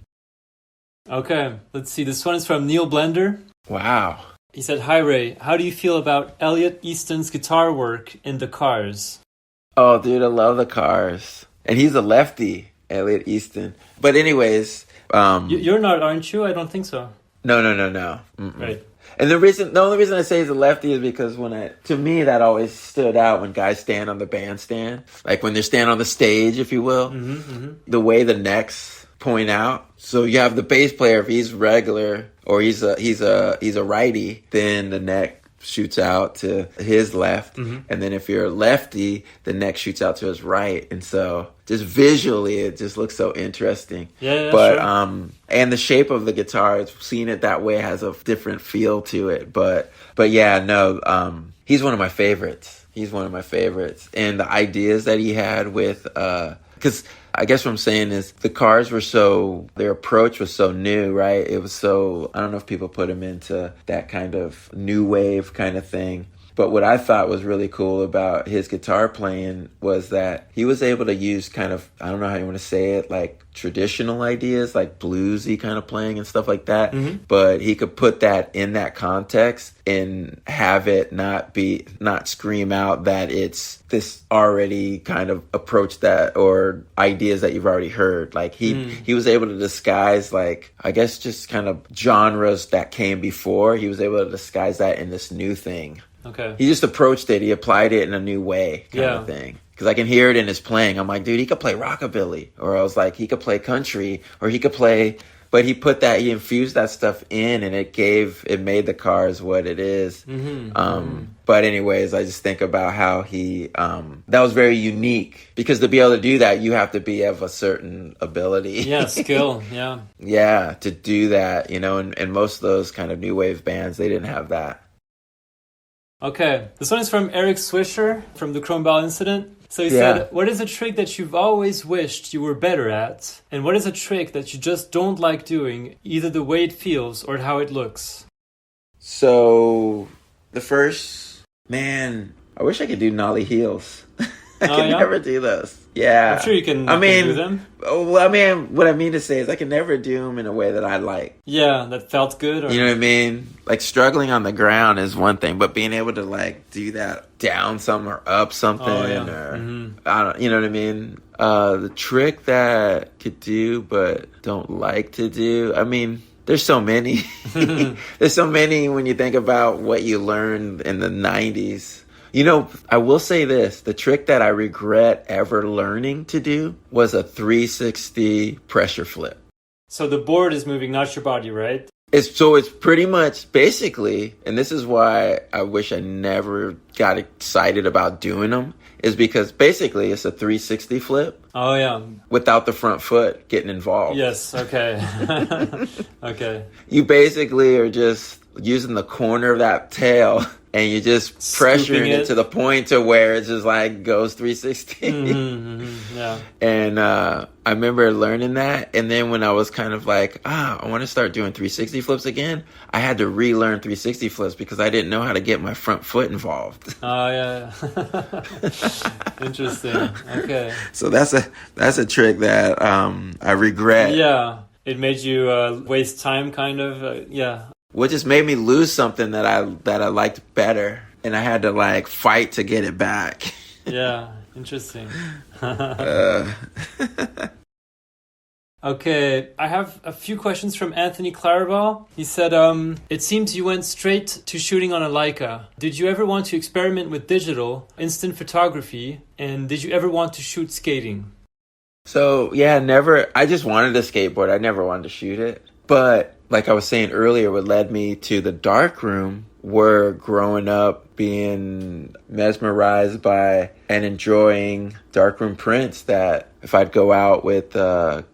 Okay, let's see. This one is from Neil Blender.
Wow.
He said, "Hi, Ray. How do you feel about Elliot Easton's guitar work in the Cars?"
Oh, dude, I love the Cars. And he's a lefty, Elliot Easton. But anyways...
You're not, aren't you? I don't think so.
No.
Right.
And the only reason I say he's a lefty is because to me, that always stood out when guys stand on the bandstand. Like when they're standing on the stage, if you will. The way the necks point out. So you have the bass player, if he's regular or he's a righty, then the neck shoots out to his left, and then if you're a lefty, the neck shoots out to his right, and so just visually it just looks so interesting. But sure. And the shape of the guitar, seeing it that way has a different feel to it. But yeah, no, he's one of my favorites. And the ideas that he had with because I guess what I'm saying is the Cars their approach was so new, right? It was so, I don't know if people put him into that kind of new wave kind of thing. But what I thought was really cool about his guitar playing was that he was able to use kind of, I don't know how you want to say it, like traditional ideas, like bluesy kind of playing and stuff like that. But he could put that in that context and have it not scream out that it's this already kind of approach that or ideas that you've already heard. Like he was able to disguise, like, I guess just kind of genres that came before. He was able to disguise that in this new thing.
Okay.
He just approached it. He applied it in a new way kind of thing. Because I can hear it in his playing. I'm like, dude, he could play rockabilly. Or I was like, he could play country. Or he could play... But he infused that stuff in, and it made the Cars what it is. But anyways, I just think about how that was very unique. Because to be able to do that, you have to be of a certain ability.
Yeah, skill, yeah.
Yeah, to do that, you know, and most of those kind of new wave bands, they didn't have that.
Okay, this one is from Eric Swisher from the Chrome Ball Incident. So he said, what is a trick that you've always wished you were better at? And what is a trick that you just don't like doing, either the way it feels or how it looks?
So, the first, man, I wish I could do nollie heels. I can never do those. Yeah.
I'm sure you can do them.
Well, I mean, what I mean to say is I can never do them in a way that I like.
Yeah, that felt good. Or...
You know what I mean? Like struggling on the ground is one thing, but being able to like do that down something or up something or I don't, you know what I mean? The trick that I could do but don't like to do, I mean, there's so many. There's so many when you think about what you learned in the 90s. You know, I will say this. The trick that I regret ever learning to do was a 360 pressure flip.
So the board is moving, not your body, right?
It's pretty much basically, and this is why I wish I never got excited about doing them, is because basically it's a 360 flip.
Oh, yeah.
Without the front foot getting involved.
Yes, okay. Okay.
You basically are just using the corner of that tail and you just pressuring it to the point to where it just like goes 360.
Yeah.
And I remember learning that. And then when I was kind of like, I want to start doing 360 flips again, I had to relearn 360 flips because I didn't know how to get my front foot involved.
Oh, yeah. Interesting. Okay.
So that's a trick that I regret.
Yeah. It made you waste time, kind of. Yeah.
Well, it just made me lose something that I liked better, and I had to like fight to get it back.
Yeah, interesting. Okay, I have a few questions from Anthony Claravall. He said, it seems you went straight to shooting on a Leica. Did you ever want to experiment with digital, instant photography, and did you ever want to shoot skating?
So, yeah, never. I just wanted a skateboard. I never wanted to shoot it. But like I was saying earlier, what led me to the darkroom were growing up being mesmerized by and enjoying darkroom prints that if I'd go out with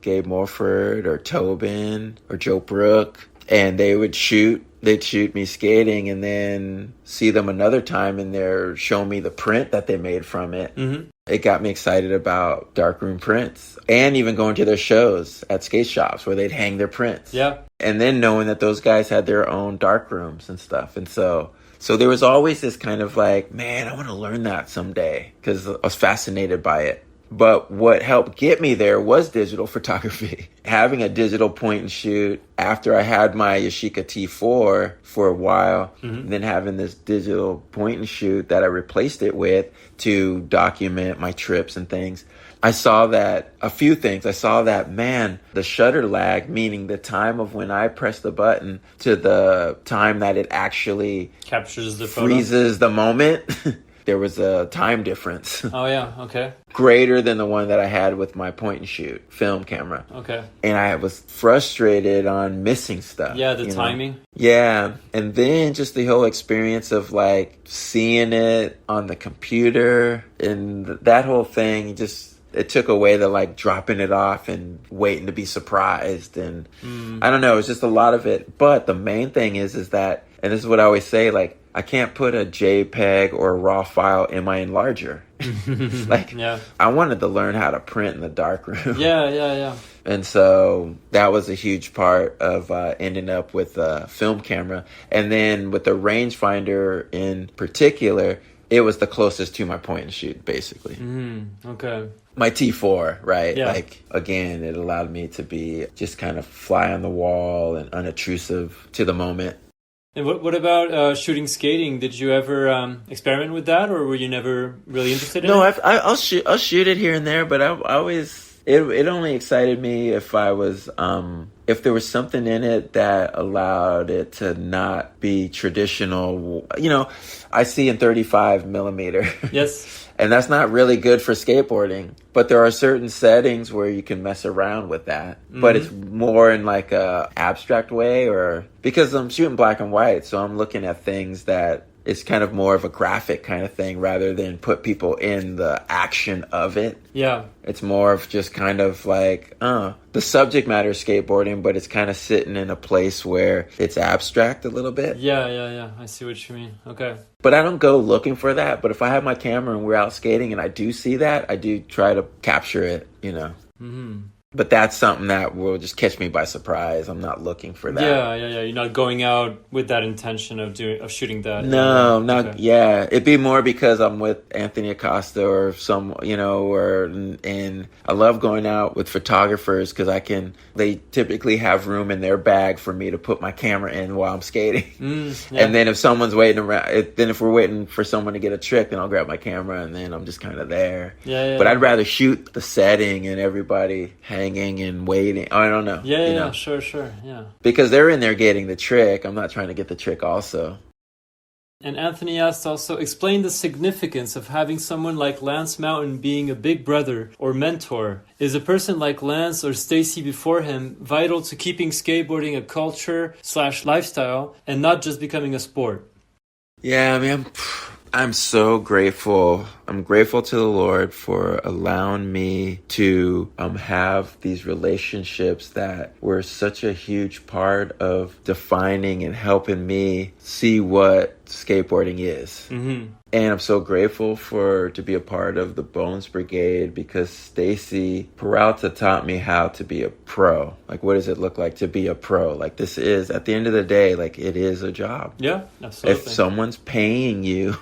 Gabe Morford or Tobin or Joe Brook and they'd shoot me skating and then see them another time and they're showing me the print that they made from it. Mm-hmm. It got me excited about darkroom prints and even going to their shows at skate shops where they'd hang their prints.
Yeah.
And then knowing that those guys had their own darkrooms and stuff. And so there was always this kind of like, man, I want to learn that someday because I was fascinated by it. But what helped get me there was digital photography. Having a digital point and shoot after I had my Yashica T4 for a while, mm-hmm. then having this digital point and shoot that I replaced it with to document my trips and things. I saw that a few things. I saw that, man, the shutter lag, meaning the time of when I press the button to the time that it actually
captures the photo,
freezes the moment. There was a time difference.
Oh, yeah. Okay.
Greater than the one that I had with my point and shoot film camera.
Okay.
And I was frustrated on missing stuff.
Yeah, the timing.
Know? Yeah. And then just the whole experience of like seeing it on the computer and that whole thing it took away the like dropping it off and waiting to be surprised. And I don't know, it was just a lot of it. But the main thing is that, and this is what I always say, like, I can't put a JPEG or a RAW file in my enlarger. Like, yeah. I wanted to learn how to print in the darkroom.
Yeah.
And so that was a huge part of ending up with a film camera. And then with the rangefinder in particular, it was the closest to my point and shoot, basically.
Okay.
My T4, right?
Yeah.
Like, again, it allowed me to be just kind of fly on the wall and unobtrusive to the moment.
And what about shooting skating? Did you ever experiment with that, or were you never really interested in it?
No, I'll shoot it here and there, but I always it only excited me if I was if there was something in it that allowed it to not be traditional. You know, I see in 35 millimeter.
Yes.
And that's not really good for skateboarding. But there are certain settings where you can mess around with that. Mm-hmm. But it's more in like a abstract way, or because I'm shooting black and white, so I'm looking at things that it's kind of more of a graphic kind of thing rather than put people in the action of it.
Yeah. It's
more of just kind of like, the subject matter is skateboarding, but it's kind of sitting in a place where it's abstract a little bit.
Yeah. I see what you mean. Okay.
But I don't go looking for that. But if I have my camera and we're out skating and I do see that, I do try to capture it, you know. Mm-hmm. But that's something that will just catch me by surprise. I'm not looking for that.
Yeah. You're not going out with that intention of shooting that.
No, not okay. Yeah. It'd be more because I'm with Anthony Acosta or some, you know, and I love going out with photographers because they typically have room in their bag for me to put my camera in while I'm skating. Yeah. And then if someone's waiting around, if we're waiting for someone to get a trick, then I'll grab my camera and then I'm just kind of there.
Yeah.
But I'd rather shoot the setting and everybody hanging and waiting. I don't know.
Yeah, sure, yeah.
Because they're in there getting the trick. I'm not trying to get the trick also.
And Anthony asked also, explain the significance of having someone like Lance Mountain being a big brother or mentor. Is a person like Lance or Stacy before him vital to keeping skateboarding a culture/lifestyle and not just becoming a sport?
Yeah, I mean, I'm so grateful I'm grateful to the Lord for allowing me to have these relationships that were such a huge part of defining and helping me see what skateboarding is.
Mm-hmm.
And I'm so grateful to be a part of the Bones Brigade, because Stacy Peralta taught me how to be a pro. Like, what does it look like to be a pro? Like, this is, at the end of the day, like, it is a job.
Yeah, absolutely.
If someone's paying you,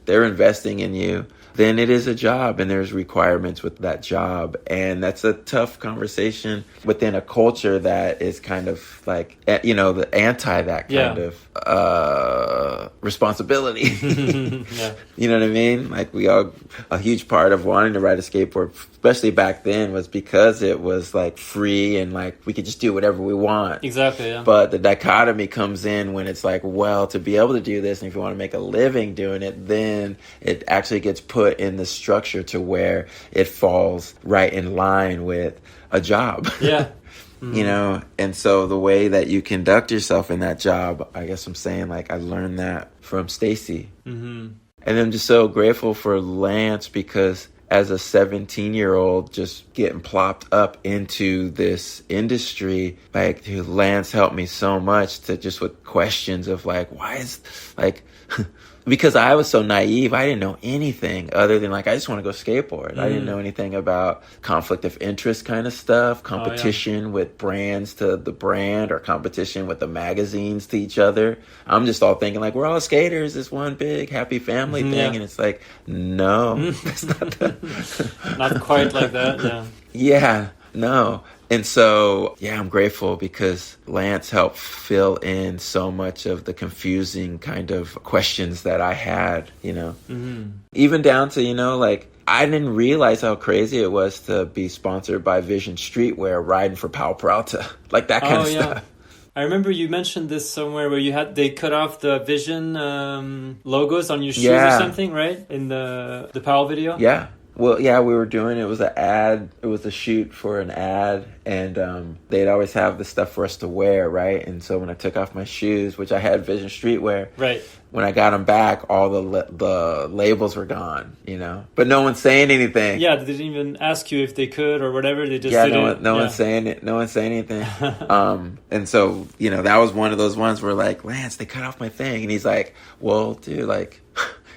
they're investing in you, then it is a job, and there's requirements with that job. And that's a tough conversation within a culture that is kind of like, you know, the anti that kind of responsibility.
Yeah.
You know what I mean? Like, a huge part of wanting to ride a skateboard, especially back then, was because it was like free and like we could just do whatever we want.
Exactly, yeah.
But the dichotomy comes in when it's like, well, to be able to do this, and if you want to make a living doing it, then it actually gets put in the structure to where it falls right in line with a job.
Yeah. Mm-hmm.
You know, and so the way that you conduct yourself in that job, I guess I'm saying, like, I learned that from Stacy.
Mm-hmm.
And I'm just so grateful for Lance, because as a 17-year-old just getting plopped up into this industry, like, dude, Lance helped me so much to just with questions of like, why is, like, because I was so naive, I didn't know anything other than like, I just want to go skateboard. I didn't know anything about conflict of interest kind of stuff, competition with brands to the brand, or competition with the magazines to each other. I'm just all thinking like, we're all skaters, this one big happy family thing.
Yeah.
And it's like, no, that's not
Not quite like that, yeah.
Yeah, no. And so, yeah, I'm grateful because Lance helped fill in so much of the confusing kind of questions that I had, you know.
Mm-hmm.
Even down to, you know, like, I didn't realize how crazy it was to be sponsored by Vision Streetwear riding for Powell-Peralta. Like, that kind of stuff.
I remember you mentioned this somewhere where they cut off the Vision logos on your shoes or something, right? In the Powell video?
Yeah. Well, yeah, we were doing, it was an ad, it was a shoot for an ad, and they'd always have the stuff for us to wear, right? And so when I took off my shoes, which I had Vision Streetwear,
right,
when I got them back, all the labels were gone, you know? But no one's saying anything.
Yeah, they didn't even ask you if they could or whatever, they just did it.
No one's saying it. No one's saying anything. And so, you know, that was one of those ones where like, Lance, they cut off my thing. And he's like, well, dude, like...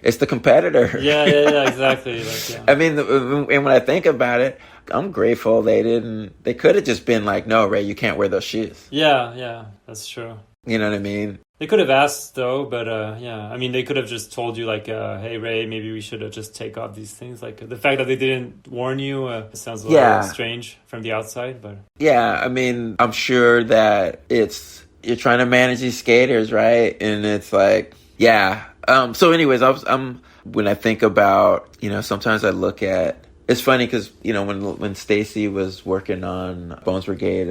it's the competitor.
Yeah, exactly. Like, yeah.
I mean, and when I think about it, I'm grateful they could have just been like, no, Ray, you can't wear those shoes.
Yeah, that's true.
You know what I mean?
They could have asked though, but yeah, I mean, they could have just told you like, hey, Ray, maybe we should have just take off these things. Like the fact that they didn't warn you sounds a little strange from the outside, but. Yeah,
I mean, I'm sure that you're trying to manage these skaters, right? And it's like, yeah. So anyways, when I think about, you know, sometimes I look at, it's funny because, you know, when Stacy was working on Bones Brigade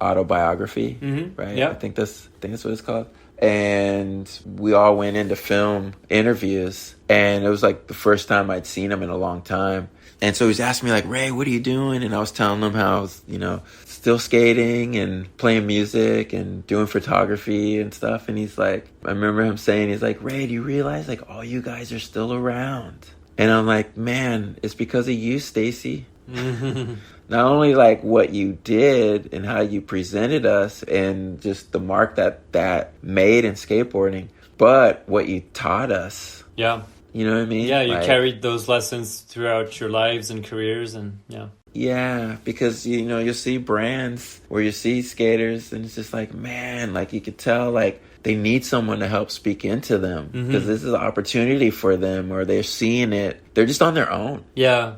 autobiography, right?
Yeah.
I think that's what it's called. And we all went in to film interviews, and it was like the first time I'd seen him in a long time. And so he was asking me like, Ray, what are you doing? And I was telling him how I was, you know, still skating and playing music and doing photography and stuff. And he's like, I remember him saying, he's like, Ray, do you realize like all you guys are still around? And I'm like, man, it's because of you, Stacy. Not only like what you did and how you presented us and just the mark that made in skateboarding, but what you taught us.
Yeah.
You know what I mean?
Yeah, you carried those lessons throughout your lives and careers, and yeah.
Yeah, because, you know, you'll see brands where you see skaters and it's just like, man, like you could tell like they need someone to help speak into them because this is an opportunity for them, or they're seeing it. They're just on their own.
Yeah.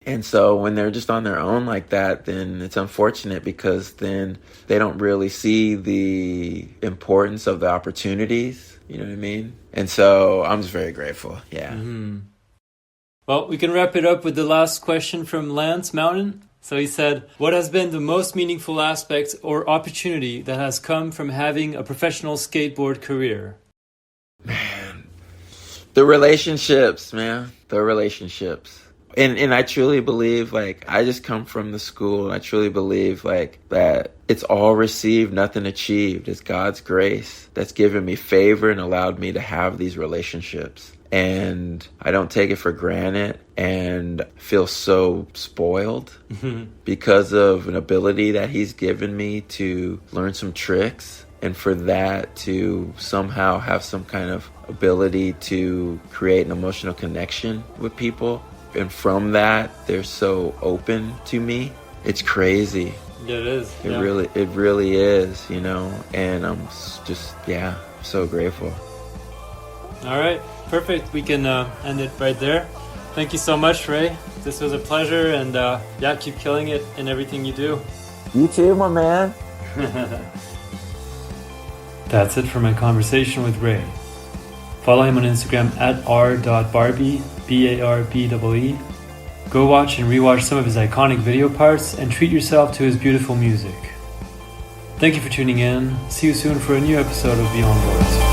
And so when they're just on their own like that, then it's unfortunate because then they don't really see the importance of the opportunities. You know what I mean? And so I'm just very grateful. Yeah.
Well, we can wrap it up with the last question from Lance Mountain. So he said, what has been the most meaningful aspect or opportunity that has come from having a professional skateboard career?
Man, the relationships, man. The relationships. And I truly believe, like, I just come from the school, and I truly believe, like, that it's all received, nothing achieved. It's God's grace that's given me favor and allowed me to have these relationships. and I don't take it for granted and feel so spoiled because of an ability that he's given me to learn some tricks, and for that to somehow have some kind of ability to create an emotional connection with people. And from that, they're so open to me. It's crazy.
Yeah, it is.
It really is, you know, and I'm just, so grateful.
All right, perfect. We can end it right there. Thank you so much, Ray. This was a pleasure, and keep killing it in everything you do.
You too, my man.
That's it for my conversation with Ray. Follow him on Instagram at r.barbee, B-A-R-B-E-E. Go watch and rewatch some of his iconic video parts and treat yourself to his beautiful music. Thank you for tuning in. See you soon for a new episode of Beyond Boards.